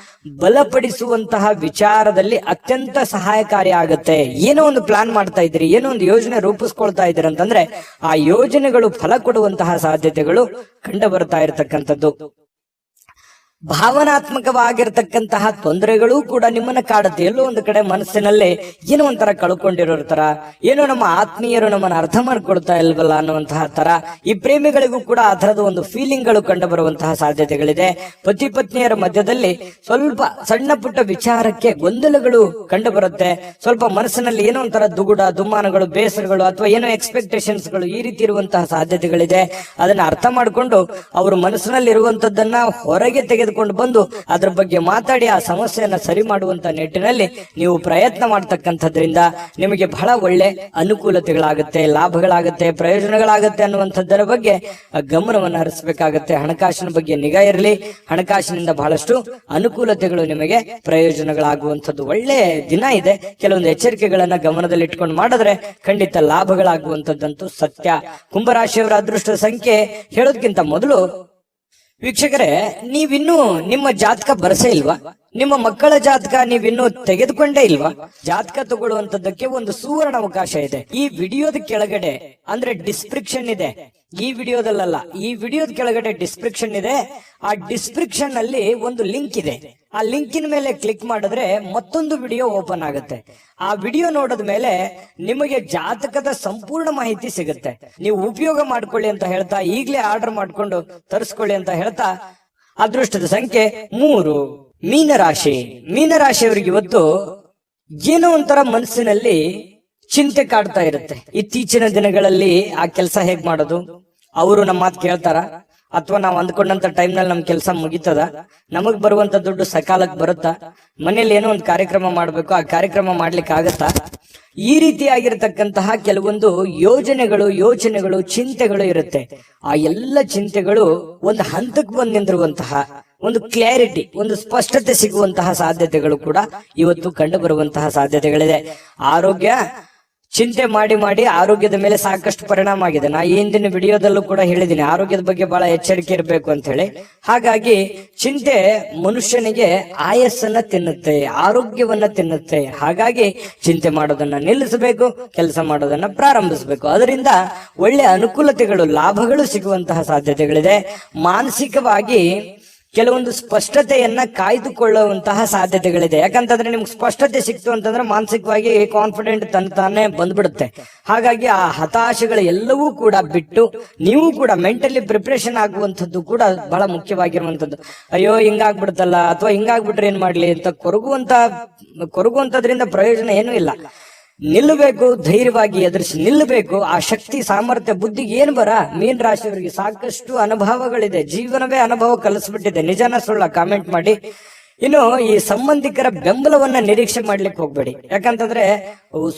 Speaker 1: ಬಲಪಡಿಸುವಂತಹ ವಿಚಾರದಲ್ಲಿ ಅತ್ಯಂತ ಸಹಾಯಕಾರಿ ಆಗುತ್ತೆ. ಏನೋ ಒಂದು ಪ್ಲಾನ್ ಮಾಡ್ತಾ ಇದ್ದೀರಿ, ಏನೋ ಒಂದು ಯೋಜನೆ ರೂಪಿಸ್ಕೊಳ್ತಾ ಇದ್ದೀರಿ ಅಂತಂದ್ರೆ ಆ ಯೋಜನೆಗಳು ಫಲ ಕೊಡುವಂತಹ ಸಾಧ್ಯತೆಗಳು ಕಂಡು ಬರ್ತಾ ಇರತಕ್ಕಂಥದ್ದು. ಭಾವನಾತ್ಮಕವಾಗಿರ್ತಕ್ಕಂತಹ ತೊಂದರೆಗಳು ಕೂಡ ನಿಮ್ಮನ್ನ ಕಾಡುತ್ತೆ. ಎಲ್ಲೋ ಒಂದು ಕಡೆ ಮನಸ್ಸಿನಲ್ಲಿ ಏನೋ ಒಂಥರ ಕಳ್ಕೊಂಡಿರೋ ತರ, ಏನೋ ನಮ್ಮ ಆತ್ಮೀಯರು ನಮ್ಮನ್ನ ಅರ್ಥ ಮಾಡ್ಕೊಳ್ತಾ ಇಲ್ವಲ್ಲ ಅನ್ನುವಂತಹ ತರ, ಈ ಪ್ರೇಮಿಗಳಿಗೂ ಕೂಡ ಆ ತರದ ಒಂದು ಫೀಲಿಂಗ್ ಗಳು ಕಂಡು ಬರುವಂತಹ ಸಾಧ್ಯತೆಗಳಿದೆ. ಪತಿ ಪತ್ನಿಯರ ಮಧ್ಯದಲ್ಲಿ ಸ್ವಲ್ಪ ಸಣ್ಣ ಪುಟ್ಟ ವಿಚಾರಕ್ಕೆ ಗೊಂದಲಗಳು ಕಂಡು ಬರುತ್ತೆ. ಸ್ವಲ್ಪ ಮನಸ್ಸಿನಲ್ಲಿ ಏನೋ ಒಂಥರ ದುಗುಡ, ದುಮ್ಮಾನಗಳು, ಬೇಸರಗಳು ಅಥವಾ ಏನೋ ಎಕ್ಸ್ಪೆಕ್ಟೇಷನ್ಸ್ ಗಳು ಈ ರೀತಿ ಇರುವಂತಹ ಸಾಧ್ಯತೆಗಳಿದೆ. ಅದನ್ನ ಅರ್ಥ ಮಾಡಿಕೊಂಡು ಅವರು ಮನಸ್ಸಿನಲ್ಲಿ ಇರುವಂತದ್ದನ್ನ ಹೊರಗೆ ತೆಗೆದುಕೊಂಡು ಬಂದು ಅದರ ಬಗ್ಗೆ ಮಾತಾಡಿ ಆ ಸಮಸ್ಯೆಯನ್ನ ಸರಿ ಮಾಡುವಂತ ನಿಟ್ಟಿನಲ್ಲಿ ನೀವು ಪ್ರಯತ್ನ ಮಾಡ್ತಕ್ಕಂಥದ್ರಿಂದ ನಿಮಗೆ ಬಹಳ ಒಳ್ಳೆ ಅನುಕೂಲತೆಗಳಾಗುತ್ತೆ, ಲಾಭಗಳಾಗುತ್ತೆ, ಪ್ರಯೋಜನಗಳಾಗುತ್ತೆ ಅನ್ನುವಂಥದ್ದರ ಬಗ್ಗೆ ಗಮನವನ್ನು ಹರಿಸಬೇಕಾಗತ್ತೆ. ಹಣಕಾಸಿನ ಬಗ್ಗೆ ನಿಗಾ ಇರಲಿ. ಹಣಕಾಸಿನಿಂದ ಬಹಳಷ್ಟು ಅನುಕೂಲತೆಗಳು ನಿಮಗೆ ಪ್ರಯೋಜನಗಳಾಗುವಂಥದ್ದು ಒಳ್ಳೆ ದಿನ ಇದೆ. ಕೆಲವೊಂದು ಎಚ್ಚರಿಕೆಗಳನ್ನ ಗಮನದಲ್ಲಿ ಇಟ್ಕೊಂಡು ಮಾಡಿದ್ರೆ ಖಂಡಿತ ಲಾಭಗಳಾಗುವಂಥದ್ದಂತೂ ಸತ್ಯ. ಕುಂಭರಾಶಿಯವರ ಅದೃಷ್ಟ ಸಂಖ್ಯೆ ಹೇಳೋದಕ್ಕಿಂತ ಮೊದಲು ವೀಕ್ಷಕರೇ, ನೀವಿನ್ನೂ ನಿಮ್ಮ ಜಾತಕ ಬರಸೇ ಇಲ್ವಾ? ನಿಮ್ಮ ಮಕ್ಕಳ ಜಾತಕ ನೀವಿನ್ನೂ ತೆಗೆದುಕೊಂಡೇ ಇಲ್ವಾ? ಜಾತಕ ತಗೊಳ್ಳುವಂತದ್ದಕ್ಕೆ ಒಂದು ಸುವರ್ಣ ಅವಕಾಶ ಇದೆ. ಈ ವಿಡಿಯೋದ ಕೆಳಗಡೆ ಅಂದ್ರೆ ಡಿಸ್ಕ್ರಿಪ್ಷನ್ ಇದೆ, ಈ ವಿಡಿಯೋದಲ್ಲ, ಈ ವಿಡಿಯೋದ ಕೆಳಗಡೆ ಡಿಸ್ಕ್ರಿಪ್ಷನ್ ಇದೆ. ಆ ಡಿಸ್ಕ್ರಿಪ್ಷನ್ ಅಲ್ಲಿ ಒಂದು ಲಿಂಕ್ ಇದೆ. ಆ ಲಿಂಕಿನ ಮೇಲೆ ಕ್ಲಿಕ್ ಮಾಡಿದ್ರೆ ಮತ್ತೊಂದು ವಿಡಿಯೋ ಓಪನ್ ಆಗುತ್ತೆ. ಆ ವಿಡಿಯೋ ನೋಡಿದ ಮೇಲೆ ನಿಮಗೆ ಜಾತಕದ ಸಂಪೂರ್ಣ ಮಾಹಿತಿ ಸಿಗುತ್ತೆ. ನೀವು ಉಪಯೋಗ ಮಾಡ್ಕೊಳ್ಳಿ ಅಂತ ಹೇಳ್ತಾ, ಈಗಲೇ ಆರ್ಡರ್ ಮಾಡ್ಕೊಂಡು ತರಿಸ್ಕೊಳ್ಳಿ ಅಂತ ಹೇಳ್ತಾ, ಅದೃಷ್ಟದ ಸಂಖ್ಯೆ 3. ಮೀನರಾಶಿ. ಮೀನರಾಶಿಯವರಿಗೆ ಇವತ್ತು ಏನೋ ಒಂಥರ ಮನಸ್ಸಿನಲ್ಲಿ ಚಿಂತೆ ಕಾಡ್ತಾ ಇರುತ್ತೆ. ಇತ್ತೀಚಿನ ದಿನಗಳಲ್ಲಿ ಆ ಕೆಲಸ ಹೇಗ್ ಮಾಡೋದು, ಅವರು ನಮ್ಮ ಮಾತು ಕೇಳ್ತಾರ, ಅಥವಾ ನಾವು ಅಂದ್ಕೊಂಡಂತ ಟೈಮ್ ನಲ್ಲಿ ನಮ್ ಕೆಲಸ ಮುಗಿತದ, ನಮಗ್ ಬರುವಂತ ದುಡ್ಡು ಸಕಾಲಕ್ಕೆ ಬರುತ್ತಾ, ಮನೇಲಿ ಏನೋ ಒಂದು ಕಾರ್ಯಕ್ರಮ ಮಾಡ್ಬೇಕು, ಆ ಕಾರ್ಯಕ್ರಮ ಮಾಡ್ಲಿಕ್ಕೆ ಆಗತ್ತಾ, ಈ ರೀತಿಯಾಗಿರ್ತಕ್ಕಂತಹ ಕೆಲವೊಂದು ಯೋಚನೆಗಳು ಚಿಂತೆಗಳು ಇರುತ್ತೆ. ಆ ಎಲ್ಲ ಚಿಂತೆಗಳು ಒಂದು ಹಂತಕ್ಕೆ ಬಂದು ನಿಂತಿರುವಂತಹ ಒಂದು ಕ್ಲಾರಿಟಿ, ಒಂದು ಸ್ಪಷ್ಟತೆ ಸಿಗುವಂತಹ ಸಾಧ್ಯತೆಗಳು ಕೂಡ ಇವತ್ತು ಕಂಡು ಬರುವಂತಹ ಸಾಧ್ಯತೆಗಳಿದೆ. ಆರೋಗ್ಯ ಚಿಂತೆ ಮಾಡಿ ಆರೋಗ್ಯದ ಮೇಲೆ ಸಾಕಷ್ಟು ಪರಿಣಾಮ ಆಗಿದೆ. ನಾ ಹಿಂದಿನ ವಿಡಿಯೋದಲ್ಲೂ ಕೂಡ ಹೇಳಿದ್ದೀನಿ, ಆರೋಗ್ಯದ ಬಗ್ಗೆ ಬಹಳ ಎಚ್ಚರಿಕೆ ಇರಬೇಕು ಅಂತ ಹೇಳಿ. ಹಾಗಾಗಿ ಚಿಂತೆ ಮನುಷ್ಯನಿಗೆ ಆಯಸ್ಸನ್ನ ತಿನ್ನುತ್ತೆ, ಆರೋಗ್ಯವನ್ನ ತಿನ್ನುತ್ತೆ. ಹಾಗಾಗಿ ಚಿಂತೆ ಮಾಡೋದನ್ನ ನಿಲ್ಲಿಸಬೇಕು, ಕೆಲಸ ಮಾಡೋದನ್ನ ಪ್ರಾರಂಭಿಸಬೇಕು. ಅದರಿಂದ ಒಳ್ಳೆ ಅನುಕೂಲತೆಗಳು, ಲಾಭಗಳು ಸಿಗುವಂತಹ ಸಾಧ್ಯತೆಗಳಿದೆ. ಮಾನಸಿಕವಾಗಿ ಕೆಲವೊಂದು ಸ್ಪಷ್ಟತೆಯನ್ನ ಕಾಯ್ದುಕೊಳ್ಳುವಂತಹ ಸಾಧ್ಯತೆಗಳಿದೆ. ಯಾಕಂತಂದ್ರೆ ನಿಮ್ಗೆ ಸ್ಪಷ್ಟತೆ ಸಿಕ್ತು ಅಂತಂದ್ರೆ ಮಾನಸಿಕವಾಗಿ ಕಾನ್ಫಿಡೆಂಟ್ ತಾನೇ ಬಂದ್ಬಿಡುತ್ತೆ. ಹಾಗಾಗಿ ಆ ಹತಾಶೆಗಳು ಎಲ್ಲವೂ ಕೂಡ ಬಿಟ್ಟು ನೀವು ಕೂಡ ಮೆಂಟಲಿ ಪ್ರಿಪರೇಷನ್ ಆಗುವಂಥದ್ದು ಕೂಡ ಬಹಳ ಮುಖ್ಯವಾಗಿರುವಂತದ್ದು. ಅಯ್ಯೋ ಹಿಂಗಾಗ್ಬಿಡುತ್ತಲ್ಲ, ಅಥವಾ ಹಿಂಗಾಗ್ಬಿಟ್ರೆ ಏನ್ ಮಾಡ್ಲಿ ಅಂತ ಕೊರಗುವಂತದ್ರಿಂದ ಪ್ರಯೋಜನ ಏನೂ ಇಲ್ಲ. ನಿಲ್ಲಬೇಕು, ಧೈರ್ಯವಾಗಿ ಎದುರಿಸಿ ನಿಲ್ಲಬೇಕು. ಆ ಶಕ್ತಿ, ಸಾಮರ್ಥ್ಯ, ಬುದ್ಧಿಗೆ ಏನ್ ಮೀನ್ ರಾಶಿಯವರಿಗೆ ಸಾಕಷ್ಟು ಅನುಭವಗಳಿದೆ. ಜೀವನವೇ ಅನುಭವ ಕಲಿಸ್ಬಿಟ್ಟಿದೆ. ನಿಜನ ಸುಳ್ಳ ಕಾಮೆಂಟ್ ಮಾಡಿ. ಇನ್ನು ಈ ಸಂಬಂಧಿಕರ ಬೆಂಬಲವನ್ನ ನಿರೀಕ್ಷೆ ಮಾಡ್ಲಿಕ್ಕೆ ಹೋಗ್ಬೇಡಿ. ಯಾಕಂತಂದ್ರೆ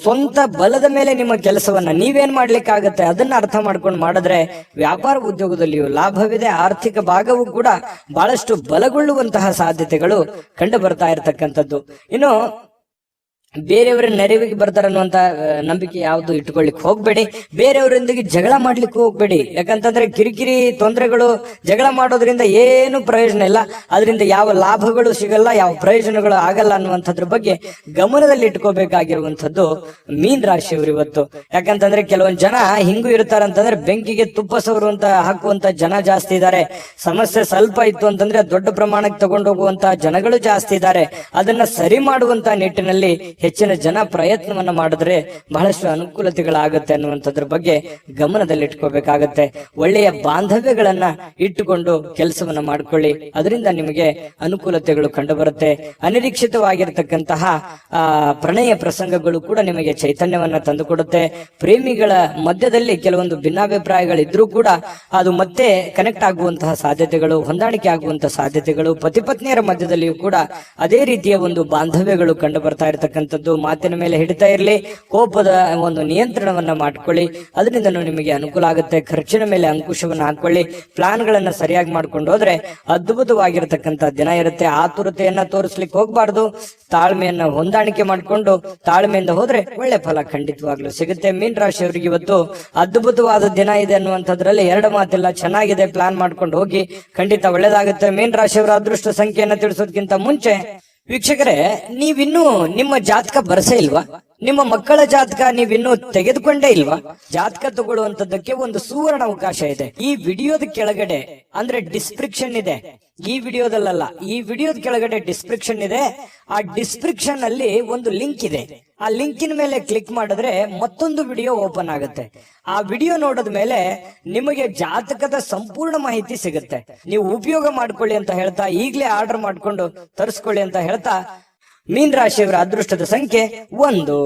Speaker 1: ಸ್ವಂತ ಬಲದ ಮೇಲೆ ನಿಮ್ಮ ಕೆಲಸವನ್ನ ನೀವೇನ್ ಮಾಡ್ಲಿಕ್ಕಾಗತ್ತೆ ಅದನ್ನ ಅರ್ಥ ಮಾಡ್ಕೊಂಡು ಮಾಡಿದ್ರೆ ವ್ಯಾಪಾರ ಉದ್ಯೋಗದಲ್ಲಿಯೂ ಲಾಭವಿದೆ. ಆರ್ಥಿಕ ಭಾಗವೂ ಕೂಡ ಬಹಳಷ್ಟು ಬಲಗೊಳ್ಳುವಂತಹ ಸಾಧ್ಯತೆಗಳು ಕಂಡು ಬರ್ತಾ ಇರತಕ್ಕಂಥದ್ದು. ಇನ್ನು ಬೇರೆಯವರ ನೆರವಿಗೆ ಬರ್ತಾರನ್ನುವಂತ ನಂಬಿಕೆ ಯಾವ್ದು ಇಟ್ಕೊಳ್ಳಿಕ್ ಹೋಗ್ಬೇಡಿ. ಬೇರೆಯವರೊಂದಿಗೆ ಜಗಳ ಮಾಡ್ಲಿಕ್ಕೆ ಹೋಗ್ಬೇಡಿ. ಯಾಕಂತಂದ್ರೆ ಕಿರಿಕಿರಿ ತೊಂದರೆಗಳು, ಜಗಳ ಮಾಡೋದ್ರಿಂದ ಏನು ಪ್ರಯೋಜನ ಇಲ್ಲ. ಅದರಿಂದ ಯಾವ ಲಾಭಗಳು ಸಿಗಲ್ಲ, ಯಾವ ಪ್ರಯೋಜನಗಳು ಆಗಲ್ಲ ಅನ್ನುವಂಥದ್ರ ಬಗ್ಗೆ ಗಮನದಲ್ಲಿ ಇಟ್ಕೋಬೇಕಾಗಿರುವಂತದ್ದು ಮೀನ್ ರಾಶಿಯವರು ಇವತ್ತು. ಯಾಕಂತಂದ್ರೆ ಕೆಲವೊಂದು ಜನ ಹಿಂಗೂ ಇರ್ತಾರಂತಂದ್ರೆ ಬೆಂಕಿಗೆ ತುಪ್ಪ ಸವರುವಂತ ಹಾಕುವಂತ ಜನ ಜಾಸ್ತಿ ಇದ್ದಾರೆ. ಸಮಸ್ಯೆ ಸ್ವಲ್ಪ ಇತ್ತು ಅಂತಂದ್ರೆ ದೊಡ್ಡ ಪ್ರಮಾಣಕ್ಕೆ ತಗೊಂಡು ಹೋಗುವಂತ ಜನಗಳು ಜಾಸ್ತಿ ಇದ್ದಾರೆ. ಅದನ್ನ ಸರಿ ಮಾಡುವಂತ ನಿಟ್ಟಿನಲ್ಲಿ ಹೆಚ್ಚಿನ ಜನ ಪ್ರಯತ್ನವನ್ನ ಮಾಡಿದ್ರೆ ಬಹಳಷ್ಟು ಅನುಕೂಲತೆಗಳಾಗುತ್ತೆ ಅನ್ನುವಂಥದ್ರ ಬಗ್ಗೆ ಗಮನದಲ್ಲಿ ಇಟ್ಕೋಬೇಕಾಗತ್ತೆ. ಒಳ್ಳೆಯ ಬಾಂಧವ್ಯಗಳನ್ನ ಇಟ್ಟುಕೊಂಡು ಕೆಲಸವನ್ನ ಮಾಡ್ಕೊಳ್ಳಿ. ಅದರಿಂದ ನಿಮಗೆ ಅನುಕೂಲತೆಗಳು ಕಂಡು ಬರುತ್ತೆ. ಅನಿರೀಕ್ಷಿತವಾಗಿರ್ತಕ್ಕಂತಹ ಪ್ರಣಯ ಪ್ರಸಂಗಗಳು ಕೂಡ ನಿಮಗೆ ಚೈತನ್ಯವನ್ನ ತಂದುಕೊಡುತ್ತೆ. ಪ್ರೇಮಿಗಳ ಮಧ್ಯದಲ್ಲಿ ಕೆಲವೊಂದು ಭಿನ್ನಾಭಿಪ್ರಾಯಗಳಿದ್ರೂ ಕೂಡ ಅದು ಮತ್ತೆ ಕನೆಕ್ಟ್ ಆಗುವಂತಹ ಸಾಧ್ಯತೆಗಳು, ಹೊಂದಾಣಿಕೆ ಆಗುವಂತಹ ಸಾಧ್ಯತೆಗಳು, ಪತಿ ಪತ್ನಿಯರ ಮಧ್ಯದಲ್ಲಿಯೂ ಕೂಡ ಅದೇ ರೀತಿಯ ಒಂದು ಬಾಂಧವ್ಯಗಳು ಕಂಡು ಬರ್ತಾ ಇರತಕ್ಕಂಥದ್ದು. ಮಾತಿನ ಮೇಲೆ ಹಿಡಿತಾ ಇರಲಿ, ಕೋಪದ ಒಂದು ನಿಯಂತ್ರಣವನ್ನ ಮಾಡ್ಕೊಳ್ಳಿ. ಅದರಿಂದ ನಿಮಗೆ ಅನುಕೂಲ ಆಗುತ್ತೆ. ಖರ್ಚಿನ ಮೇಲೆ ಅಂಕುಶವನ್ನ ಹಾಕೊಳ್ಳಿ. ಪ್ಲಾನ್ ಗಳನ್ನ ಸರಿಯಾಗಿ ಮಾಡ್ಕೊಂಡು ಹೋದ್ರೆ ಅದ್ಭುತವಾಗಿರತಕ್ಕಂತ ದಿನ ಇರುತ್ತೆ. ಆತುರತೆಯನ್ನ ತೋರಿಸ್ಲಿಕ್ಕೆ ಹೋಗ್ಬಾರ್ದು. ತಾಳ್ಮೆಯನ್ನ ಹೊಂದಾಣಿಕೆ ಮಾಡ್ಕೊಂಡು ತಾಳ್ಮೆಯಿಂದ ಹೋದ್ರೆ ಒಳ್ಳೆ ಫಲ ಖಂಡಿತವಾಗ್ಲೂ ಸಿಗುತ್ತೆ. ಮೀನ್ ರಾಶಿಯವರಿಗೆ ಇವತ್ತು ಅದ್ಭುತವಾದ ದಿನ ಇದೆ ಅನ್ನುವಂಥದ್ರಲ್ಲಿ ಎರಡು ಮಾತಿಲ್ಲ. ಚೆನ್ನಾಗಿದೆ, ಪ್ಲಾನ್ ಮಾಡ್ಕೊಂಡು ಹೋಗಿ, ಖಂಡಿತ ಒಳ್ಳೇದಾಗುತ್ತೆ. ಮೀನ್ ರಾಶಿಯವರ ಅದೃಷ್ಟ ಸಂಖ್ಯೆಯನ್ನ ತಿಳಿಸೋದಕ್ಕಿಂತ ಮುಂಚೆ ವೀಕ್ಷಕರೇ, ನೀವಿನ್ನೂ ನಿಮ್ಮ ಜಾತಕ ಬರಸೇ ಇಲ್ವಾ? ನಿಮ್ಮ ಮಕ್ಕಳ ಜಾತಕ ನೀವಿನ್ನೂ ತೆಗೆದುಕೊಂಡೇ ಇಲ್ವಾ? ಜಾತಕ ತಗೊಳ್ಳುವಂತದ್ದಕ್ಕೆ ಒಂದು ಸುವರ್ಣ ಅವಕಾಶ ಇದೆ. ಈ ವಿಡಿಯೋದ ಕೆಳಗಡೆ ಅಂದ್ರೆ ಡಿಸ್ಕ್ರಿಪ್ಷನ್ ಇದೆ, ಈ ವಿಡಿಯೋದಲ್ಲ, ಈ ವಿಡಿಯೋದ ಕೆಳಗಡೆ ಡಿಸ್ಕ್ರಿಪ್ಷನ್ ಇದೆ. ಆ ಡಿಸ್ಕ್ರಿಪ್ಷನ್ ಅಲ್ಲಿ ಒಂದು ಲಿಂಕ್ ಇದೆ. ಆ ಲಿಂಕಿನ ಮೇಲೆ ಕ್ಲಿಕ್ ಮಾಡಿದ್ರೆ ಮತ್ತೊಂದು ವಿಡಿಯೋ ಓಪನ್ ಆಗುತ್ತೆ. ಆ ವಿಡಿಯೋ ನೋಡಿದ ಮೇಲೆ ನಿಮಗೆ ಜಾತಕದ ಸಂಪೂರ್ಣ ಮಾಹಿತಿ ಸಿಗುತ್ತೆ. ನೀವು ಉಪಯೋಗ ಮಾಡ್ಕೊಳ್ಳಿ ಅಂತ ಹೇಳ್ತಾ, ಈಗಲೇ ಆರ್ಡರ್ ಮಾಡ್ಕೊಂಡು ತರಿಸ್ಕೊಳ್ಳಿ ಅಂತ ಹೇಳ್ತಾ, ಮೀನ್ ರಾಶಿಯವರ ಅದೃಷ್ಟದ ಸಂಖ್ಯೆ 1.